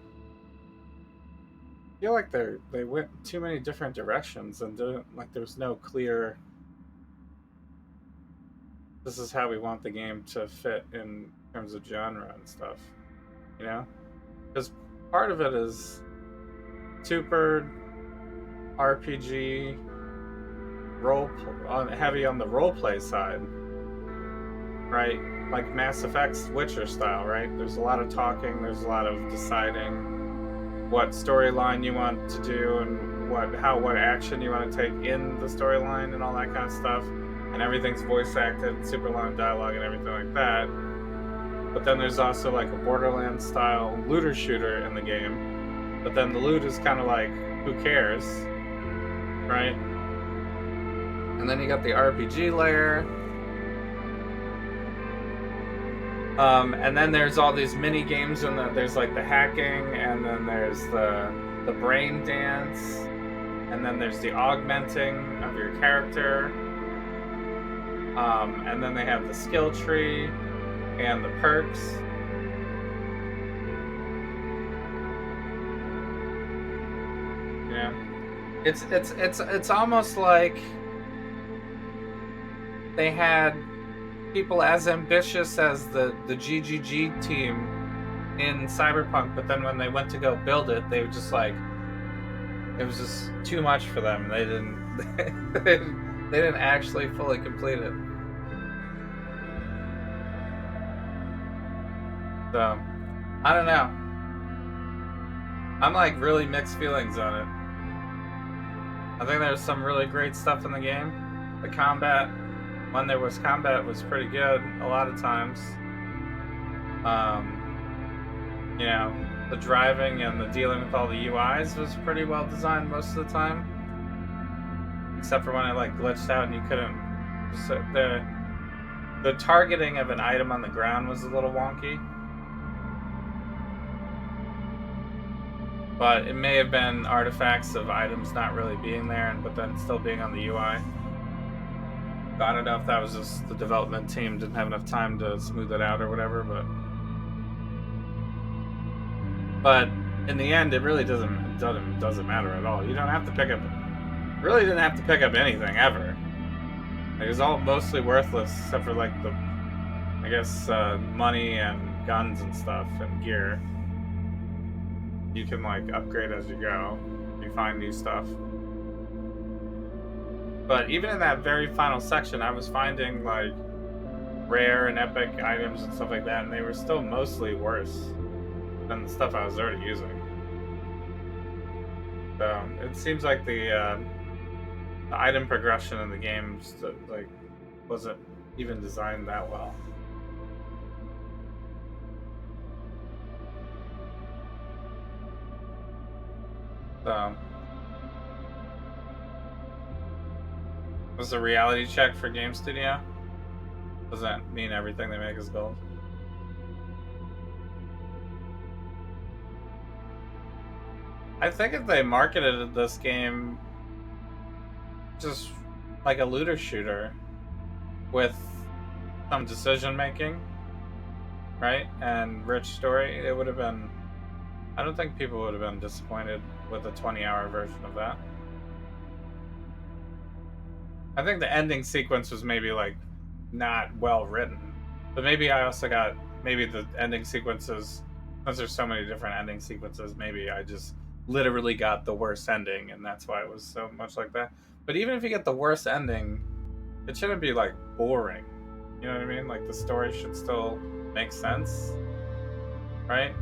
I feel like they went too many different directions and like there's no clear. This is how we want the game to fit in terms of genre and stuff, because part of it is super RPG heavy on the roleplay side, right? Like Mass Effect's Witcher style, right? There's a lot of talking, there's a lot of deciding what storyline you want to do and what action you want to take in the storyline and all that kind of stuff. And everything's voice acted, super long dialogue and everything like that. But then there's also like a Borderlands style looter shooter in the game. But then the loot is kind of like, who cares, right? And then you got the RPG layer. And then there's all these mini games, and there's like the hacking, and then there's the brain dance, and then there's the augmenting of your character. And then they have the skill tree and the perks. Yeah, it's almost like they had people as ambitious as the GGG team in Cyberpunk, but then when they went to go build it, they were just like, it was just too much for them. They didn't actually fully complete it. So, I don't know. I'm like really mixed feelings on it. I think there's some really great stuff in the game. The combat, when there was combat, was pretty good a lot of times. You know, the driving and the dealing with all the UIs was pretty well designed most of the time. Except for when it like glitched out and you couldn't. So the targeting of an item on the ground was a little wonky. But it may have been artifacts of items not really being there, but then still being on the UI. But I don't know if that was just the development team didn't have enough time to smooth it out or whatever, but in the end, it really doesn't matter at all. You don't have to pick up. Really didn't have to pick up anything ever. Like, it was all mostly worthless, except for like the, I guess, money and guns and stuff and gear. You can like upgrade as you go. You find new stuff. But even in that very final section, I was finding like rare and epic items and stuff like that, and they were still mostly worse than the stuff I was already using. So it seems like the item progression in the game like wasn't even designed that well. So was a reality check for Game Studio? Does that mean everything they make is gold? I think if they marketed this game just like a looter shooter with some decision making, right, and rich story, it would have been, I don't think people would have been disappointed with a 20-hour version of that. I think the ending sequence was maybe like not well written, but maybe I also got, maybe the ending sequences, since there's so many different ending sequences, maybe I just literally got the worst ending and that's why it was so much like that. But even if you get the worst ending, it shouldn't be like boring. You know what I mean? Like the story should still make sense, right?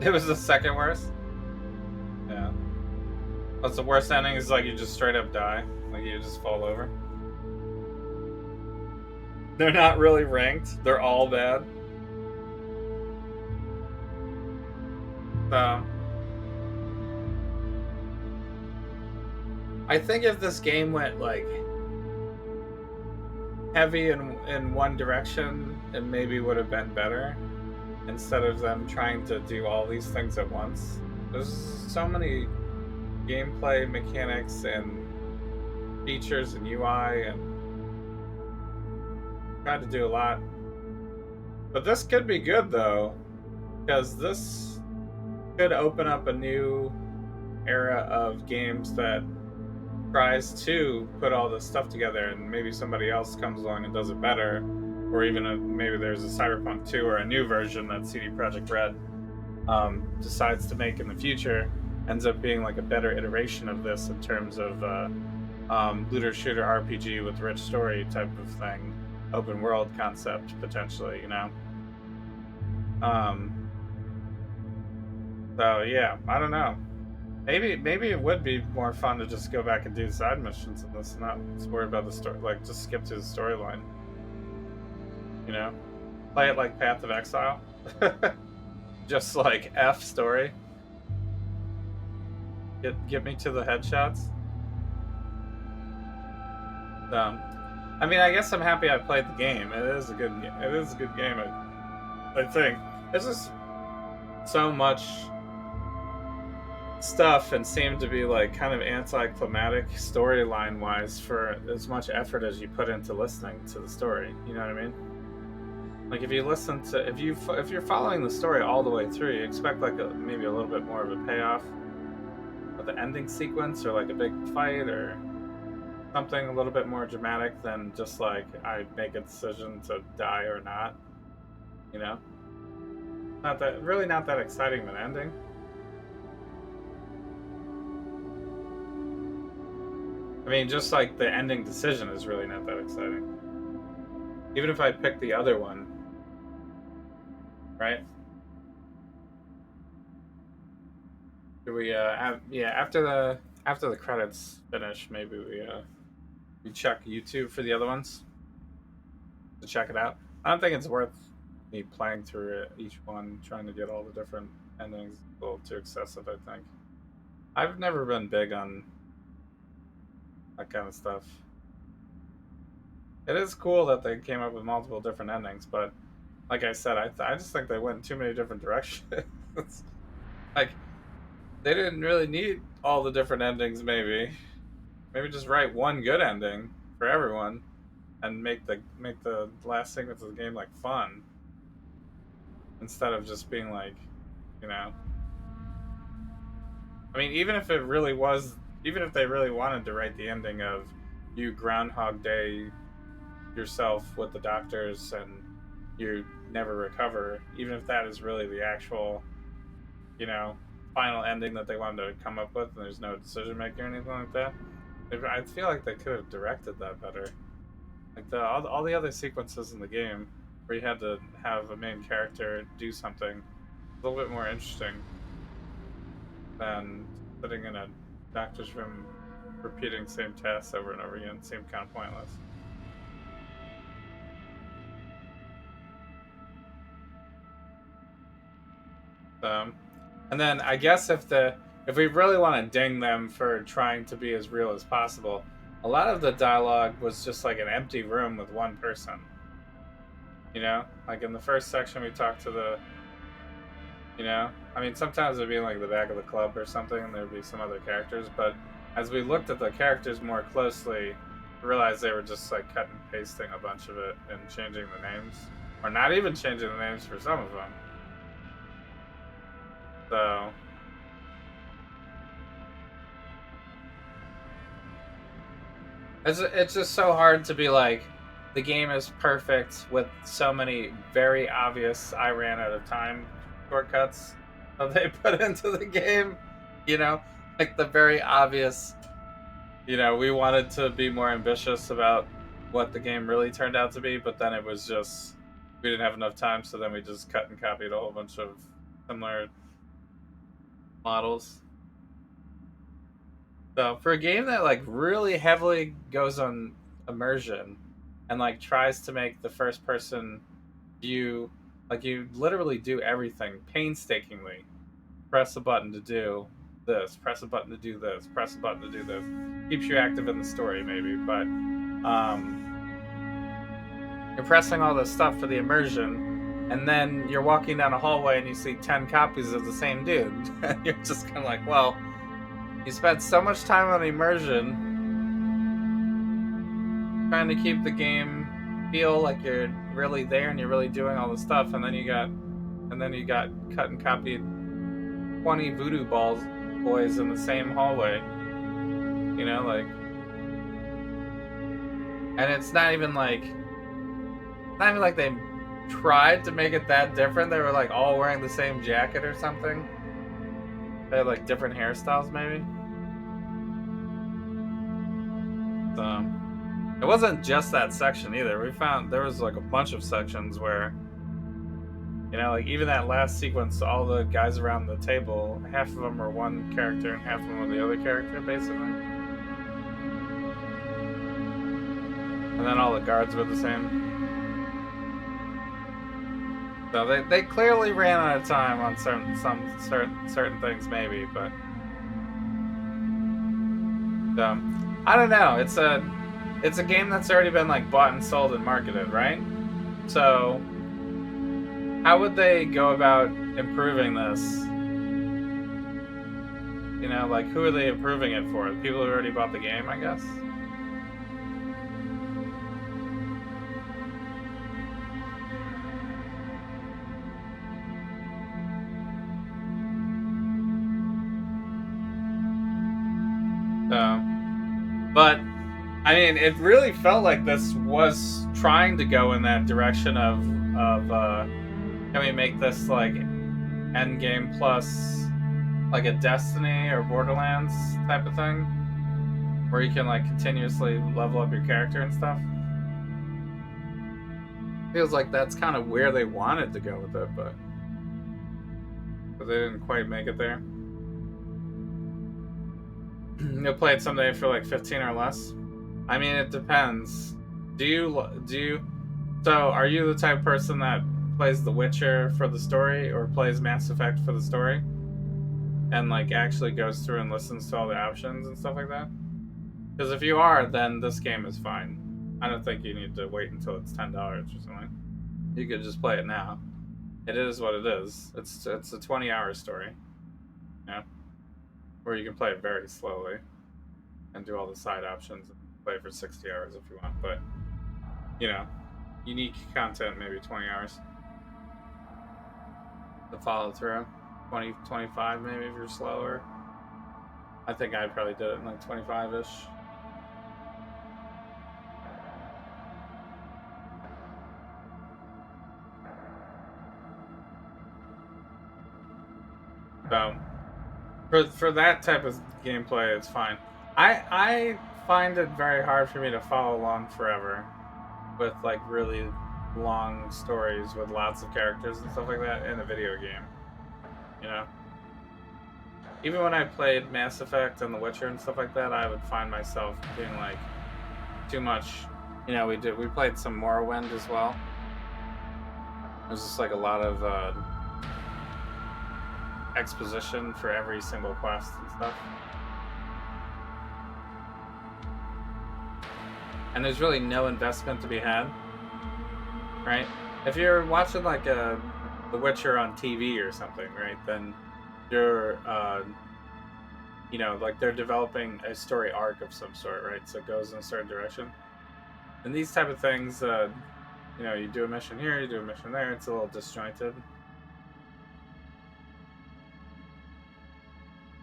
It was the second worst? Yeah. What's the worst ending is like you just straight up die. Like you just fall over. They're not really ranked. They're all bad. So I think if this game went like heavy in one direction, it maybe would have been better. Instead of them trying to do all these things at once. There's so many gameplay mechanics and features and UI, and tried to do a lot. But this could be good though, because this could open up a new era of games that tries to put all this stuff together, and maybe somebody else comes along and does it better. Or even maybe there's a Cyberpunk 2 or a new version that CD Projekt Red decides to make in the future, ends up being like a better iteration of this in terms of looter shooter RPG with rich story type of thing, open world concept potentially, you know. So yeah, I don't know. Maybe it would be more fun to just go back and do side missions in this, and not worry about the story. Like just skip to the storyline. You know, play it like Path of Exile. Just like F story. Get me to the headshots. I mean, I guess I'm happy I played the game. It is a good game. It is a good game. I think there's just so much stuff and seemed to be like kind of anticlimactic storyline wise for as much effort as you put into listening to the story. You know what I mean? Like if you listen to, if you're following the story all the way through, you expect like maybe a little bit more of a payoff with the ending sequence, or like a big fight, or something a little bit more dramatic than just like I make a decision to die or not. You know, not that exciting of an ending. I mean, just like the ending decision is really not that exciting. Even if I pick the other one, right? Do we yeah, after the credits finish, maybe we check YouTube for the other ones to check it out. I don't think it's worth me playing through each one, trying to get all the different endings. A little too excessive, I think. I've never been big on that kind of stuff. It is cool that they came up with multiple different endings, but like I said, I just think they went in too many different directions. Like, they didn't really need all the different endings, maybe. Maybe just write one good ending for everyone and make the last sequence of the game like fun. Instead of just being like, you know. I mean, even if they really wanted to write the ending of you Groundhog Day yourself with the doctors and you never recover, even if that is really the actual, you know, final ending that they wanted to come up with and there's no decision making or anything like that, I feel like they could have directed that better. Like all the other sequences in the game where you had to have a main character do something a little bit more interesting than sitting in a doctor's room repeating the same tasks over and over again. It seemed kind of pointless. And then I guess if we really want to ding them for trying to be as real as possible, a lot of the dialogue was just like an empty room with one person. You know, like in the first section we talked to the, you know, I mean sometimes it'd be like the back of the club or something and there'd be some other characters, but as we looked at the characters more closely, we realized they were just like cut and pasting a bunch of it and changing the names, or not even changing the names for some of them. So it's just so hard to be like, the game is perfect with so many very obvious I ran out of time shortcuts that they put into the game. You know, like the very obvious, you know, we wanted to be more ambitious about what the game really turned out to be, but then it was just, we didn't have enough time, so then we just cut and copied a whole bunch of similar models. So for a game that like really heavily goes on immersion and like tries to make the first person view, like you literally do everything painstakingly. Press a button to do this, press a button to do this, press a button to do this. Keeps you active in the story maybe, but you're pressing all this stuff for the immersion, and then you're walking down a hallway and you see 10 copies of the same dude. And you're just kind of like, well, you spent so much time on immersion trying to keep the game feel like you're really there and you're really doing all the stuff, and then you got cut and copied 20 voodoo boys in the same hallway. You know, like, and it's not even like they tried to make it that different. They were like all wearing the same jacket or something. They had like different hairstyles maybe. So it wasn't just that section either. We found there was like a bunch of sections where, you know, like even that last sequence, all the guys around the table, half of them were one character and half of them were the other character, basically. And then all the guards were the same. So they clearly ran out of time on certain things, maybe, but I don't know. It's a game that's already been like bought and sold and marketed, right? So how would they go about improving this? You know, like who are they improving it for? The people who already bought the game, I guess. But I mean, it really felt like this was trying to go in that direction of can we make this like endgame plus like a Destiny or Borderlands type of thing, where you can like continuously level up your character and stuff. Feels like that's kind of where they wanted to go with it, but they didn't quite make it there. You'll play it someday for like 15 or less. I mean, it depends. So are you the type of person that plays The Witcher for the story or plays Mass Effect for the story? And like actually goes through and listens to all the options and stuff like that? Because if you are, then this game is fine. I don't think you need to wait until it's $10 or something. You could just play it now. It is what it is. It's a 20-hour story. Yeah. Or you can play it very slowly and do all the side options and play for 60 hours if you want. But, you know, unique content, maybe 20 hours to follow through. 20, 25 maybe if you're slower. I think I probably did it in like 25-ish. So, for that type of gameplay, it's fine. I find it very hard for me to follow along forever with like really long stories with lots of characters and stuff like that in a video game. You know? Even when I played Mass Effect and The Witcher and stuff like that, I would find myself being like too much. You know, we played some Morrowind as well. There's just like a lot of exposition for every single quest and stuff. And there's really no investment to be had, right? If you're watching like The Witcher on TV or something, right, then you're, you know, like they're developing a story arc of some sort, right? So it goes in a certain direction. And these type of things, you know, you do a mission here, you do a mission there, it's a little disjointed.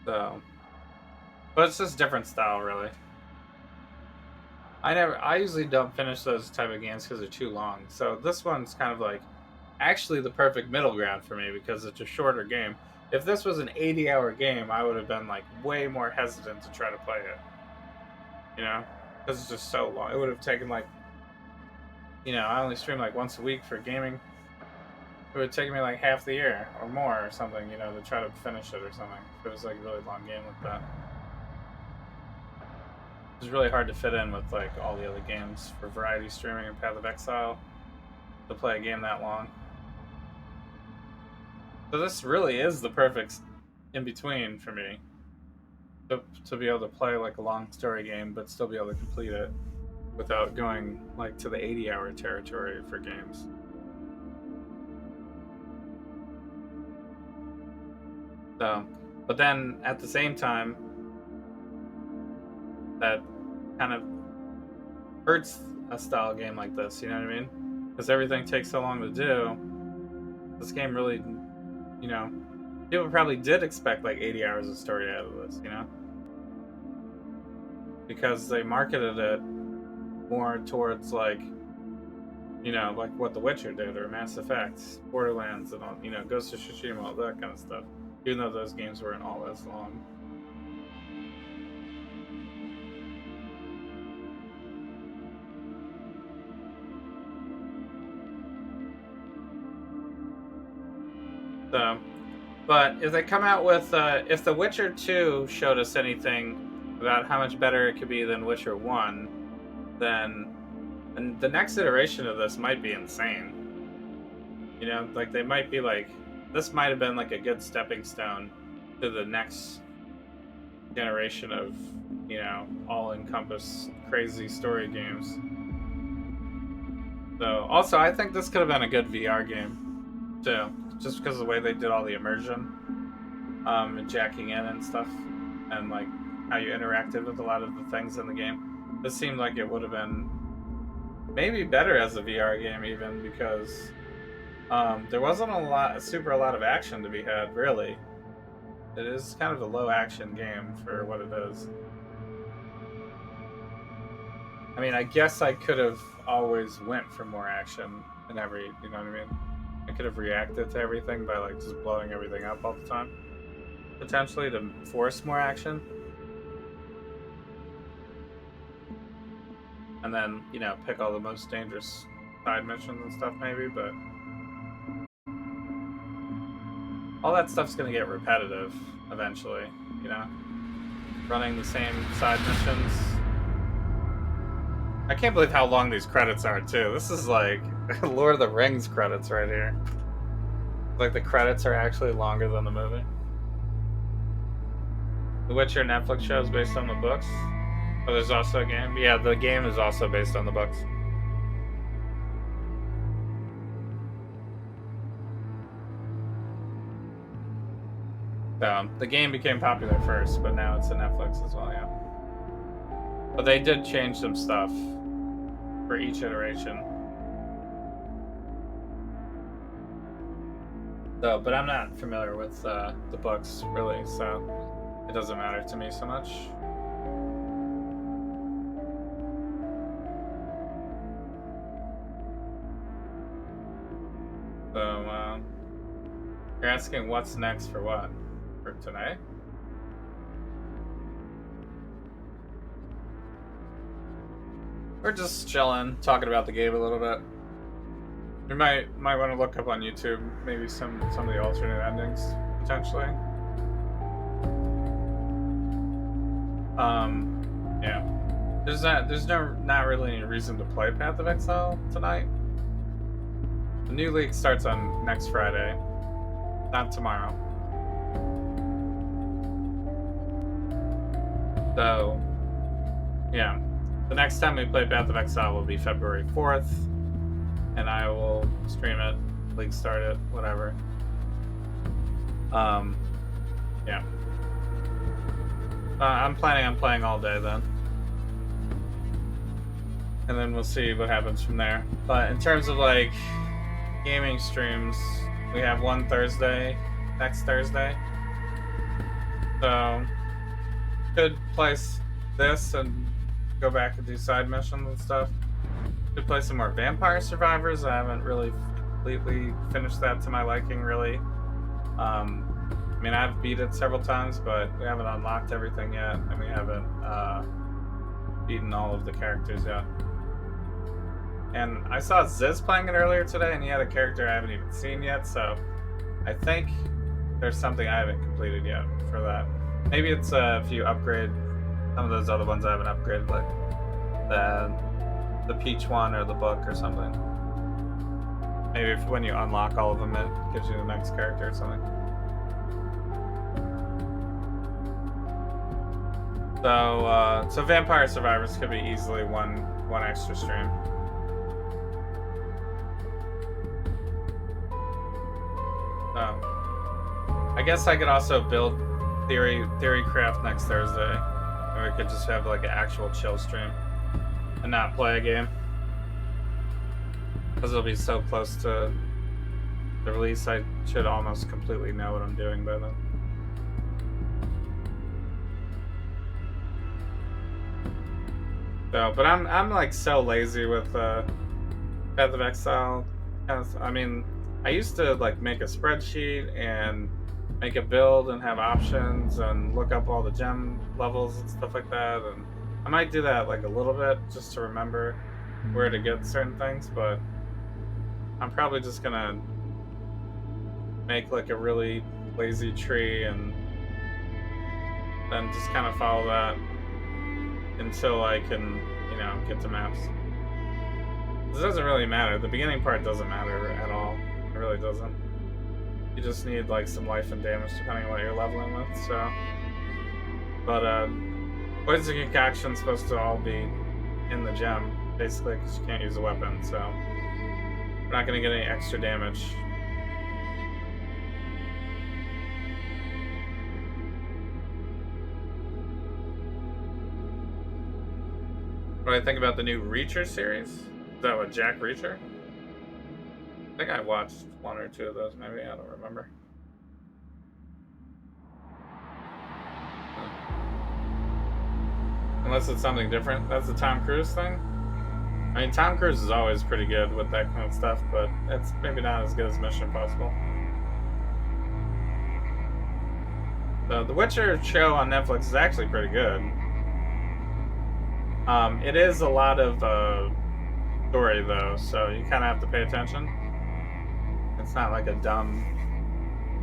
So, but it's just different style, really. I usually don't finish those type of games because they're too long. So this one's kind of like actually the perfect middle ground for me because it's a shorter game. If this was an 80-hour game, I would have been like way more hesitant to try to play it. You know, because it's just so long. It would have taken like, you know, I only stream like once a week for gaming. It would take me like half the year or more or something, you know, to try to finish it or something. If it was like a really long game like that. It's really hard to fit in with like all the other games for variety streaming and Path of Exile to play a game that long. So this really is the perfect in between for me to be able to play like a long story game but still be able to complete it without going like to the 80-hour territory for games. So, but then at the same time, that kind of hurts a style game like this, you know what I mean? Because everything takes so long to do. This game really, you know, people probably did expect like 80 hours of story out of this, you know? Because they marketed it more towards like, you know, like what The Witcher did or Mass Effect, Borderlands, and all, you know, Ghost of Tsushima, all that kind of stuff. Even though those games weren't all as long. So, but if they come out with, if The Witcher 2 showed us anything about how much better it could be than Witcher 1, then and the next iteration of this might be insane. You know, like they might be like, this might have been like a good stepping stone to the next generation of, you know, all-encompass crazy story games. So, also, I think this could have been a good VR game, too. Just because of the way they did all the immersion, and jacking in and stuff, and like how you interacted with a lot of the things in the game. This seemed like it would have been maybe better as a VR game even, because there wasn't a lot of action to be had, really. It is kind of a low action game for what it is. I mean, I guess I could have always went for more action in every, you know what I mean? I could have reacted to everything by like just blowing everything up all the time. Potentially to force more action. And then, you know, pick all the most dangerous side missions and stuff maybe, but all that stuff's gonna get repetitive eventually, you know? Running the same side missions. I can't believe how long these credits are, too. This is like Lord of the Rings credits right here. Like the credits are actually longer than the movie. The Witcher Netflix show is based on the books. Oh, there's also a game? Yeah, the game is also based on the books. So, the game became popular first, but now it's on Netflix as well, yeah. But they did change some stuff for each iteration. So, but I'm not familiar with the books, really, so it doesn't matter to me so much. So, you're asking what's next for what? For tonight? We're just chilling, talking about the game a little bit. We might want to look up on YouTube maybe some of the alternate endings potentially. Yeah. There's not really any reason to play Path of Exile tonight. The new league starts on next Friday, not tomorrow. So, yeah. The next time we play Path of Exile will be February 4th, and I will stream it, league start it, whatever. Yeah. I'm planning on playing all day then. And then we'll see what happens from there. But in terms of like gaming streams, we have one Thursday, next Thursday. So could place this and go back and do side missions and stuff. Could play some more Vampire Survivors. I haven't really completely finished that to my liking, really. I mean, I've beat it several times, but we haven't unlocked everything yet, and we haven't beaten all of the characters yet. And I saw Ziz playing it earlier today, and he had a character I haven't even seen yet, so I think there's something I haven't completed yet for that. Maybe it's if you upgrade some of those other ones I haven't upgraded, like the Peach one or the book or something. Maybe when you unlock all of them, it gives you the next character or something. So Vampire Survivors could be easily one extra stream. I guess I could also build Theorycraft next Thursday, or we could just have like an actual chill stream and not play a game, because it'll be so close to the release. I should almost completely know what I'm doing by then. So, but I'm like so lazy with Path of Exile. I mean, I used to like make a spreadsheet and make a build and have options and look up all the gem levels and stuff like that, and I might do that like a little bit just to remember where to get certain things, but I'm probably just gonna make like a really lazy tree and then just kind of follow that until I can, you know, get to maps. This doesn't really matter. The beginning part doesn't matter at all. It really doesn't. You just need like some life and damage depending on what you're leveling with, so. But poison concoction's supposed to all be in the gem, basically, because you can't use a weapon, so we're not gonna get any extra damage. What do I think about the new Reacher series? Is that what, Jack Reacher? I think I watched one or two of those, maybe, I don't remember. Unless it's something different. That's the Tom Cruise thing? I mean, Tom Cruise is always pretty good with that kind of stuff, but it's maybe not as good as Mission Impossible. The Witcher show on Netflix is actually pretty good. It is a lot of story though, so you kind of have to pay attention. It's not like a dumb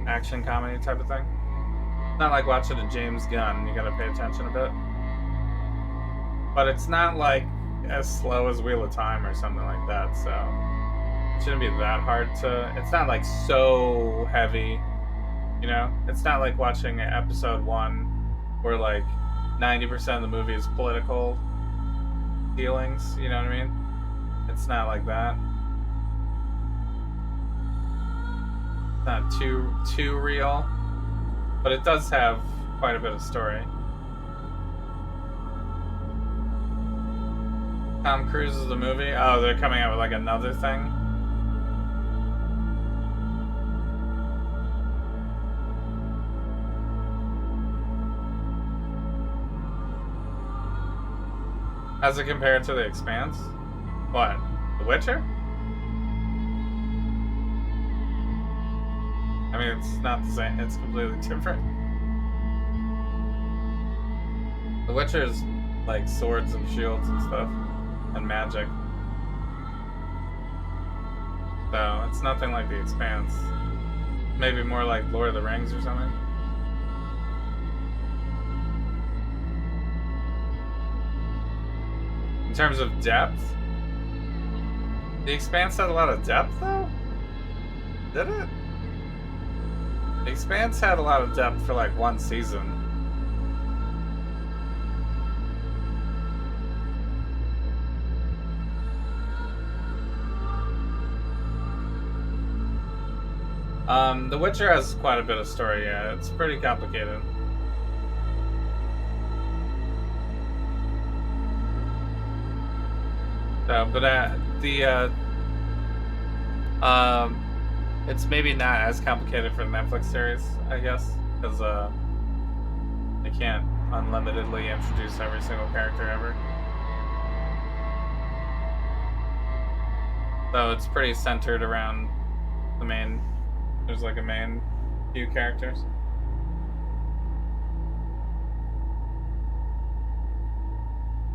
action comedy type of thing. It's not like watching a James Gunn. You gotta pay attention a bit. But it's not like as slow as Wheel of Time or something like that, so it shouldn't be that hard to. It's not like so heavy, you know? It's not like watching episode 1 where like 90% of the movie is political feelings, you know what I mean? It's not like that. It's not too real, but it does have quite a bit of story. Tom Cruise is the movie. Oh, they're coming out with like another thing. How's it compared to The Expanse? What? The Witcher? I mean, it's not the same. It's completely different. The Witcher is like swords and shields and stuff. And magic. So, it's nothing like The Expanse. Maybe more like Lord of the Rings or something. In terms of depth, The Expanse had a lot of depth, though? Did it? The Expanse had a lot of depth for like one season. The Witcher has quite a bit of story, yeah. It's pretty complicated. So, but it's maybe not as complicated for the Netflix series, I guess, because they can't unlimitedly introduce every single character ever. So it's pretty centered around the main. There's like a main few characters.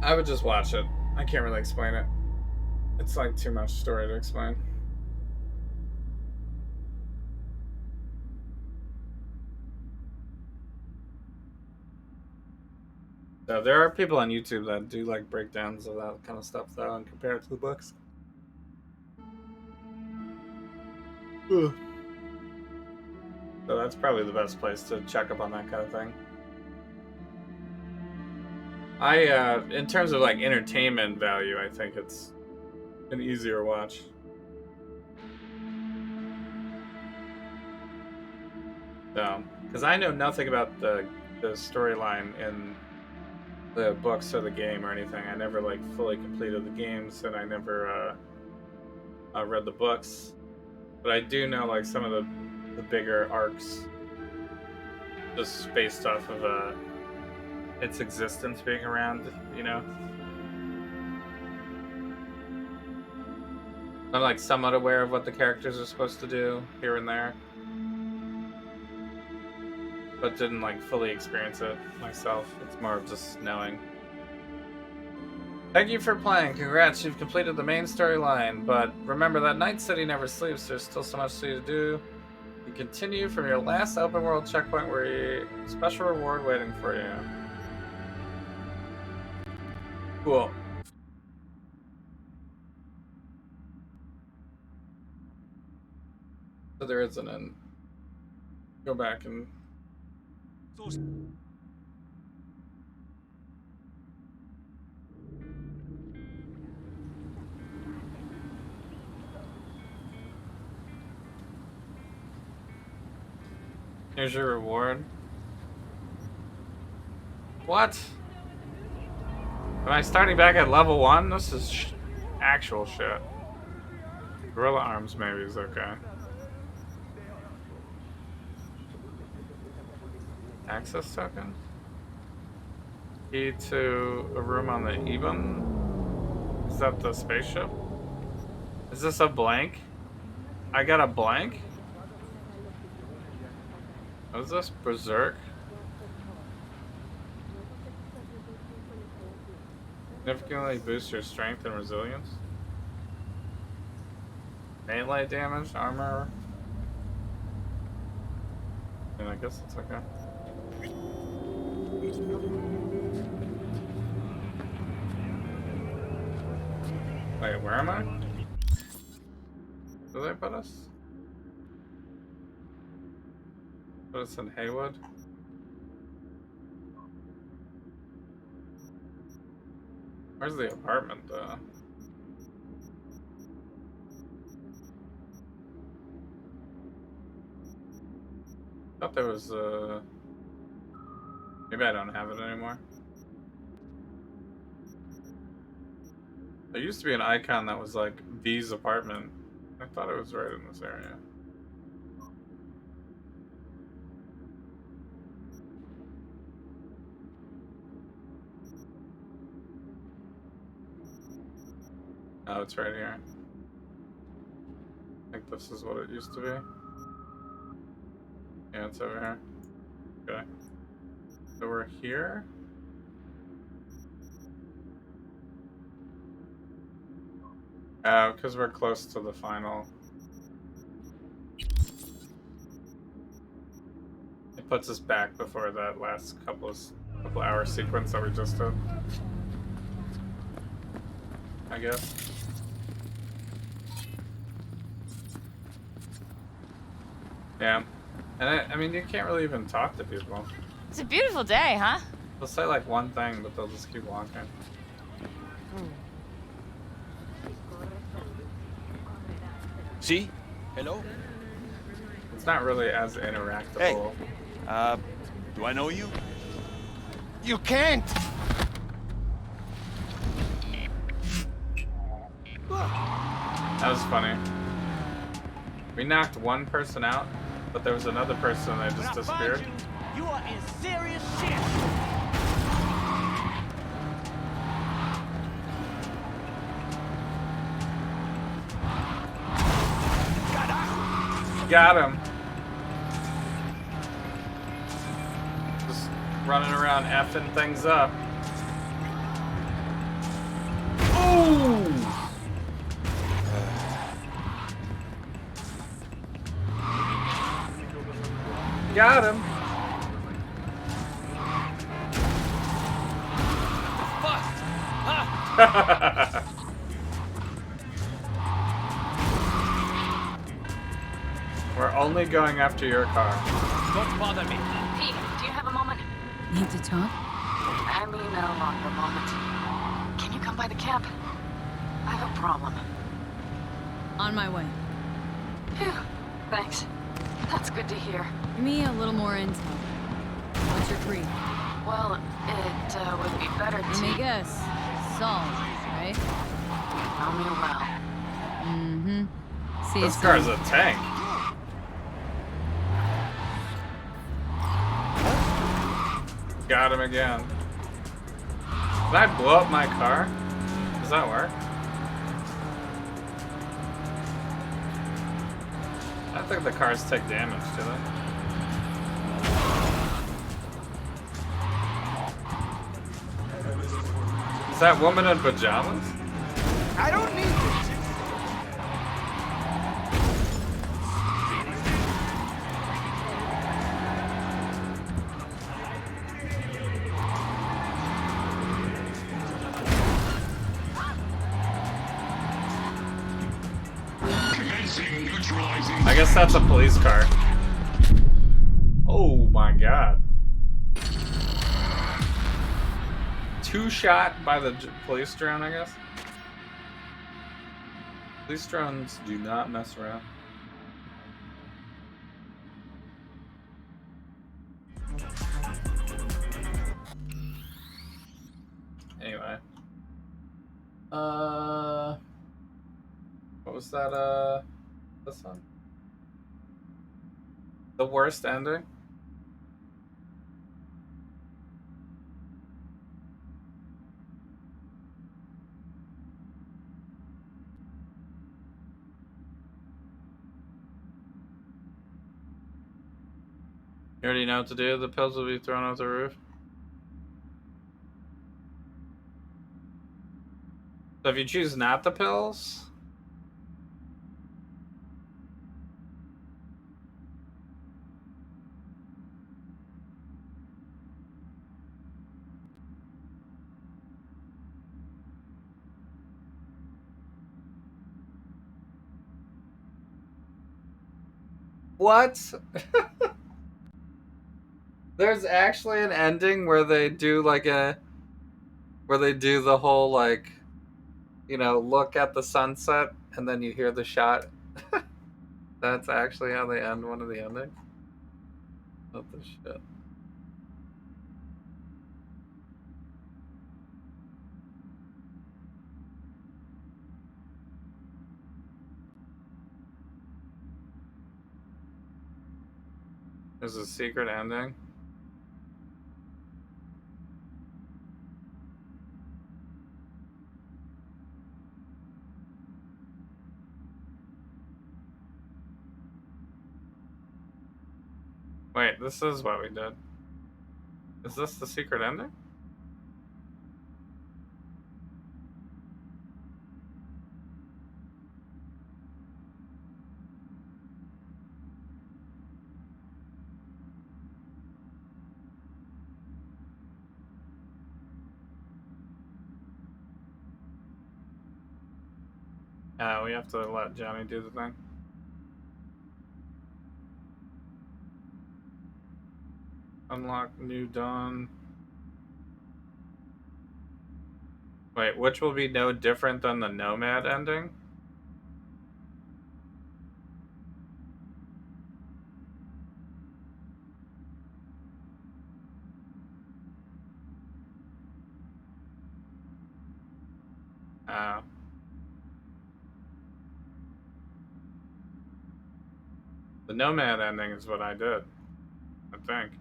I would just watch it. I can't really explain it. It's like too much story to explain. So there are people on YouTube that do like breakdowns of that kind of stuff though and compare it to the books. Ugh. So that's probably the best place to check up on that kind of thing. In terms of like entertainment value, I think it's an easier watch. So, because I know nothing about the storyline in the books or the game or anything. I never like fully completed the games, and I never read the books. But I do know like some of the bigger arcs, just based off of its existence being around, you know. I'm like somewhat aware of what the characters are supposed to do here and there, but didn't like fully experience it myself. It's more of just knowing. Thank you for playing. Congrats, you've completed the main storyline, but remember that Night City never sleeps. There's still so much to do. You continue from your last open world checkpoint where you special reward waiting for you. Cool. So there is an end. Go back and here's your reward. What? Am I starting back at level 1? This is actual shit. Gorilla arms maybe is okay. Access token? Key to a room on the Eben? Is that the spaceship? Is this a blank? I got a blank? What is this? Berserk? Significantly boost your strength and resilience? Melee damage, armor. And I guess it's okay. Wait, where am I? Did they put us? Put us in Haywood? Where's the apartment, though? I thought there was, maybe I don't have it anymore. There used to be an icon that was like V's apartment. I thought it was right in this area. Oh, it's right here. I think this is what it used to be. Yeah, it's over here. Okay. So we're here. Because we're close to the final. It puts us back before that last couple hour sequence that we just did. I guess. Yeah. And I mean, you can't really even talk to people. It's a beautiful day, huh? They'll say like one thing, but they'll just keep walking. See? Hello? It's not really as interactable. Hey, do I know you? You can't! That was funny. We knocked one person out, but there was another person that just disappeared. You are in serious shit! Got him. Just running around effing things up. Ooh! Got him. We're only going after your car. Don't bother me. Pete, do you have a moment? Need to talk? I mean, no longer moment. Can you come by the camp? I have a problem. On my way. Phew. Thanks. That's good to hear. Give me a little more intel. What's your creed? Well, it would be better to... Let me guess. Salt, right? Know me well. Mm-hmm. See This car's a tank. Got him again. Did I blow up my car? Does that work? I don't think the cars take damage, do they? Is that woman in pajamas? I don't need this. I guess that's a police car. Oh my god. 2-shot by the police drone, I guess. Police drones do not mess around. Anyway. What was that, this one? The worst ending? You already know what to do? The pills will be thrown off the roof? So if you choose not the pills, What? There's actually an ending where they do like where they do the whole like, you know, look at the sunset and then you hear the shot. That's actually how they end one of the endings. What the shit? There's a secret ending. Wait, this is what we did. Is this the secret ending? We have to let Johnny do the thing. Unlock New Dawn. Wait, which will be no different than the Nomad ending? The Nomad ending is what I did, I think.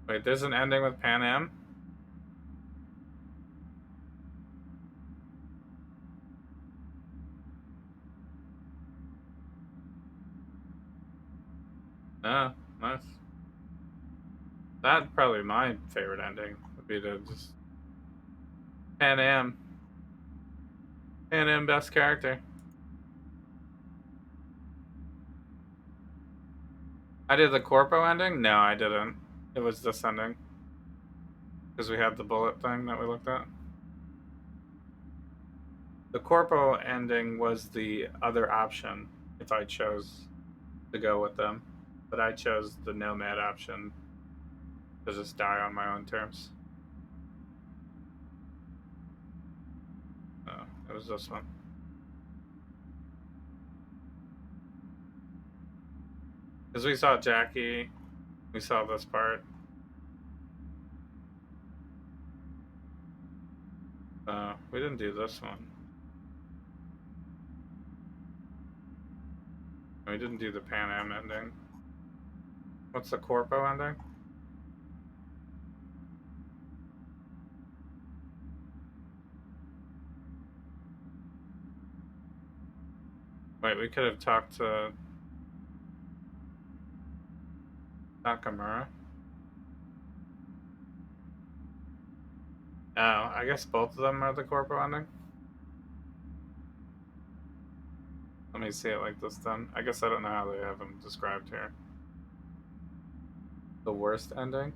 Wait, there's an ending with Pan Am? Oh, nice. That'd probably be my favorite ending, would be to just Pan Am. Pan Am best character. I did the Corpo ending? No, I didn't. It was this ending. Because we had the bullet thing that we looked at. The Corpo ending was the other option if I chose to go with them. But I chose the Nomad option to just die on my own terms. Oh, it was this one. Because we saw Jackie, we saw this part. We didn't do this one. We didn't do the Pan Am ending. What's the Corpo ending? Wait, we could have talked to Nakamura. Oh, I guess both of them are the Corpo ending. Let me see it like this then. I guess I don't know how they have them described here. The worst ending?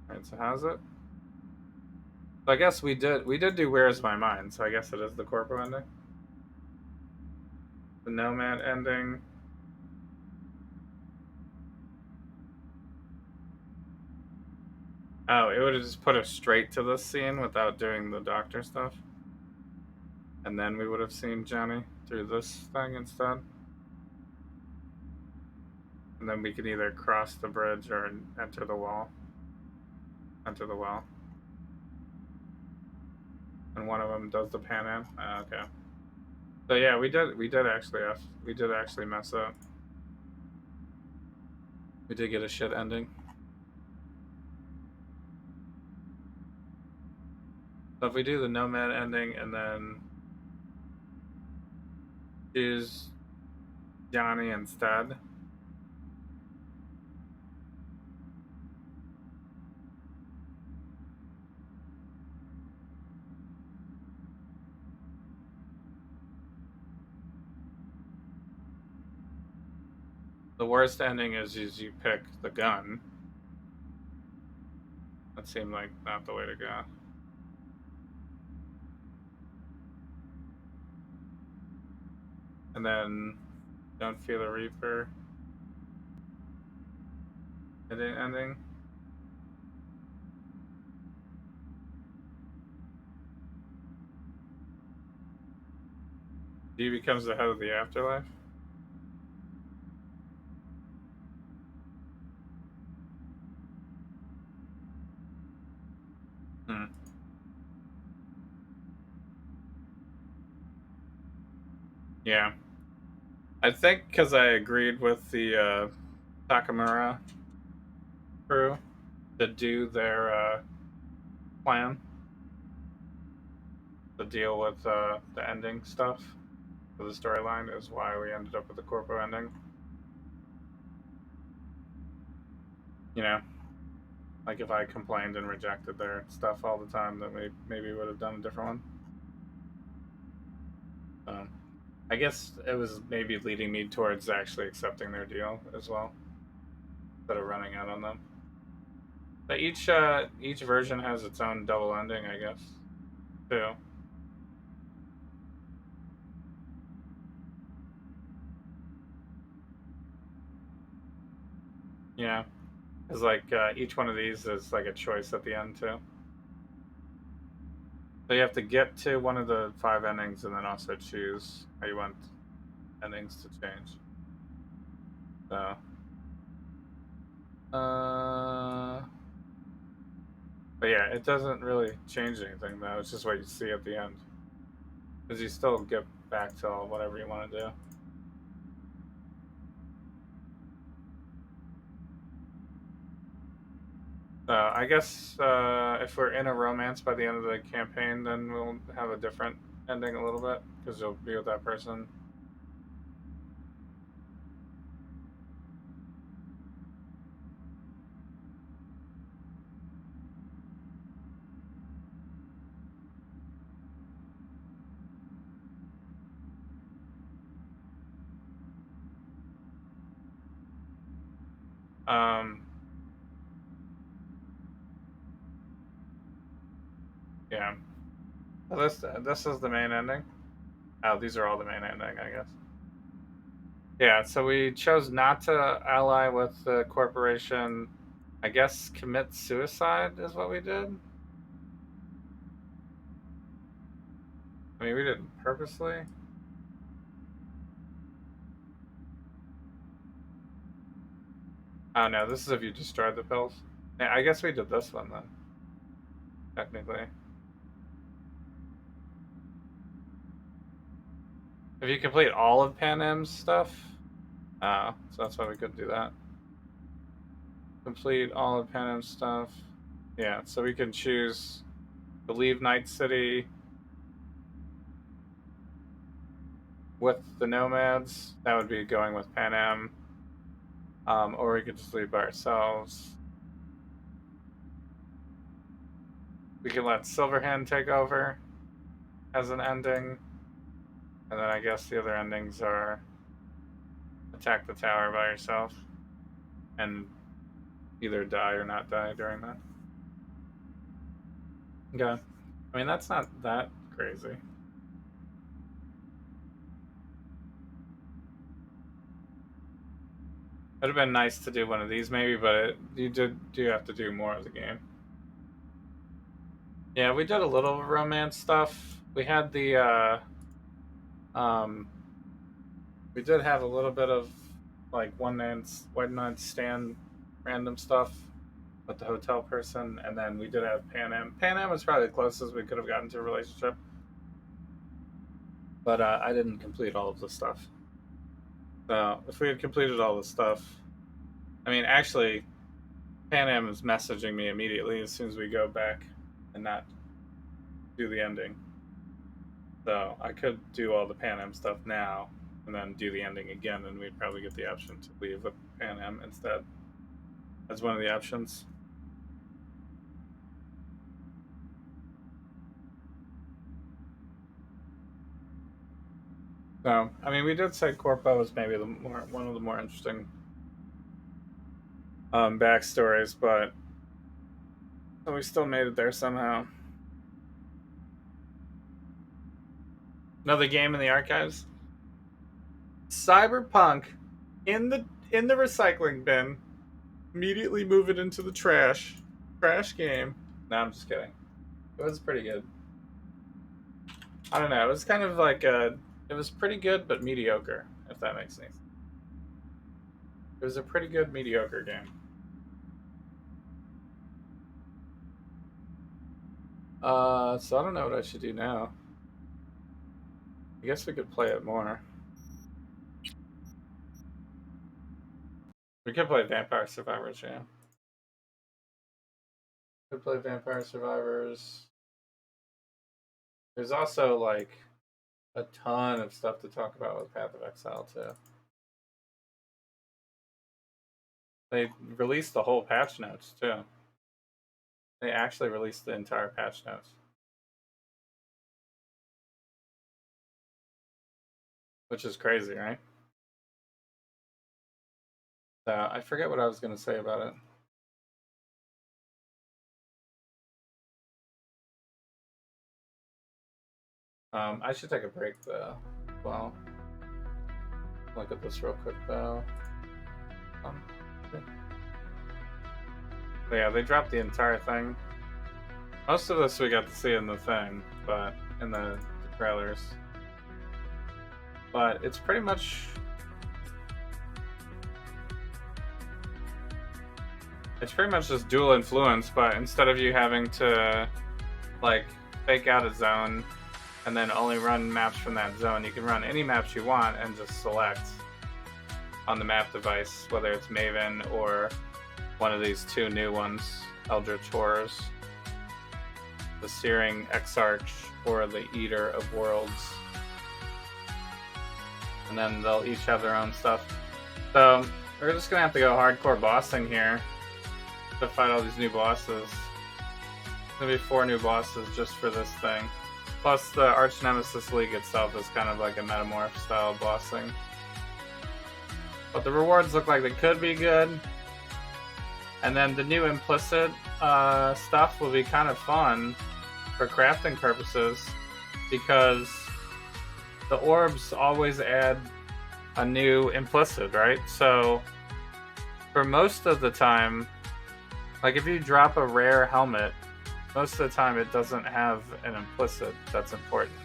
Alright, so how's it? So I guess we did do Where's My Mind, so I guess it is the Corpo ending. The Nomad ending. Oh, it would have just put us straight to this scene without doing the doctor stuff. And then we would have seen Johnny through this thing instead. And then we could either cross the bridge or enter the wall. Enter the well. And one of them does the Pan Am. Okay. So yeah, we did actually mess up. We did get a shit ending. So if we do the Nomad ending and then choose Johnny instead. The worst ending is you pick the gun. That seemed like not the way to go. And then Don't Feel the Reaper. Ending. He becomes the head of the afterlife. Hmm. Yeah. I think because I agreed with the Takamura crew to do their plan to deal with the ending stuff for the storyline is why we ended up with the corpo ending. You know, like if I complained and rejected their stuff all the time, then we maybe would have done a different one. I guess it was maybe leading me towards actually accepting their deal as well, instead of running out on them. But each version has its own double ending, I guess, too. Yeah, it's like each one of these is like a choice at the end too. So you have to get to one of the 5 endings and then also choose how you want endings to change. So, but yeah, it doesn't really change anything though. It's just what you see at the end, because you still get back to whatever you want to do. I guess if we're in a romance by the end of the campaign, then we'll have a different ending a little bit because you'll be with that person. Um, yeah. So this is the main ending. Oh, these are all the main ending, I guess. Yeah. So we chose not to ally with the corporation. I guess commit suicide is what we did. I mean, we didn't purposely. Oh no, this is if you destroyed the pills. Yeah, I guess we did this one then. Technically, if you complete all of Pan Am's stuff. So that's why we couldn't do that. Complete all of Pan Am's stuff. Yeah, so we can choose to leave Night City with the nomads. That would be going with Pan Am. Or we could just leave by ourselves. We can let Silverhand take over as an ending. And then I guess the other endings are attack the tower by yourself and either die or not die during that. Okay. I mean, that's not that crazy. It would have been nice to do one of these maybe, but you do have to do more of the game. Yeah, we did a little romance stuff. We had the um we did have a little bit of like one night stand random stuff with the hotel person, and then we did have Pan Am. Pan Am was probably the closest we could have gotten to a relationship. But I didn't complete all of the stuff. So if we had completed all the stuff, I mean, actually, Pan Am is messaging me immediately as soon as we go back and not do the ending. So I could do all the Pan Am stuff now and then do the ending again, and we'd probably get the option to leave with Pan Am instead as one of the options. So I mean, we did say Corpo was maybe one of the more interesting backstories, but we still made it there somehow. Another game in the archives. Cyberpunk in the recycling bin. Immediately move it into the trash game. No, I'm just kidding. It was pretty good. I don't know. It was kind of like it was pretty good but mediocre, if that makes sense. It was a pretty good mediocre game. So I don't know what I should do now. I guess we could play it more. We could play Vampire Survivors, yeah. Could play Vampire Survivors. There's also like a ton of stuff to talk about with Path of Exile too. They released the whole patch notes too. They actually released the entire patch notes. Which is crazy, right? I forget what I was going to say about it. I should take a break though. Well, look at this real quick though. But yeah, they dropped the entire thing. Most of this we got to see in the thing, but in the trailers. But it's pretty much just dual influence, but instead of you having to like fake out a zone and then only run maps from that zone, you can run any maps you want and just select on the map device, whether it's Maven or one of these two new ones, Eldritch Horrors, the Searing Exarch or the Eater of Worlds. And then they'll each have their own stuff. So we're just gonna have to go hardcore bossing here to fight all these new bosses. There's gonna be 4 new bosses just for this thing. Plus the Arch Nemesis League itself is kind of like a metamorph style bossing. But the rewards look like they could be good. And then the new implicit stuff will be kind of fun for crafting purposes, because the orbs always add a new implicit, right? So for most of the time, like if you drop a rare helmet, most of the time it doesn't have an implicit that's important,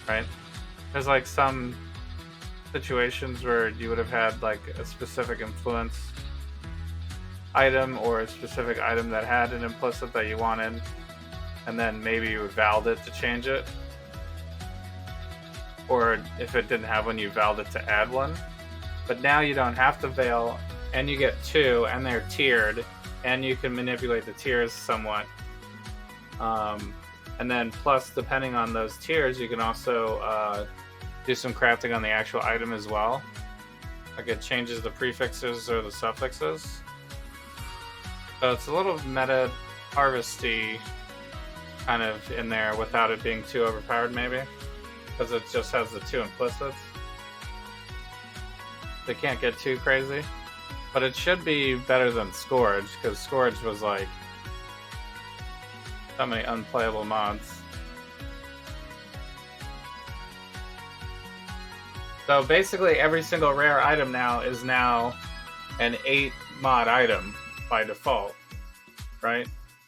right? There's like some situations where you would have had like a specific influence item or a specific item that had an implicit that you wanted, and then maybe you valved it to change it. Or if it didn't have one, you valved it to add one. But now you don't have to veil, and you get 2, and they're tiered, and you can manipulate the tiers somewhat. And then plus, depending on those tiers, you can also do some crafting on the actual item as well. Like it changes the prefixes or the suffixes. So it's a little meta harvesty kind of in there without it being too overpowered maybe. Because it just has the 2 implicits. They can't get too crazy. But it should be better than Scourge, because Scourge was like so many unplayable mods. So basically every single rare item now is now an 8 mod item by default, right?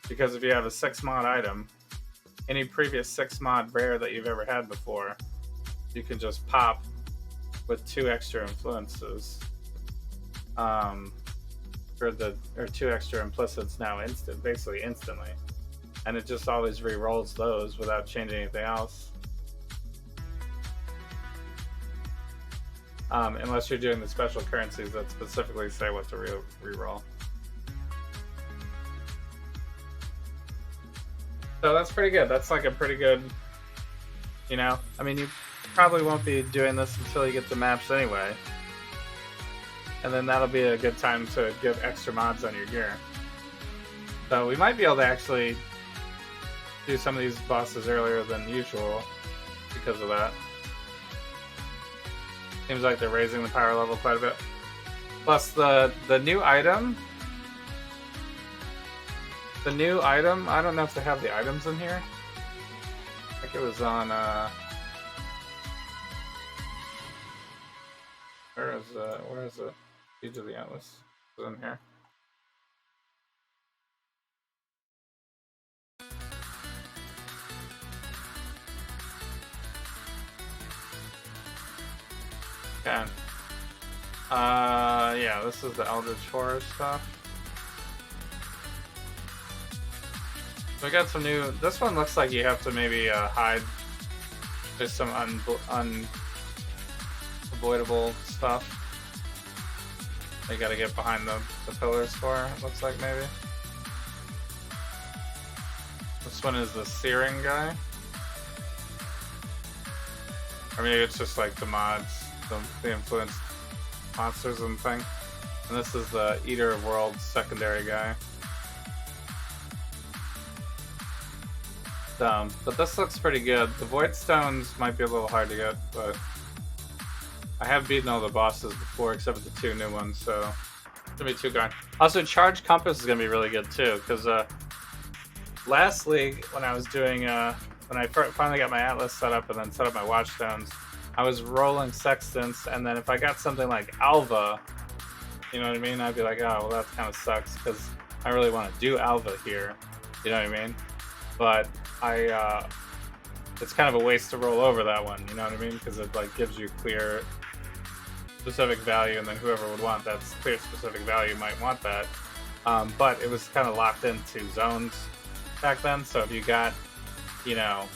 Because if you have a 6 mod item, any previous 6 mod rare that you've ever had before, you can just pop with 2 extra influences, or 2 extra implicits now basically instantly, and it just always re-rolls those without changing anything else, unless you're doing the special currencies that specifically say what to re-roll. So that's pretty good. That's like a pretty good, you know, I mean, you probably won't be doing this until you get the maps anyway. And then that'll be a good time to give extra mods on your gear. So we might be able to actually do some of these bosses earlier than usual because of that. Seems like they're raising the power level quite a bit. Plus the new item. The new item, I don't know if they have the items in here. I think it was on Where is it? Siege of the Atlas. It's in here. Okay. Yeah, this is the Eldritch Horror stuff. We got some new. This one looks like you have to maybe hide. There's some unavoidable stuff. You gotta get behind the pillars for. It looks like maybe. This one is the Searing guy. Or maybe it's just like the mods, the influenced monsters and thing. And this is the Eater of Worlds secondary guy. But this looks pretty good. The Void Stones might be a little hard to get, but I have beaten all the bosses before except for the 2 new ones, so it's gonna be too good. Also, Charge Compass is gonna be really good too, because last league when I was doing when I finally got my Atlas set up and then set up my Watchstones, I was rolling Sextants, and then if I got something like Alva, you know what I mean, I'd be like, oh well, that kind of sucks because I really want to do Alva here, you know what I mean? But it's kind of a waste to roll over that one, you know what I mean? Because it like gives you clear specific value, and then whoever would want that clear specific value might want that. But it was kind of locked into zones back then, so if you got, you know,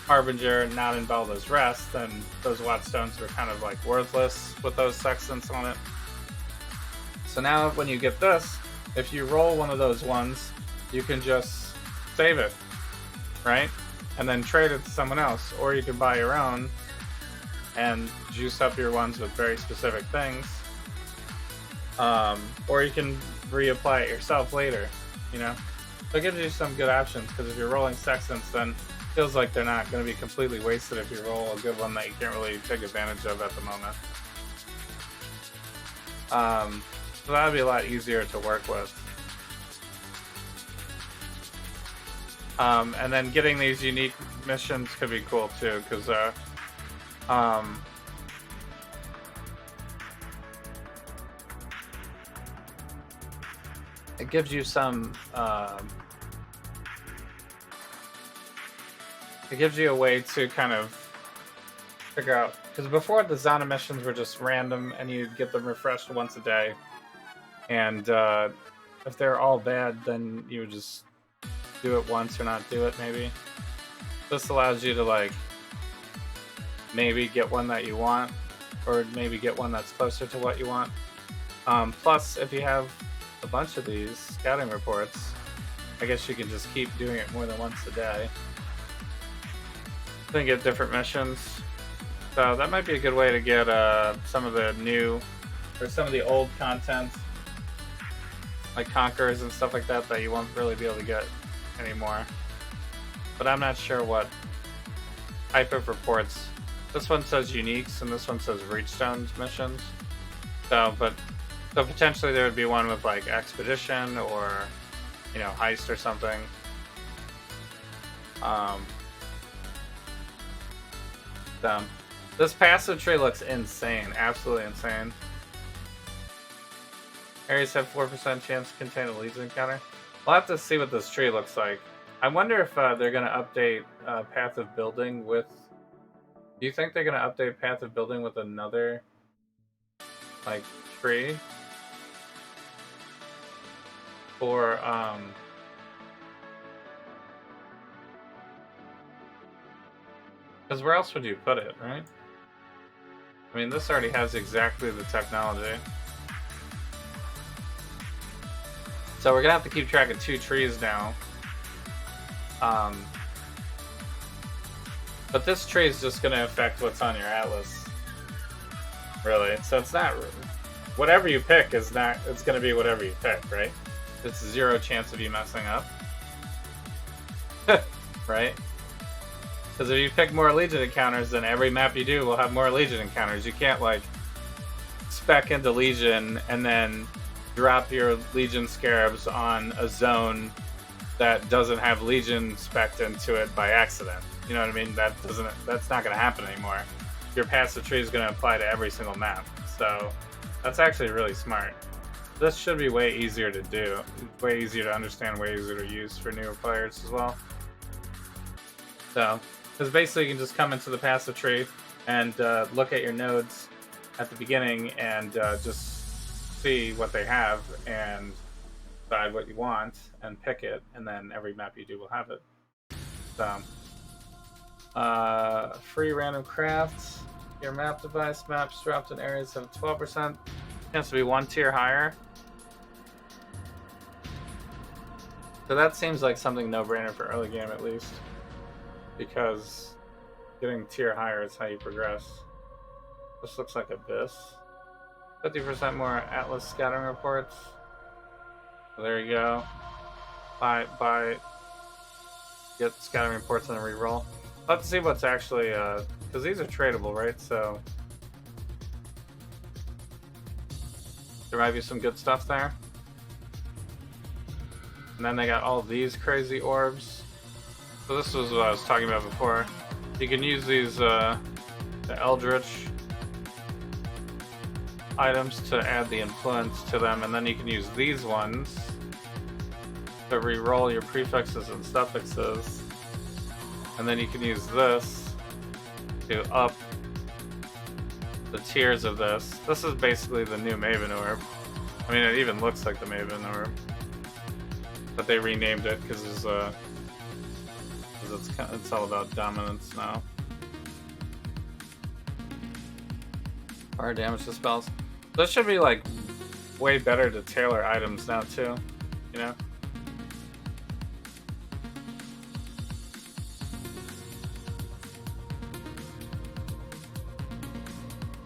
Harbinger not in Balda's Rest, then those Watchstones were kind of like worthless with those Sextants on it. So now when you get this, if you roll one of those ones, you can just save it, right? And then trade it to someone else, or you can buy your own and juice up your ones with very specific things, or you can reapply it yourself later, you know? So it gives you some good options, because if you're rolling Sextants, then it feels like they're not going to be completely wasted if you roll a good one that you can't really take advantage of at the moment. So that would be a lot easier to work with. And then getting these unique missions could be cool too, because it gives you some it gives you a way to kind of figure out, because before the Zana missions were just random and you'd get them refreshed once a day, and if they're all bad, then you would just do it once or not do it. Maybe this allows you to like maybe get one that you want, or maybe get one that's closer to what you want. Plus, if you have a bunch of these scouting reports, I guess you can just keep doing it more than once a day. Then get different missions. So that might be a good way to get some of the new, or some of the old content, like Conquerors and stuff like that, that you won't really be able to get anymore. But I'm not sure what type of reports. This one says uniques and this one says Reachstones missions. So potentially there would be one with like expedition or, you know, heist or something. This passive tree looks insane, absolutely insane. Areas have 4% chance to contain a Legion encounter. We'll have to see what this tree looks like. I wonder if they're going to update Path of Building with... Do you think they're going to update Path of Building with another, like, tree? Or, because where else would you put it, right? I mean, this already has exactly the technology. So we're gonna have to keep track of 2 trees now. But this tree is just gonna affect what's on your atlas, really. So it's not, whatever you pick is not, it's gonna be whatever you pick, right? It's 0 chance of you messing up, right? Because if you pick more Legion encounters, then every map you do will have more Legion encounters. You can't like spec into Legion and then drop your Legion Scarabs on a zone that doesn't have Legion spec'd into it by accident. You know what I mean? That's not going to happen anymore. your passive tree is going to apply to every single map. So that's actually really smart. This should be way easier to do, way easier to understand, way easier to use for newer players as well. So, because basically you can just come into the passive tree and look at your nodes at the beginning and just see what they have and decide what you want and pick it, and then every map you do will have it. So, free random crafts. Your map device maps dropped in areas have 12% chance to be 1 tier higher. So that seems like something no-brainer for early game at least, because getting tier higher is how you progress. This looks like Abyss. 50% more Atlas scattering reports. So there you go. Buy. Get scattering reports and then reroll. Let's see what's actually, because these are tradable, right? So there might be some good stuff there. And then they got all these crazy orbs. So this was what I was talking about before. You can use these, the Eldritch items to add the influence to them, and then you can use these ones to re-roll your prefixes and suffixes, and then you can use this to up the tiers of this. This is basically the new Maven Orb. I mean, it even looks like the Maven Orb, but they renamed it because it's all about dominance now. Fire damage to spells. This should be like way better to tailor items now too, you know?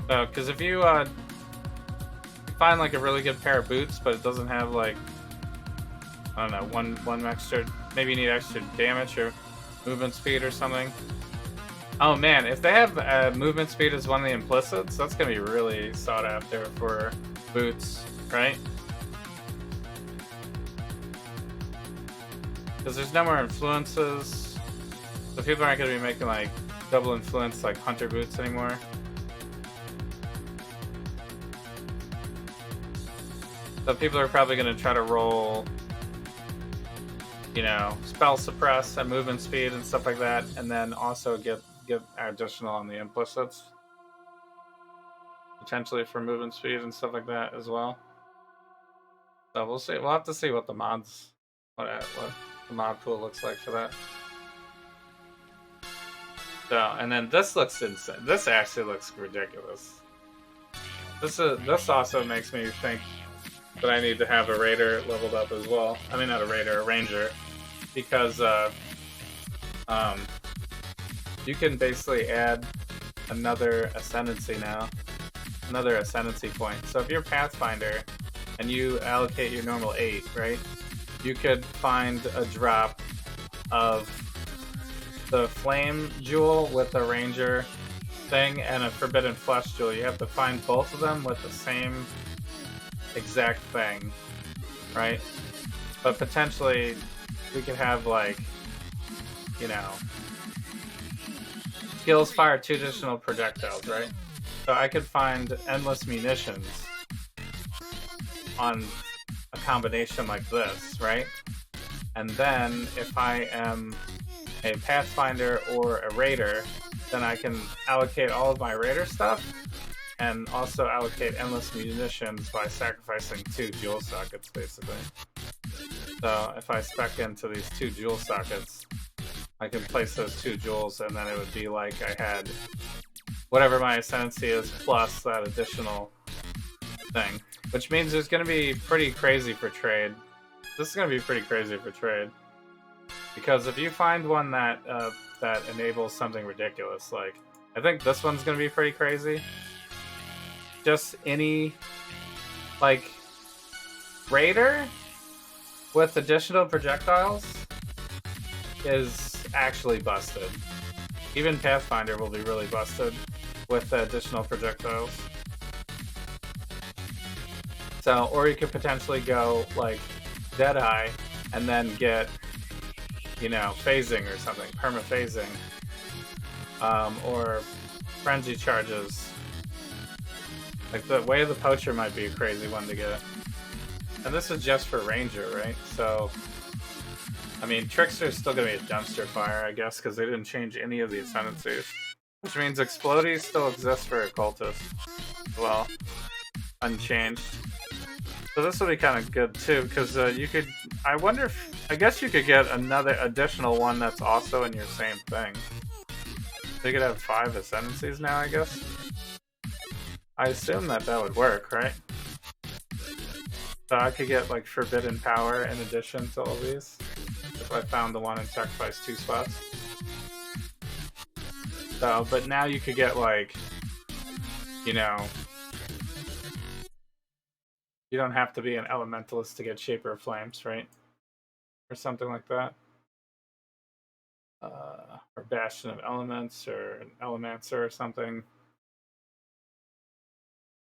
So, because if you find like a really good pair of boots, but it doesn't have like, I don't know, one extra, maybe you need extra damage or movement speed or something. Oh man, if they have movement speed as one of the implicits, that's going to be really sought after for boots, right? Because there's no more influences. So people aren't going to be making like double influence like hunter boots anymore. So people are probably going to try to roll, you know, spell suppress and movement speed and stuff like that, and then also get additional on the implicits, potentially for movement speed and stuff like that as well. So we'll see. We'll have to see what the mods, what the mod pool looks like for that. So, and then this looks insane. This actually looks ridiculous. This also makes me think that I need to have a raider leveled up as well. I mean, not a raider, a ranger, because you can basically add another ascendancy now, another ascendancy point. So if you're Pathfinder and you allocate your normal 8, right, you could find a drop of the flame jewel with a ranger thing and a forbidden flesh jewel. You have to find both of them with the same exact thing, right? But potentially we could have, like, you know, skills fire 2 additional projectiles, right? So I could find endless munitions on a combination like this, right? And then if I am a Pathfinder or a Raider, then I can allocate all of my Raider stuff and also allocate endless munitions by sacrificing 2 jewel sockets, basically. So if I spec into these 2 jewel sockets, I can place those 2 jewels, and then it would be like I had whatever my ascendancy is plus that additional thing. Which means it's going to be pretty crazy for trade. This is going to be pretty crazy for trade. Because if you find one that that enables something ridiculous, like, I think this one's going to be pretty crazy. Just any, like, Raider with additional projectiles is actually busted. Even Pathfinder will be really busted with the additional projectiles. So, or you could potentially go like Deadeye and then get, you know, phasing or something, perma-phasing. Or frenzy charges. Like the way of the poacher might be a crazy one to get. And this is just for ranger, right? So, I mean, trickster's still gonna be a dumpster fire, I guess, because they didn't change any of the ascendancies. Which means explodies still exist for occultists as well, unchanged. So this will be kind of good too, because you could. I wonder if. I guess you could get another additional one that's also in your same thing. So you could have 5 ascendancies now, I guess. I assume that that would work, right? So I could get like forbidden power in addition to all these if I found the one and sacrificed 2 spots. So, but now you could get like, you know, you don't have to be an elementalist to get Shaper of Flames, right? Or something like that. Or Bastion of Elements, or an Elemancer or something.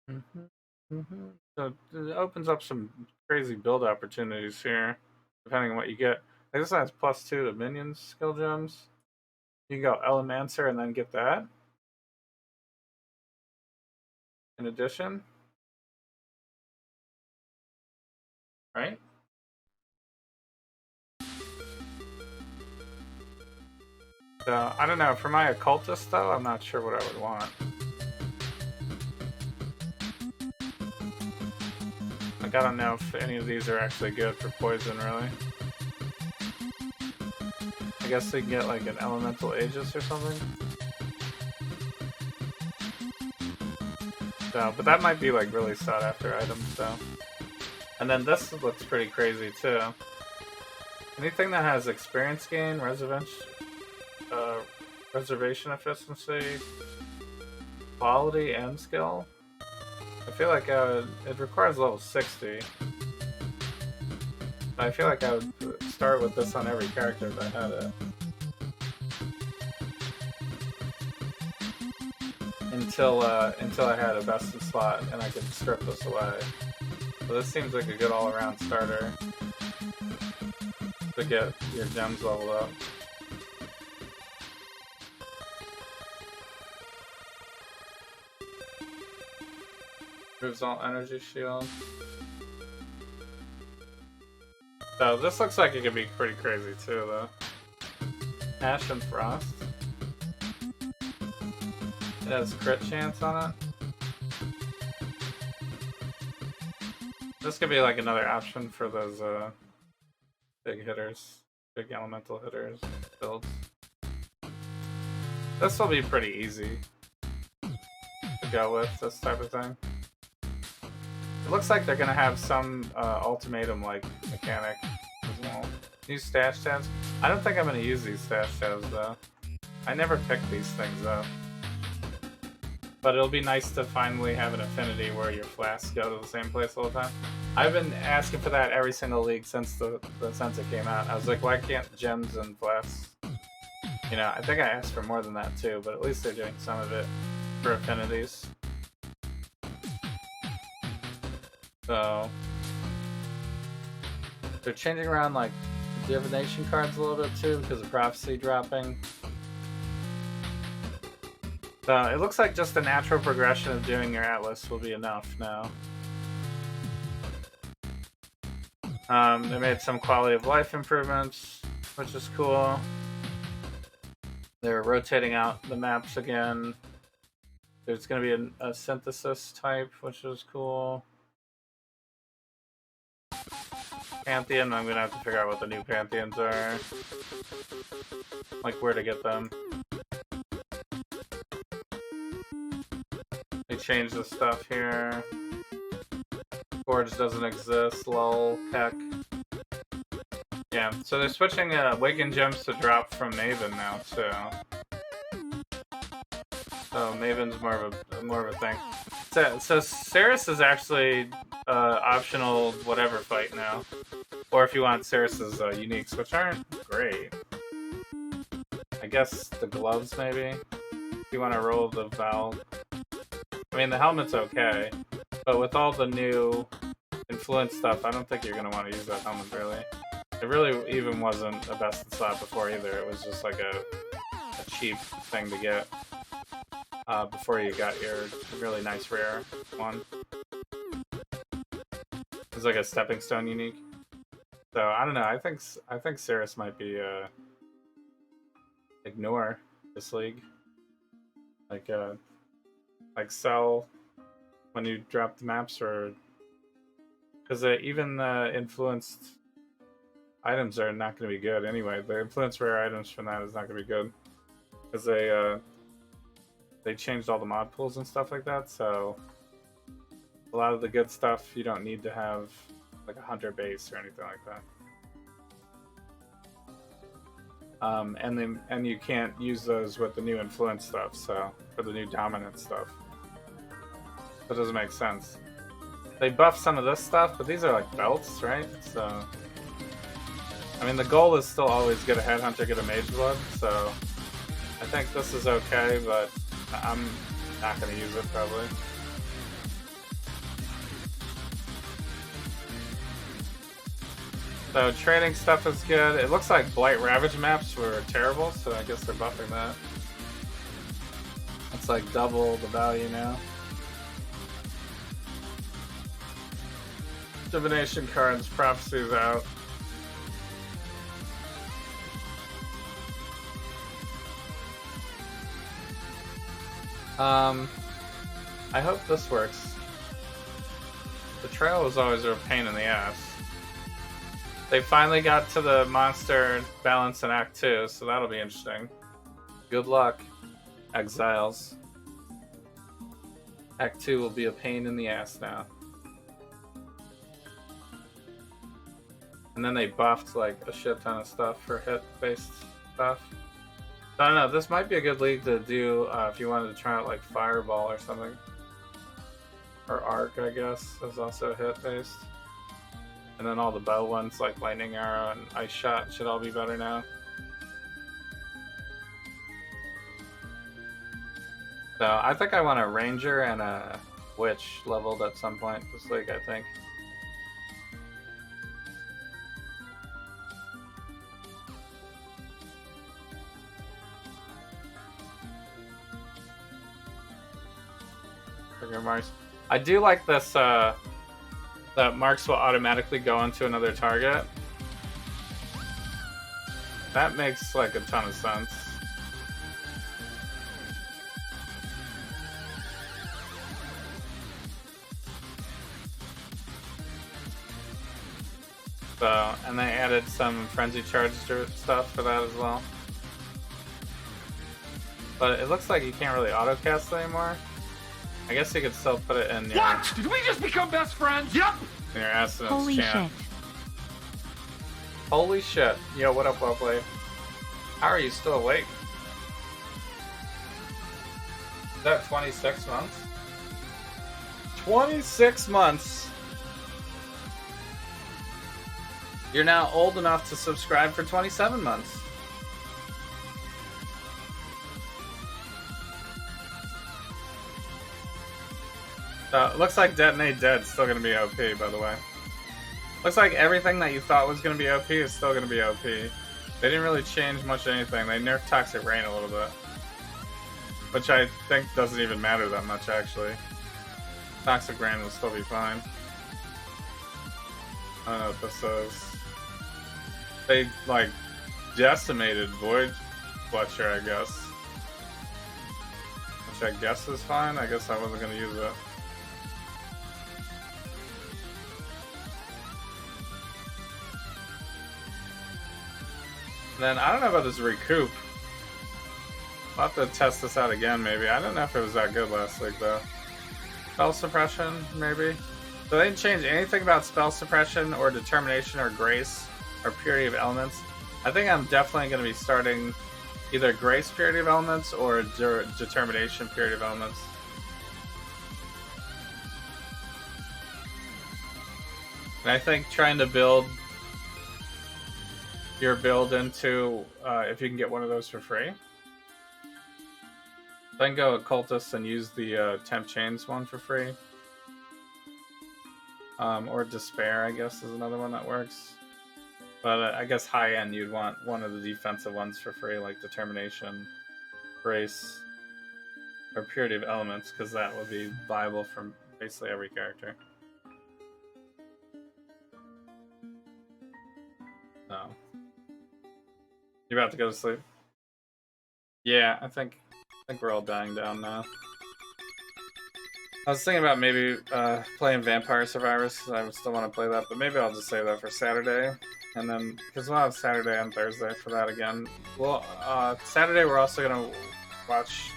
So it opens up some crazy build opportunities here, depending on what you get. Like this has +2 to minions skill gems. You can go Elemancer and then get that. In addition. Right? So, I don't know. For my occultist, though, I'm not sure what I would want. Like, I don't know if any of these are actually good for poison, really. I guess they can get, like, an elemental Aegis or something. So, but that might be, like, really sought after items, so. And then this looks pretty crazy, too. Anything that has experience gain, reservation efficiency, quality, and skill. I feel like it requires level 60. I feel like I would start with this on every character if I had it. Until I had a best in slot and I could strip this away. So this seems like a good all-around starter to get your gems leveled up. Improves all energy shield. So this looks like it could be pretty crazy too, though. Ash and Frost. It has crit chance on it. This could be like another option for those big hitters, big elemental hitters builds. This will be pretty easy to go with, this type of thing. It looks like they're gonna have some ultimatum like mechanic as well. Use stash tabs. I don't think I'm gonna use these stash tabs though. I never pick these things up. But it'll be nice to finally have an affinity where your flasks go to the same place all the time. I've been asking for that every single league since since it came out. I was like, why can't gems and flasks? You know, I think I asked for more than that too, but at least they're doing some of it for affinities. So they're changing around like divination cards a little bit too because of prophecy dropping. So it looks like just the natural progression of doing your atlas will be enough now. They made some quality of life improvements, which is cool. They're rotating out the maps again. There's going to be a synthesis type, which is cool. Pantheon, I'm going to have to figure out what the new Pantheons are. Like where to get them. They changed the stuff here. Forge doesn't exist, lol, heck. Yeah, so they're switching Waken Gems to drop from Maven now, too. So Maven's more of a thing. So Ceres is actually optional whatever fight now. Or if you want Ceres's uniques, which aren't great. I guess the gloves, maybe? If you want to roll the Valve. I mean, the helmet's okay. But with all the new influence stuff, I don't think you're going to want to use that helmet, really. It really even wasn't a best in slot before either. It was just like a cheap thing to get. before you got your really nice rare one. It's like a stepping stone unique. So I don't know. I think Cirrus might be ignore this league. Like sell when you drop the maps, or because even influenced items are not going to be good anyway. The influenced rare items from that is not going to be good because they changed all the mod pools and stuff like that. So a lot of the good stuff you don't need to have like a hunter base or anything like that. And you can't use those with the new influence stuff. So for the new dominant stuff, that doesn't make sense. They buffed some of this stuff, but these are like belts, right? So I mean, the goal is still always get a headhunter, get a mage blood. So I think this is okay, but I'm not going to use it probably. So trading stuff is good. It looks like Blight Ravage maps were terrible, so I guess they're buffing that. It's like double the value now. Divination cards, prophecies out. I hope this works. The trail was always a pain in the ass. They finally got to the monster balance in Act 2, so that'll be interesting. Good luck, Exiles. Act 2 will be a pain in the ass now. And then they buffed like a shit ton of stuff for hit-based stuff. I don't know, this might be a good league to do if you wanted to try out like Fireball or something. Or Arc, I guess, is also hit-based. And then all the bow ones like Lightning Arrow and Ice Shot should all be better now. So I think I want a Ranger and a Witch leveled at some point this league, I think. I do like this, that marks will automatically go into another target. That makes like a ton of sense. So, and they added some frenzy charge stuff for that as well. But it looks like you can't really auto cast anymore. I guess you could still put it in your... What? Did we just become best friends? Yep! In your Assonance Holy chant. shit. Holy shit. Yo, what up, Wellplay? How are you still awake? Is that 26 months? 26 months! You're now old enough to subscribe for 27 months. It looks like Detonate Dead's still going to be OP, by the way. Looks like everything that you thought was going to be OP is still going to be OP. They didn't really change much of anything. They nerfed Toxic Rain a little bit. Which I think doesn't even matter that much, actually. Toxic Rain will still be fine. I don't know what this is. They, like, decimated Void Fletcher, I guess. Which I guess is fine. I guess I wasn't going to use it. Then, I don't know about this recoup. I'll have to test this out again, maybe. I don't know if it was that good last week, though. Spell suppression, maybe? So they didn't change anything about spell suppression, or determination, or grace, or purity of elements. I think I'm definitely going to be starting either grace purity of elements, or determination purity of elements. And I think trying to build your build into, if you can get one of those for free. Then go Occultist and use the Temp Chains one for free. Or Despair, I guess, is another one that works. But I guess high end, you'd want one of the defensive ones for free, like Determination, Grace, or purity of elements, because that would be viable from basically every character. So, you're about to go to sleep? Yeah, I think we're all dying down now. I was thinking about maybe playing Vampire Survivors, because I still want to play that, but maybe I'll just save that for Saturday. And then, because we'll have Saturday and Thursday for that again. Well, Saturday we're also going to watch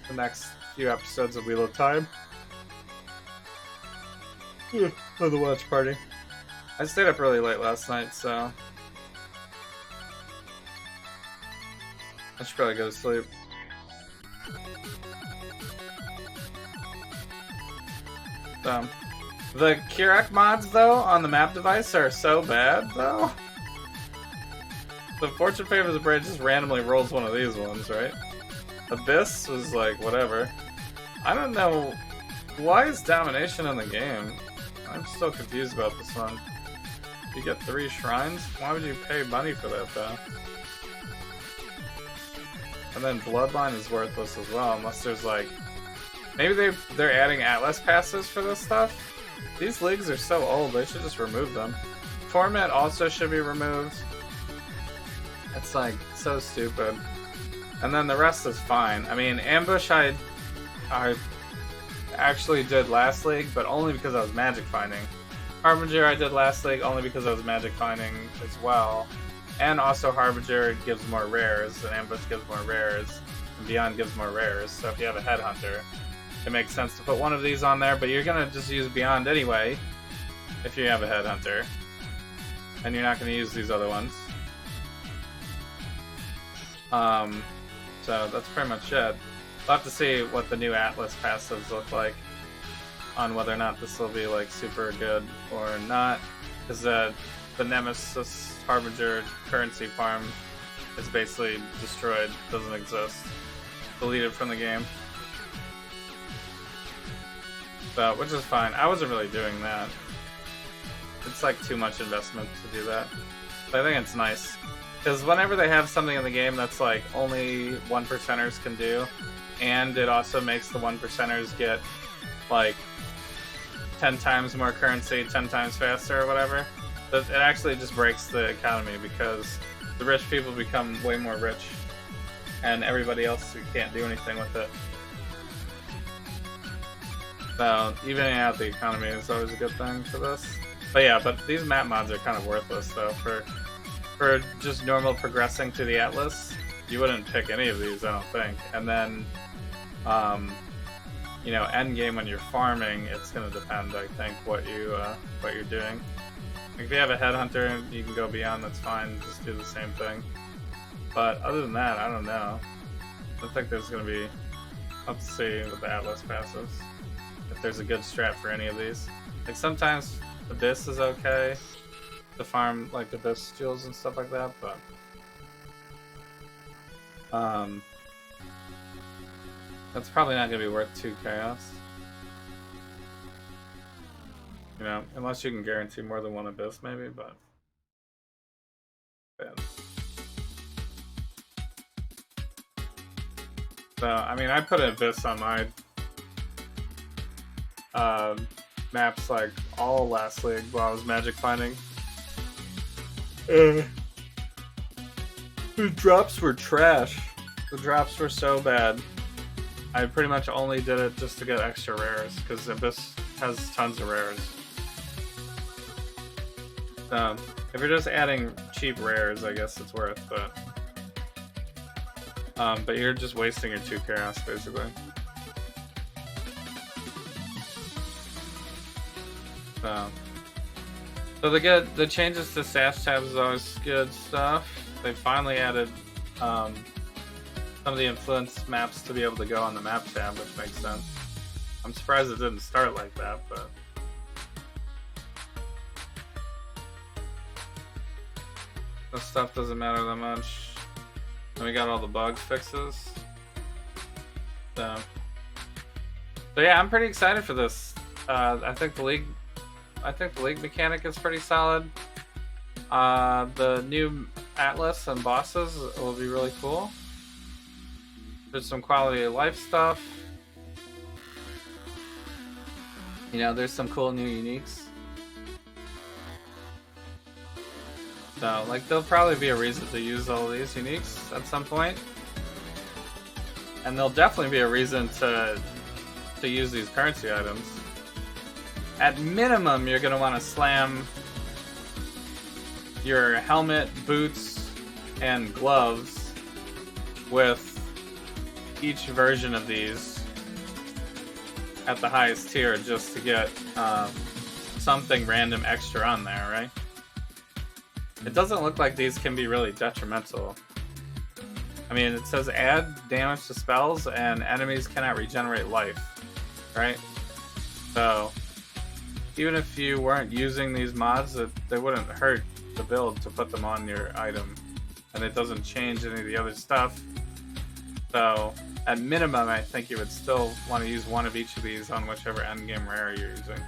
the next few episodes of Wheel of Time. For the watch party. I stayed up really late last night, so I should probably go to sleep. The Kirek mods, though, on the map device are so bad, though. The Fortune Favors the Brave just randomly rolls one of these ones, right? Abyss was like, whatever. I don't know. Why is Domination in the game? I'm still confused about this one. You get 3 shrines? Why would you pay money for that, though? And then Bloodline is worthless as well, unless there's like... Maybe they're adding Atlas passes for this stuff? These leagues are so old, they should just remove them. Torment also should be removed. It's like, so stupid. And then the rest is fine. I mean, Ambush I actually did last league, but only because I was magic finding. Harbinger I did last league only because I was magic finding as well. And also Harbinger gives more rares, and Ambush gives more rares, and Beyond gives more rares. So if you have a Headhunter, it makes sense to put one of these on there, but you're gonna just use Beyond anyway if you have a Headhunter. And you're not gonna use these other ones. So that's pretty much it. We'll have to see what the new Atlas passives look like on whether or not this will be like super good or not. Because the Nemesis Harbinger currency farm is basically destroyed, doesn't exist. Deleted from the game. So, which is fine. I wasn't really doing that. It's like too much investment to do that. But I think it's nice. Because whenever they have something in the game that's like only 1%ers can do, and it also makes the 1%ers get like 10 times more currency, 10 times faster or whatever, it actually just breaks the economy because the rich people become way more rich and everybody else can't do anything with it. So evening out the economy is always a good thing for this. But yeah, but these map mods are kind of worthless though. For just normal progressing through the Atlas, you wouldn't pick any of these, I don't think. And then, you know, end game when you're farming, it's gonna depend, I think, what you're doing. If you have a Headhunter, you can go Beyond. That's fine. Just do the same thing. But other than that, I don't know. I think there's gonna be. Let's see with the Atlas passives if there's a good strat for any of these. Like sometimes Abyss is okay to farm like Abyss jewels and stuff like that, but that's probably not gonna be worth 2 chaos. You know, unless you can guarantee more than 1 Abyss, maybe, but yeah. So, I mean, I put an Abyss on my maps like all last league while I was magic finding. The drops were trash. The drops were so bad. I pretty much only did it just to get extra rares, because Abyss has tons of rares. So, if you're just adding cheap rares, I guess it's worth, but you're just wasting your 2 chaos, basically. So the changes to Sash tabs is always good stuff. They finally added some of the influence maps to be able to go on the map tab, which makes sense. I'm surprised it didn't start like that, but this stuff doesn't matter that much. And we got all the bug fixes. So yeah, I'm pretty excited for this. I think the league mechanic is pretty solid. The new Atlas and bosses will be really cool. There's some quality of life stuff. You know, there's some cool new uniques. So, like, there'll probably be a reason to use all these uniques at some point. And there'll definitely be a reason to use these currency items. At minimum, you're going to want to slam your helmet, boots, and gloves with each version of these at the highest tier just to get something random extra on there, right? It doesn't look like these can be really detrimental. I mean, it says add damage to spells and enemies cannot regenerate life, right? So, even if you weren't using these mods, they wouldn't hurt the build to put them on your item. And it doesn't change any of the other stuff. So, at minimum, I think you would still want to use one of each of these on whichever endgame rare you're using.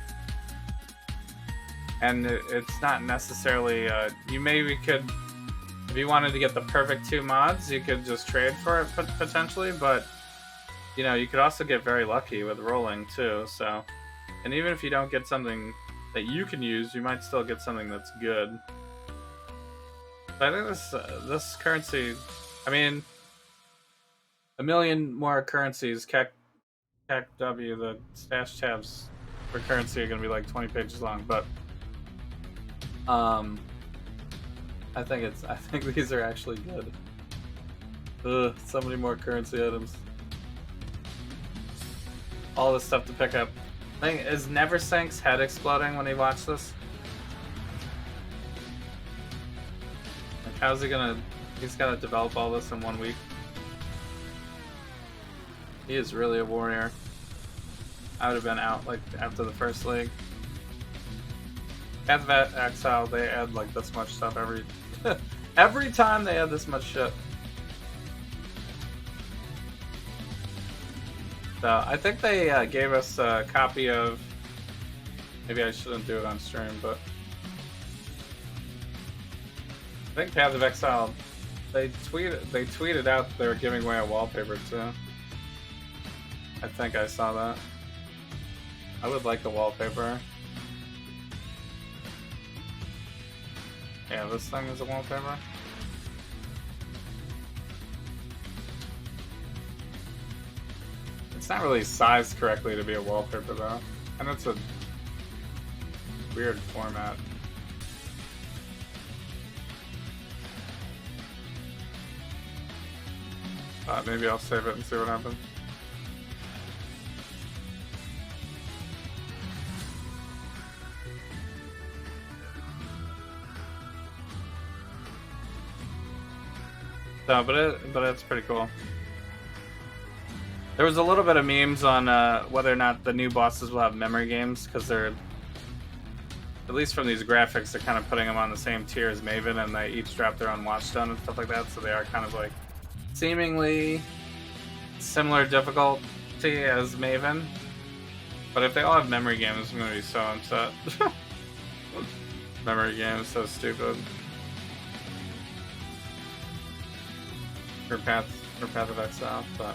And it's not necessarily, you maybe could, if you wanted to get the perfect 2 mods, you could just trade for it potentially, but, you know, you could also get very lucky with rolling too, so. And even if you don't get something that you can use, you might still get something that's good. But I think this currency, I mean, a million more currencies, CAC W, the stash tabs for currency are going to be like 20 pages long, but I think these are actually good. Ugh, so many more currency items. All this stuff to pick up. I think, is Neversink's head exploding when he watched this? Like, how's he gonna... He's gotta develop all this in 1 week. He is really a warrior. I would have been out, like, after the first league. At that Exile, they add, like, this much stuff every... every time they add this much shit. So, I think they gave us a copy of... Maybe I shouldn't do it on stream, but... I think Path of Exile, they tweeted out that they were giving away a wallpaper too. I think I saw that. I would like the wallpaper. Yeah, this thing is a wallpaper. It's not really sized correctly to be a wallpaper though. And it's a weird format. Maybe I'll save it and see what happens. No, but it's pretty cool. There was a little bit of memes on whether or not the new bosses will have memory games, because they're, at least from these graphics, they're kind of putting them on the same tier as Maven, and they each drop their own watchstone and stuff like that, so they are kind of like seemingly similar difficulty as Maven. But if they all have memory games, I'm gonna be so upset. Memory games, so stupid. For Path of Exile, but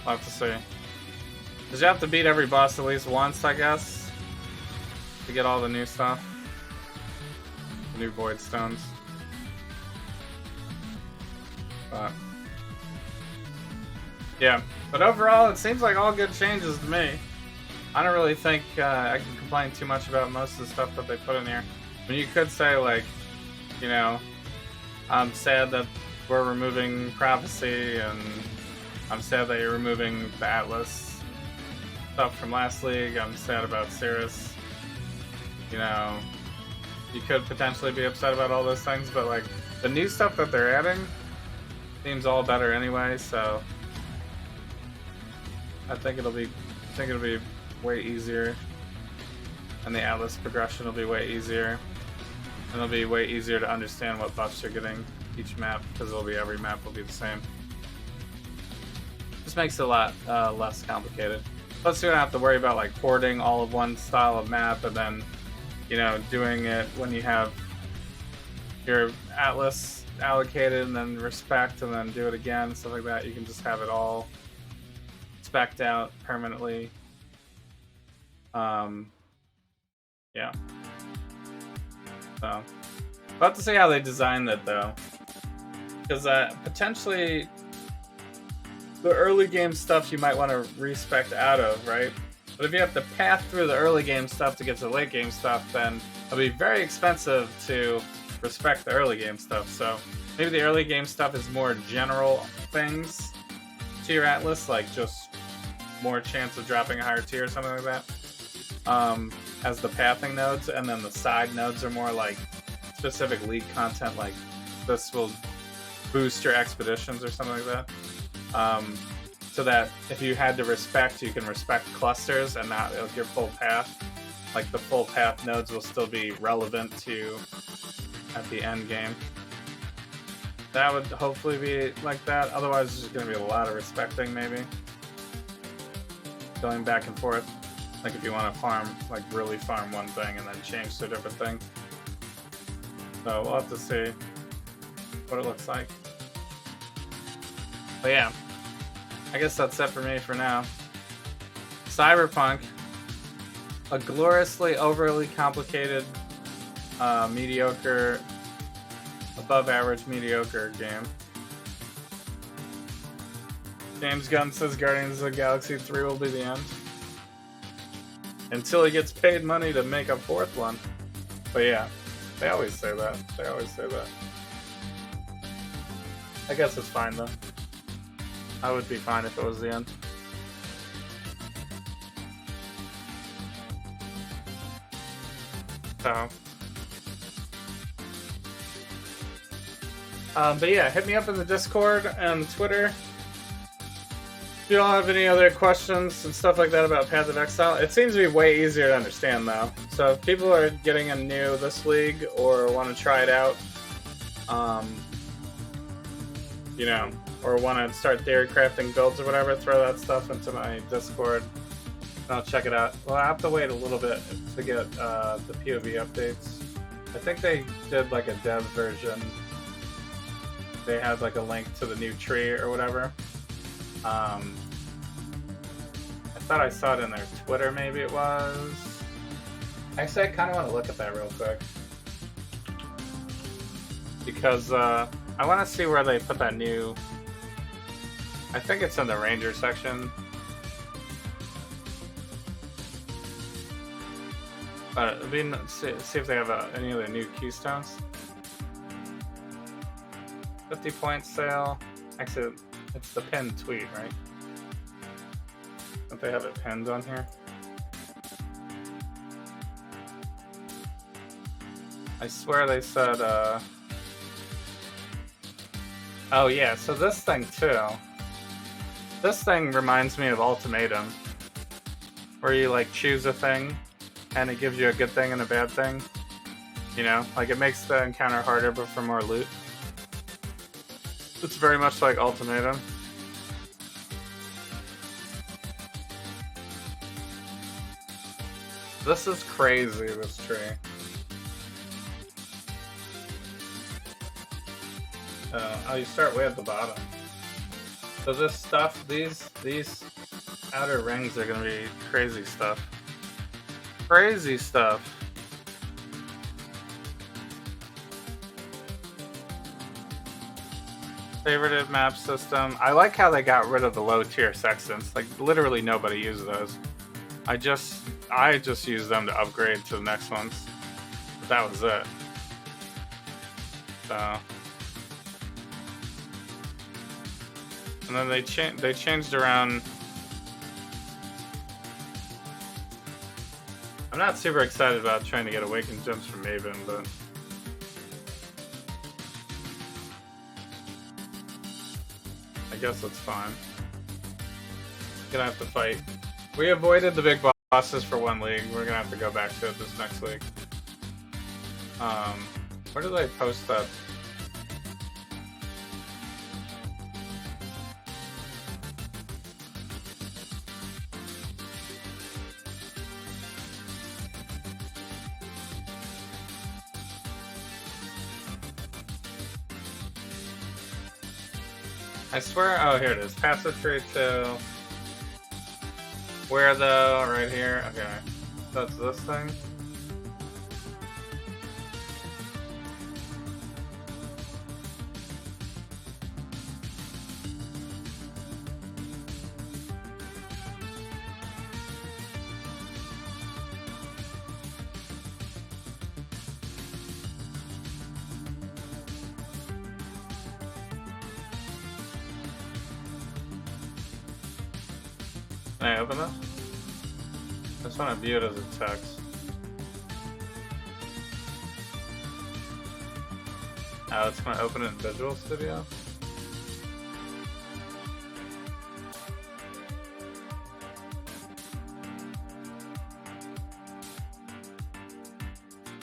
I'll have to see. Because you have to beat every boss at least once, I guess, to get all the new stuff. The new Void Stones. But yeah, but overall it seems like all good changes to me. I don't really think I can complain too much about most of the stuff that they put in here. I mean, you could say, like, you know, I'm sad that we're removing Prophecy, and I'm sad that you're removing the Atlas stuff from last league. I'm sad about Cirrus. You know, you could potentially be upset about all those things, but like the new stuff that they're adding seems all better anyway. So I think it'll be way easier, and the Atlas progression will be way easier. And it'll be way easier to understand what buffs you're getting each map, because every map will be the same. This makes it a lot less complicated. Plus, you don't have to worry about like porting all of one style of map and then, you know, doing it when you have your Atlas allocated and then respect and then do it again, stuff like that. You can just have it all spec'd out permanently. Yeah. So, we'll have to see how they designed it though, because potentially the early game stuff you might want to respec out of, right? But if you have to path through the early game stuff to get to the late game stuff, then it'll be very expensive to respect the early game stuff. So maybe the early game stuff is more general things to your Atlas, like just more chance of dropping a higher tier or something like that, as the pathing nodes, and then the side nodes are more like specific league content, like this will boost your expeditions or something like that. So that if you had to respect, you can respect clusters and not like your full path. Like the full path nodes will still be relevant to at the end game. That would hopefully be like that. Otherwise, there's just going to be a lot of respecting, maybe. Going back and forth. Like if you want to farm, like really farm one thing and then change to a different thing. So we'll have to see what it looks like. But yeah, I guess that's it for me for now. Cyberpunk, a gloriously overly complicated, mediocre, above average mediocre game. James Gunn says Guardians of the Galaxy 3 will be the end. Until he gets paid money to make a fourth one. But yeah, they always say that. They always say that. I guess it's fine though. I would be fine if it was the end. So. But yeah, hit me up in the Discord and Twitter. If you all have any other questions and stuff like that about Path of Exile, it seems to be way easier to understand though. So if people are getting in new this league or want to try it out, you know, or want to start theory crafting builds or whatever, throw that stuff into my Discord. I'll check it out. Well, I have to wait a little bit to get the POV updates. I think they did like a dev version. They had like a link to the new tree or whatever. I thought I saw it in their Twitter, maybe it was. Actually, I kind of want to look at that real quick. Because I want to see where they put that new... I think it's in the Ranger section. But see if they have any other new keystones. 50 point sale. Actually, it's the pinned tweet, right? Don't they have it pinned on here? I swear they said, oh yeah, so this thing too. This thing reminds me of Ultimatum. Where you like choose a thing, and it gives you a good thing and a bad thing. You know, like it makes the encounter harder but for more loot. It's very much like Ultimatum. This is crazy, this tree. Oh, you start way at the bottom. So this stuff, these outer rings are gonna be crazy stuff. Crazy stuff. Favorited map system. I like how they got rid of the low tier sextants. Like literally nobody uses those. I just used them to upgrade to the next ones. But that was it. So. And then they changed around. I'm not super excited about trying to get awakened gems from Maven, but I guess it's fine. Gonna have to fight. We avoided the big bosses for one league. We're gonna have to go back to it this next league. Where did I post that? I swear, oh here it is. Passive tree 2. Where though? Right here? Okay. That's this thing. Can I open it? I just want to view it as a text. Oh, it's going to open it in Visual Studio?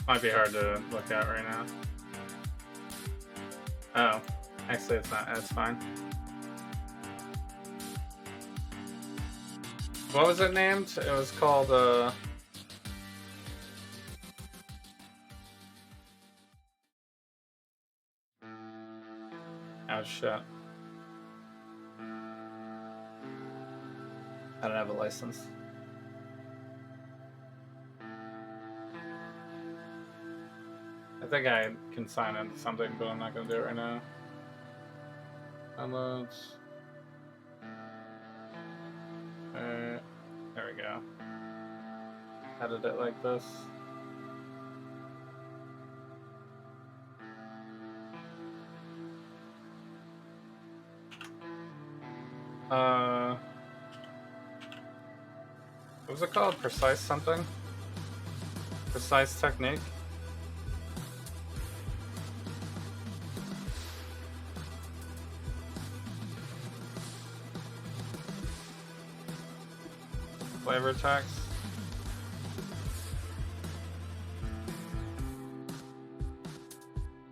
Might be hard to look at right now. Oh, actually it's not, it's fine. What was it named? It was called, oh shit. I don't have a license. I think I can sign into something, but I'm not going to do it right now. Downloads. There we go. Edit it like this. What was it called? Precise something? Precise technique? Flavor text.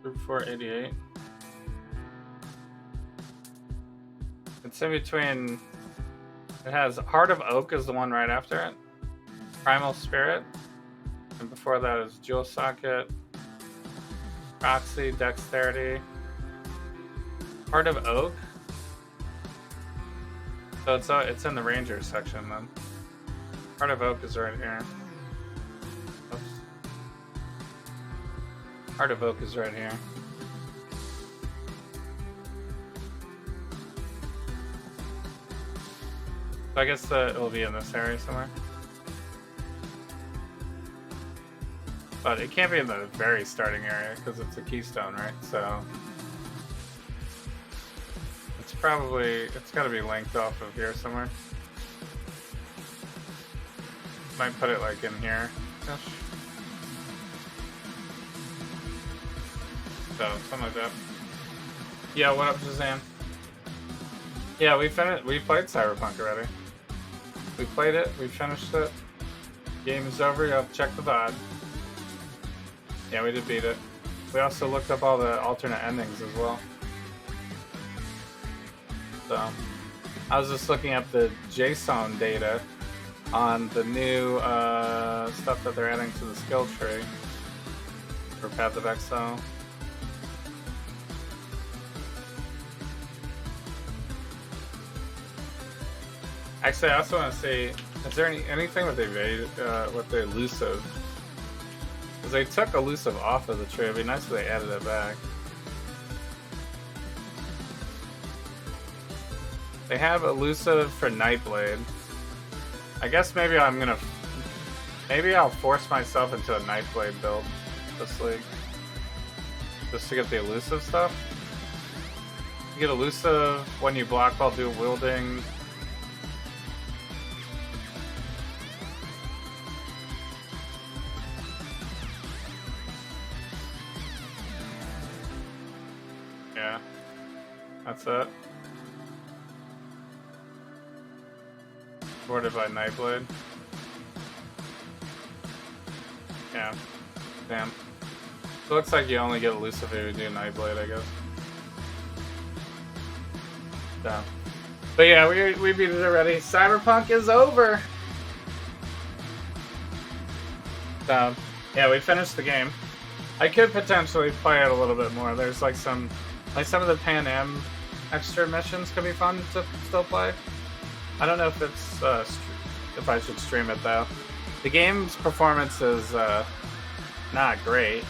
Group 488. It's in between. It has Heart of Oak is the one right after it. Primal Spirit. And before that is Jewel Socket. Proxy, Dexterity. Heart of Oak. So it's in the Ranger section then. Heart of Oak is right here. Oops. Heart of Oak is right here. So I guess it'll be in this area somewhere. But it can't be in the very starting area because it's a keystone, right? So it's got to be linked off of here somewhere. Might put it like in here. So something like that. Yeah, what up, Shazam? Yeah, we played Cyberpunk already. We played it, we finished it. Game is over, you have to check the VOD. Yeah, we did beat it. We also looked up all the alternate endings as well. So I was just looking up the JSON data on the new stuff that they're adding to the skill tree for Path of Exile. Actually, I also want to see, is there anything with the elusive? Because they took elusive off of the tree. It'd be nice if they added it back. They have elusive for Nightblade. I guess maybe I'll force myself into a Nightblade build this league. Just to get the elusive stuff. You get elusive when you block while dual wielding. Yeah. That's it. Supported by Nightblade. Yeah. Damn. So it looks like you only get elusive if you do Nightblade, I guess. So. But yeah, we beat it already. Cyberpunk is over! So, yeah, we finished the game. I could potentially play it a little bit more. There's like some of the Pan Am extra missions could be fun to still play. I don't know if it's if I should stream it though. The game's performance is not great,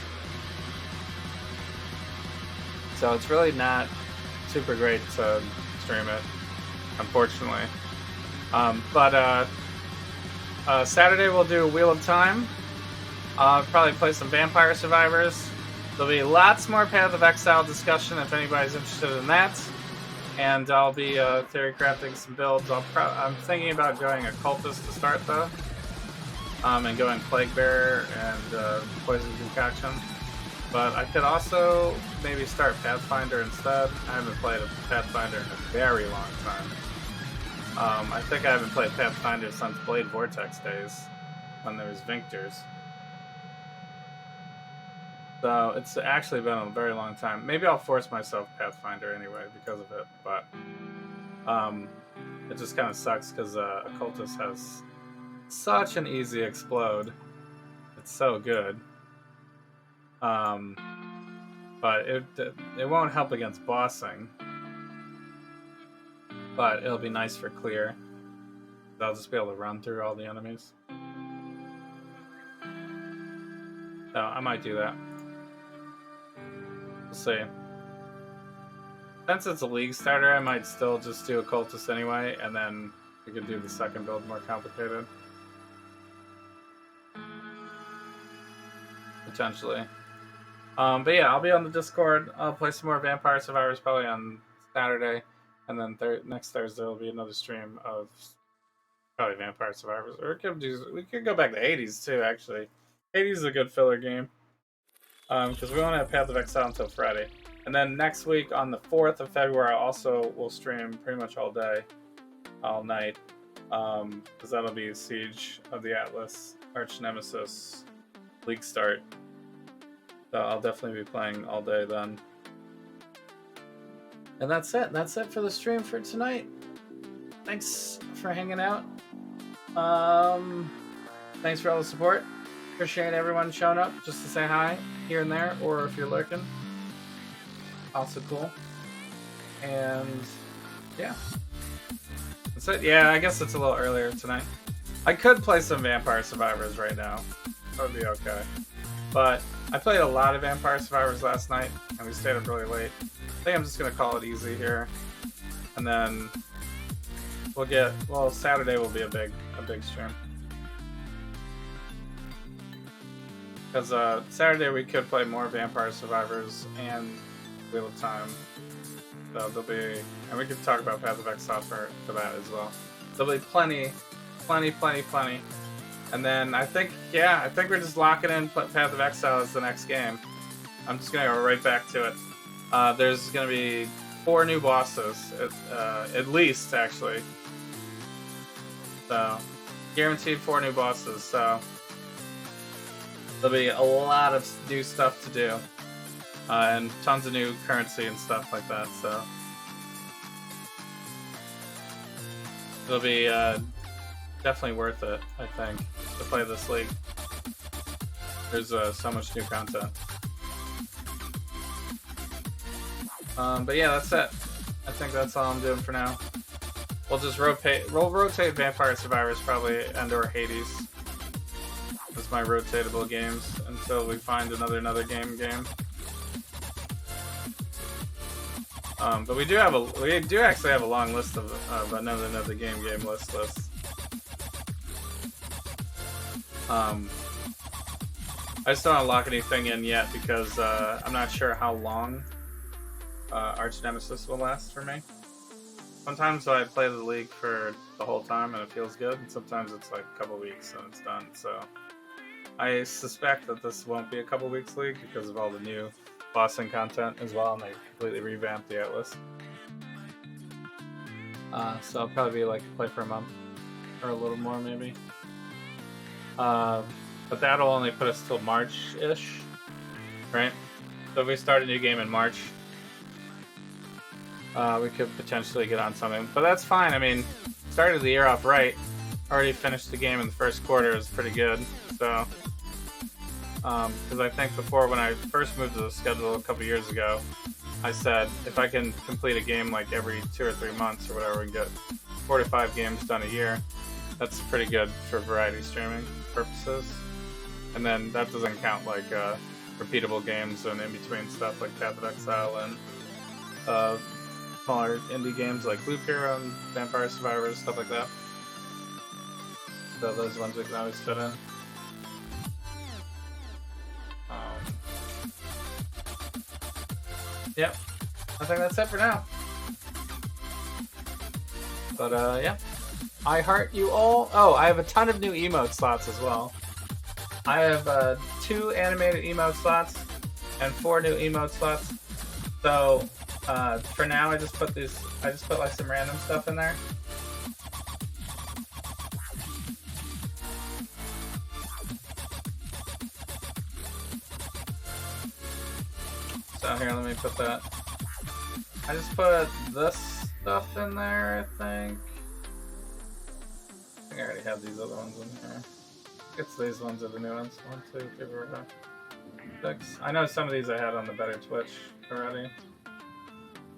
so it's really not super great to stream it, unfortunately. But Saturday we'll do Wheel of Time. I'll probably play some Vampire Survivors. There'll be lots more Path of Exile discussion if anybody's interested in that. And I'll be theory crafting some builds. I'm thinking about going Occultist to start though. And going Plague Bearer and Poison Concoction. But I could also maybe start Pathfinder instead. I haven't played a Pathfinder in a very long time. I think I haven't played Pathfinder since Blade Vortex days, when there was Vinctors. So it's actually been a very long time. Maybe I'll force myself Pathfinder anyway because of it, but it just kind of sucks because Occultist has such an easy explode. It's so good. But it won't help against bossing. But it'll be nice for clear. I'll just be able to run through all the enemies. So I might do that. We'll see. Since it's a league starter, I might still just do Occultist anyway, and then we could do the second build more complicated. Potentially. But yeah, I'll be on the Discord. I'll play some more Vampire Survivors probably on Saturday, and then next Thursday will be another stream of probably Vampire Survivors. Or we could go back to Hades too, actually. Hades is a good filler game. Because we won't have Path of Exile until Friday. And then next week on the 4th of February, also we'll stream pretty much all day, all night. Because that'll be Siege of the Atlas, Arch Nemesis, League Start. So I'll definitely be playing all day then. And that's it. That's it for the stream for tonight. Thanks for hanging out. Thanks for all the support. Appreciate everyone showing up just to say hi here and there, or if you're lurking. Also cool. And yeah. That's it. Yeah, I guess it's a little earlier tonight. I could play some Vampire Survivors right now. That would be okay. But I played a lot of Vampire Survivors last night, and we stayed up really late. I think I'm just going to call it easy here. And then Saturday will be a big stream. Because Saturday we could play more Vampire Survivors and Wheel of Time. So there'll be, and we could talk about Path of Exile for that as well. There'll be plenty. And then I think we're just locking in Path of Exile as the next game. I'm just gonna go right back to it. There's gonna be 4 new bosses, at least actually. So guaranteed 4 new bosses. So there'll be a lot of new stuff to do, and tons of new currency and stuff like that. So it'll be definitely worth it, I think, to play this league. There's so much new content. But yeah, that's it. I think that's all I'm doing for now. We'll just rotate Vampire Survivors probably and/or Hades. That's my rotatable games until we find another game. But we do actually have a long list of another game list. I just don't want to lock anything in yet because I'm not sure how long Arch Nemesis will last for me. Sometimes I play the league for the whole time and it feels good, and sometimes it's like a couple weeks and it's done. So I suspect that this won't be a couple weeks league because of all the new bossing content as well, and they completely revamped the Atlas. So I'll probably be like play for a month or a little more maybe. But that'll only put us till March-ish, right? So if we start a new game in March, we could potentially get on something. But that's fine. I mean, started the year off right. Already finished the game in the first quarter is pretty good. So, because I think before, when I first moved to the schedule a couple years ago, I said if I can complete a game like every 2 or 3 months or whatever, we can get 4 to 5 games done a year. That's pretty good for variety streaming purposes. And then that doesn't count like repeatable games and in between stuff like Path of Exile and smaller indie games like Blue Hero and Vampire Survivors, stuff like that. So those ones we can always fit in. Yep, I think that's it for now. But yeah, I heart you all. Oh, I have a ton of new emote slots as well. I have 2 animated emote slots and 4 new emote slots. So for now, I just put like some random stuff in there. So here, let me put that. I just put this stuff in there, I think. I think I already have these other ones in here. It's these ones are the new ones. 1, 2, 3, 4, 5, 6. I know some of these I had on the better Twitch already.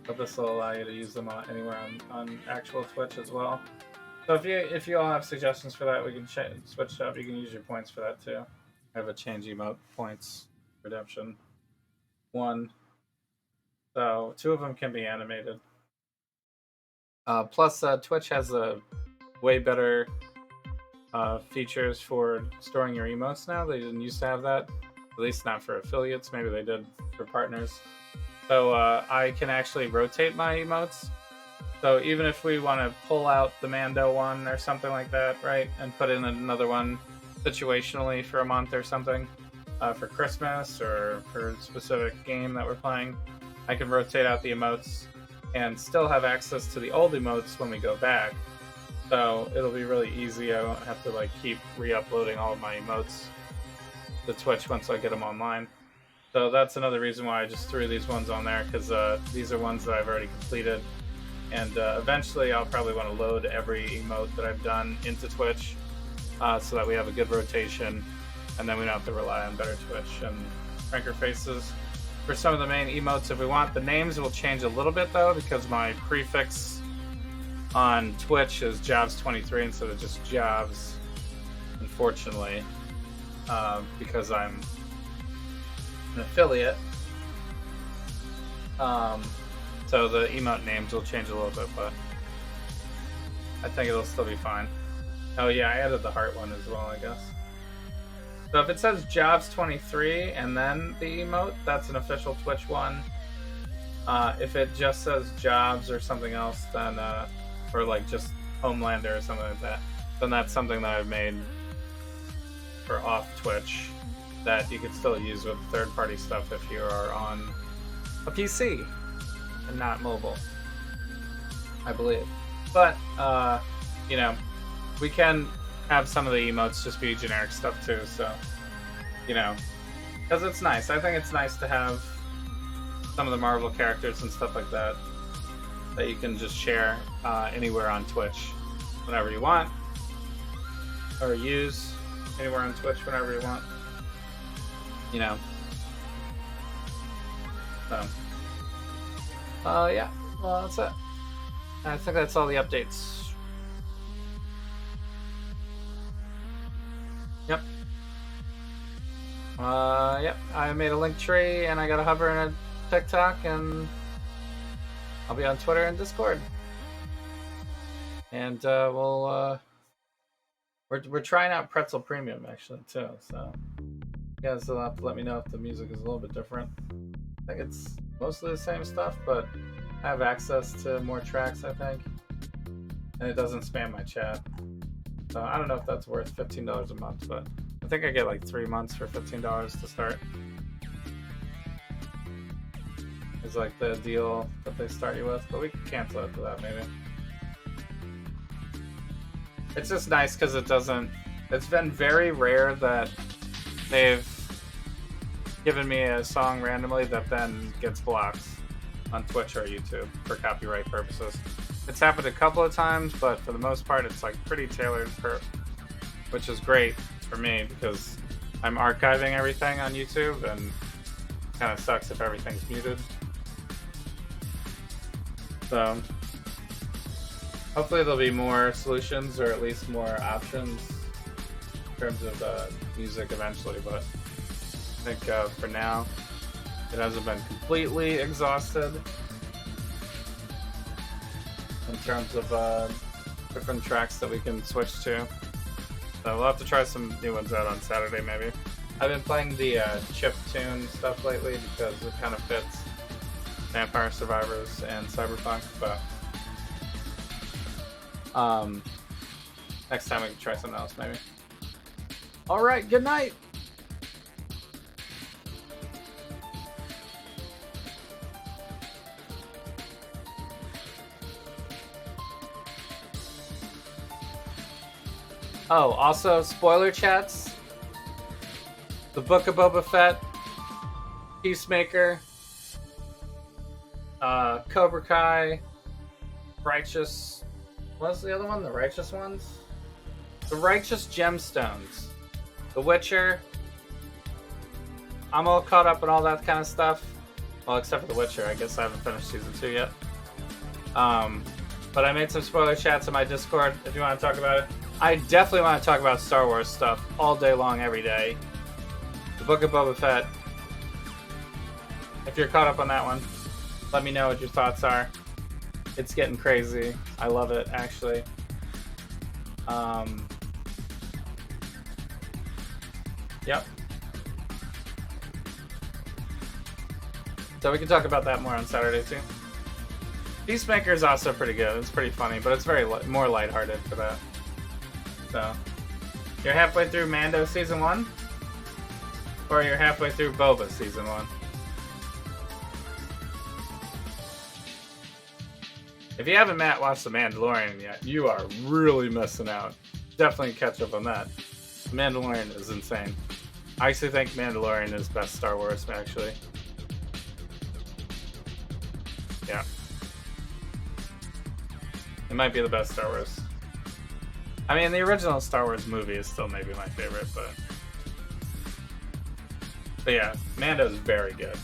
But this will allow you to use them anywhere on actual Twitch as well. So if you all have suggestions for that, we can switch it up. You can use your points for that too. I have a change emote points redemption 1. So 2 of them can be animated. Plus, Twitch has a way better features for storing your emotes now. They didn't used to have that, at least not for affiliates. Maybe they did for partners. So I can actually rotate my emotes. So even if we want to pull out the Mando one or something like that, right, and put in another one situationally for a month or something, for Christmas or for a specific game that we're playing, I can rotate out the emotes and still have access to the old emotes when we go back. So it'll be really easy. I won't have to like keep re-uploading all of my emotes to Twitch once I get them online. So that's another reason why I just threw these ones on there, because these are ones that I've already completed. And eventually I'll probably want to load every emote that I've done into Twitch so that we have a good rotation, and then we don't have to rely on better Twitch and Pranker Faces. For some of the main emotes, if we want, the names will change a little bit though, because my prefix on Twitch is Jobs23 instead of just Jobs, unfortunately, because I'm an affiliate. So the emote names will change a little bit, but I think it'll still be fine. Oh yeah, I added the heart one as well, I guess. So if it says Jobs23 and then the emote, that's an official Twitch one. If it just says Jobs or something else, then or like just Homelander or something like that, then that's something that I've made for off Twitch that you could still use with third-party stuff if you are on a PC and not mobile, I believe. But you know, we can have some of the emotes just be generic stuff too, so you know, because it's nice. I think it's nice to have some of the Marvel characters and stuff like that that you can just share anywhere on Twitch whenever you want, or use anywhere on Twitch whenever you want, you know. So yeah, well, that's it. I think that's all the updates. Yep. Yep, I made a link tree and I got a hover and a TikTok, and I'll be on Twitter and Discord. And we're trying out Pretzel Premium actually too, so you guys will have to let me know if the music is a little bit different. I think it's mostly the same stuff, but I have access to more tracks, I think, and it doesn't spam my chat. So I don't know if that's worth $15 a month, but I think I get like 3 months for $15 to start. It's like the deal that they start you with, but we can cancel after that maybe. It's just nice because it doesn't. It's been very rare that they've given me a song randomly that then gets blocked on Twitch or YouTube for copyright purposes. It's happened a couple of times, but for the most part, it's like pretty tailored, which is great for me because I'm archiving everything on YouTube, and it kind of sucks if everything's muted. So Hopefully there'll be more solutions, or at least more options in terms of music eventually, but I think for now it hasn't been completely exhausted in terms of different tracks that we can switch to. So we'll have to try some new ones out on Saturday maybe. I've been playing the chiptune stuff lately because it kind of fits Vampire Survivors and Cyberpunk, but next time we can try something else maybe. Alright, good night! Oh, also, spoiler chats. The Book of Boba Fett, Peacemaker, Cobra Kai, Righteous... What's the other one? The Righteous Ones? The Righteous Gemstones. The Witcher. I'm all caught up on all that kind of stuff. Well, except for The Witcher. I guess I haven't finished Season 2 yet. But I made some spoiler chats in my Discord if you want to talk about it. I definitely want to talk about Star Wars stuff all day long, every day. The Book of Boba Fett. If you're caught up on that one, let me know what your thoughts are. It's getting crazy. I love it, actually. Yep. So we can talk about that more on Saturday, too. Peacemaker is also pretty good. It's pretty funny, but it's very more lighthearted for that. So, you're halfway through Mando Season 1? Or you're halfway through Boba Season 1? If you haven't watched The Mandalorian yet, you are really missing out. Definitely catch up on that. The Mandalorian is insane. I actually think Mandalorian is best Star Wars, actually. Yeah. It might be the best Star Wars. I mean, the original Star Wars movie is still maybe my favorite, but yeah, Mando's very good.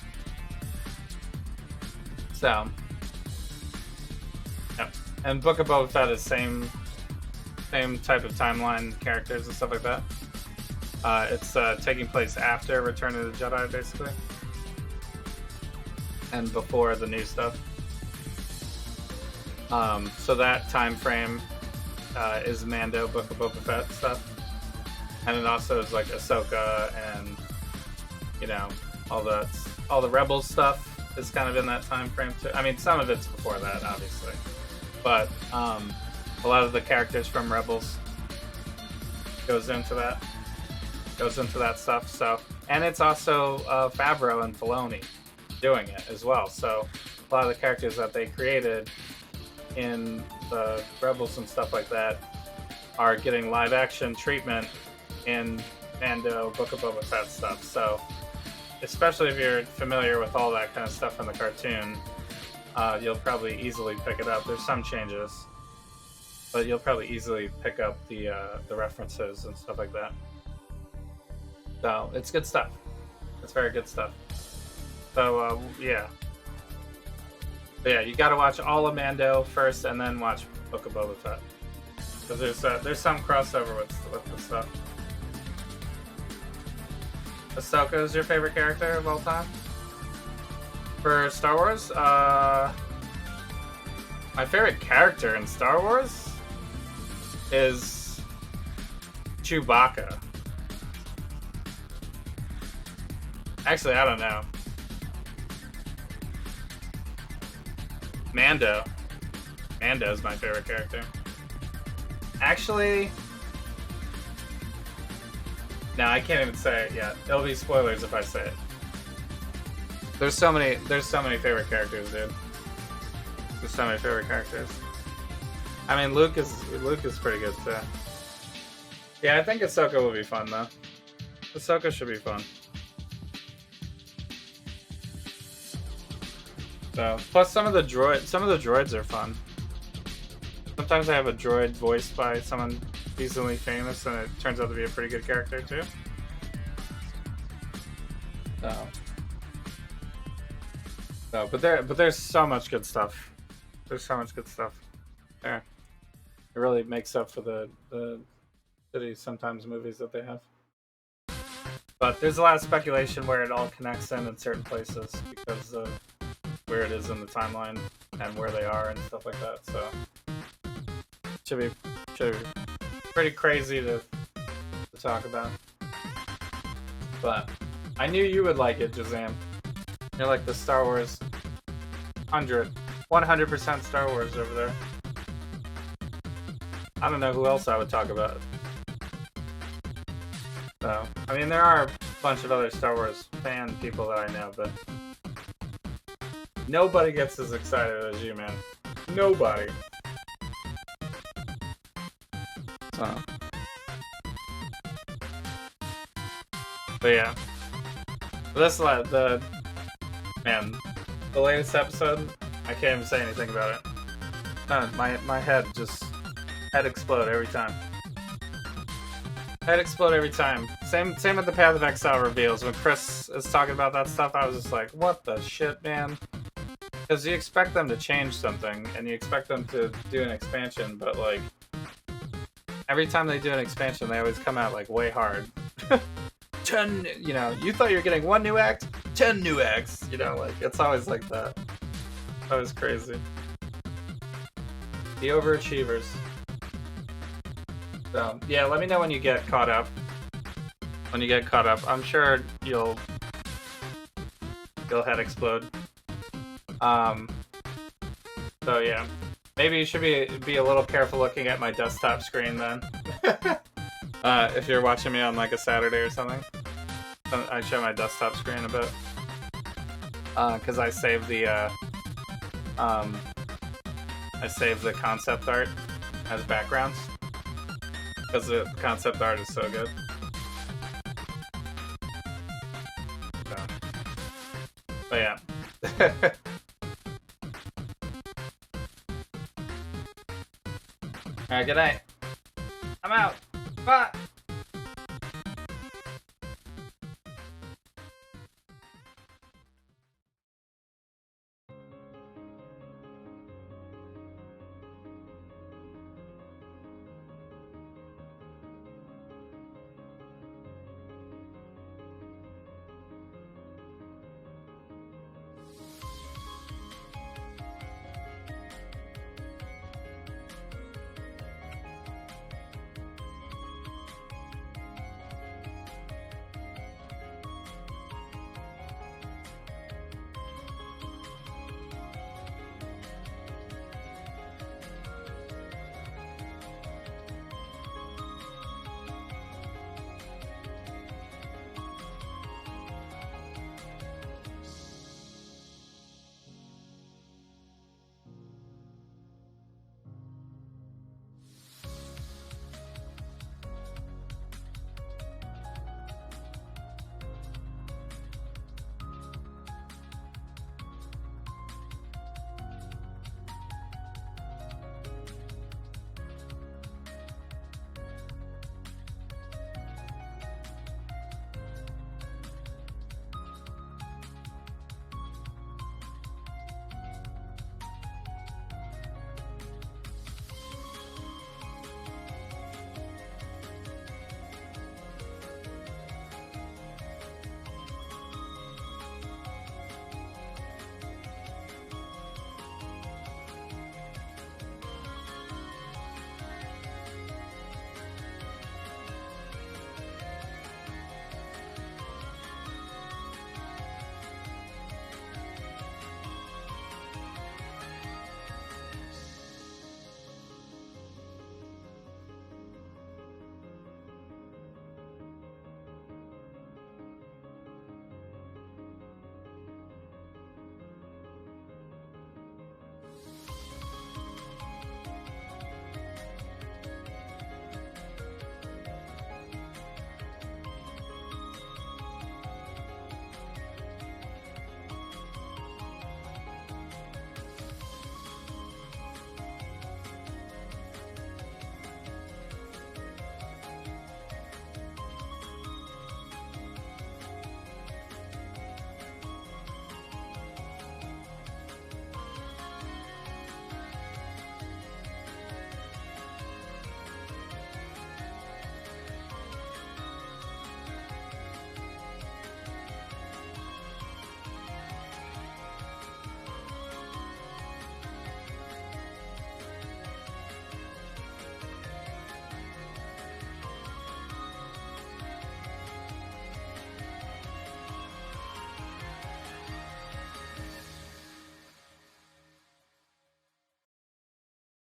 So, yep. And Book of Boba Fett is same type of timeline, characters and stuff like that. It's taking place after Return of the Jedi, basically, and before the new stuff. So that time frame is Mando, Book of Boba Fett stuff, and it also is like Ahsoka and all the Rebels stuff is kind of in that time frame too. I mean, some of it's before that, obviously, but a lot of the characters from Rebels goes into that stuff. So, and it's also Favreau and Filoni doing it as well. So a lot of the characters that they created in the Rebels and stuff like that are getting live action treatment in Mando, Book of Boba Fett stuff. So especially if you're familiar with all that kind of stuff in the cartoon, you'll probably easily pick it up. There's some changes, but you'll probably easily pick up the references and stuff like that. So it's good stuff. It's very good stuff. So yeah. But yeah, you got to watch all of Mando first, and then watch Book of Boba Fett, because there's some crossover with the stuff. Ahsoka is your favorite character of all time for Star Wars? My favorite character in Star Wars is Chewbacca. Actually, I don't know. Mando's my favorite character. Actually, no, I can't even say it yet. It'll be spoilers if I say it. There's so many favorite characters, dude. There's so many favorite characters. I mean, Luke is pretty good too. Yeah, I think Ahsoka will be fun though. Ahsoka should be fun. So, plus some of the droids are fun. Sometimes I have a droid voiced by someone decently famous, and it turns out to be a pretty good character too. But there's so much good stuff. There's so much good stuff there. It really makes up for the shitty sometimes movies that they have. But there's a lot of speculation where it all connects in certain places because of where it is in the timeline and where they are and stuff like that. So should be pretty crazy to talk about. But I knew you would like it, Jazam. You're like the Star Wars 100% Star Wars over there. I don't know who else I would talk about. So, I mean, there are a bunch of other Star Wars fan people that I know, but nobody gets as excited as you, man. Nobody. So. But yeah. This the latest episode, I can't even say anything about it. My head explode every time. Head explode every time. Same with the Path of Exile reveals. When Chris is talking about that stuff, I was just like, what the shit, man? Because you expect them to change something, and you expect them to do an expansion, but like, every time they do an expansion, they always come out like way hard. 10, you know, you thought you were getting 1 new act, 10 new acts, you know, like, it's always like that. That was crazy. The overachievers. So, yeah, let me know when you get caught up. When you get caught up, I'm sure you'll head explode. So yeah, maybe you should be a little careful looking at my desktop screen then. If you're watching me on like a Saturday or something, I show my desktop screen a bit. Because I saved the concept art as backgrounds. Because the concept art is so good. So. But yeah. Alright, good night. I'm out. Bye.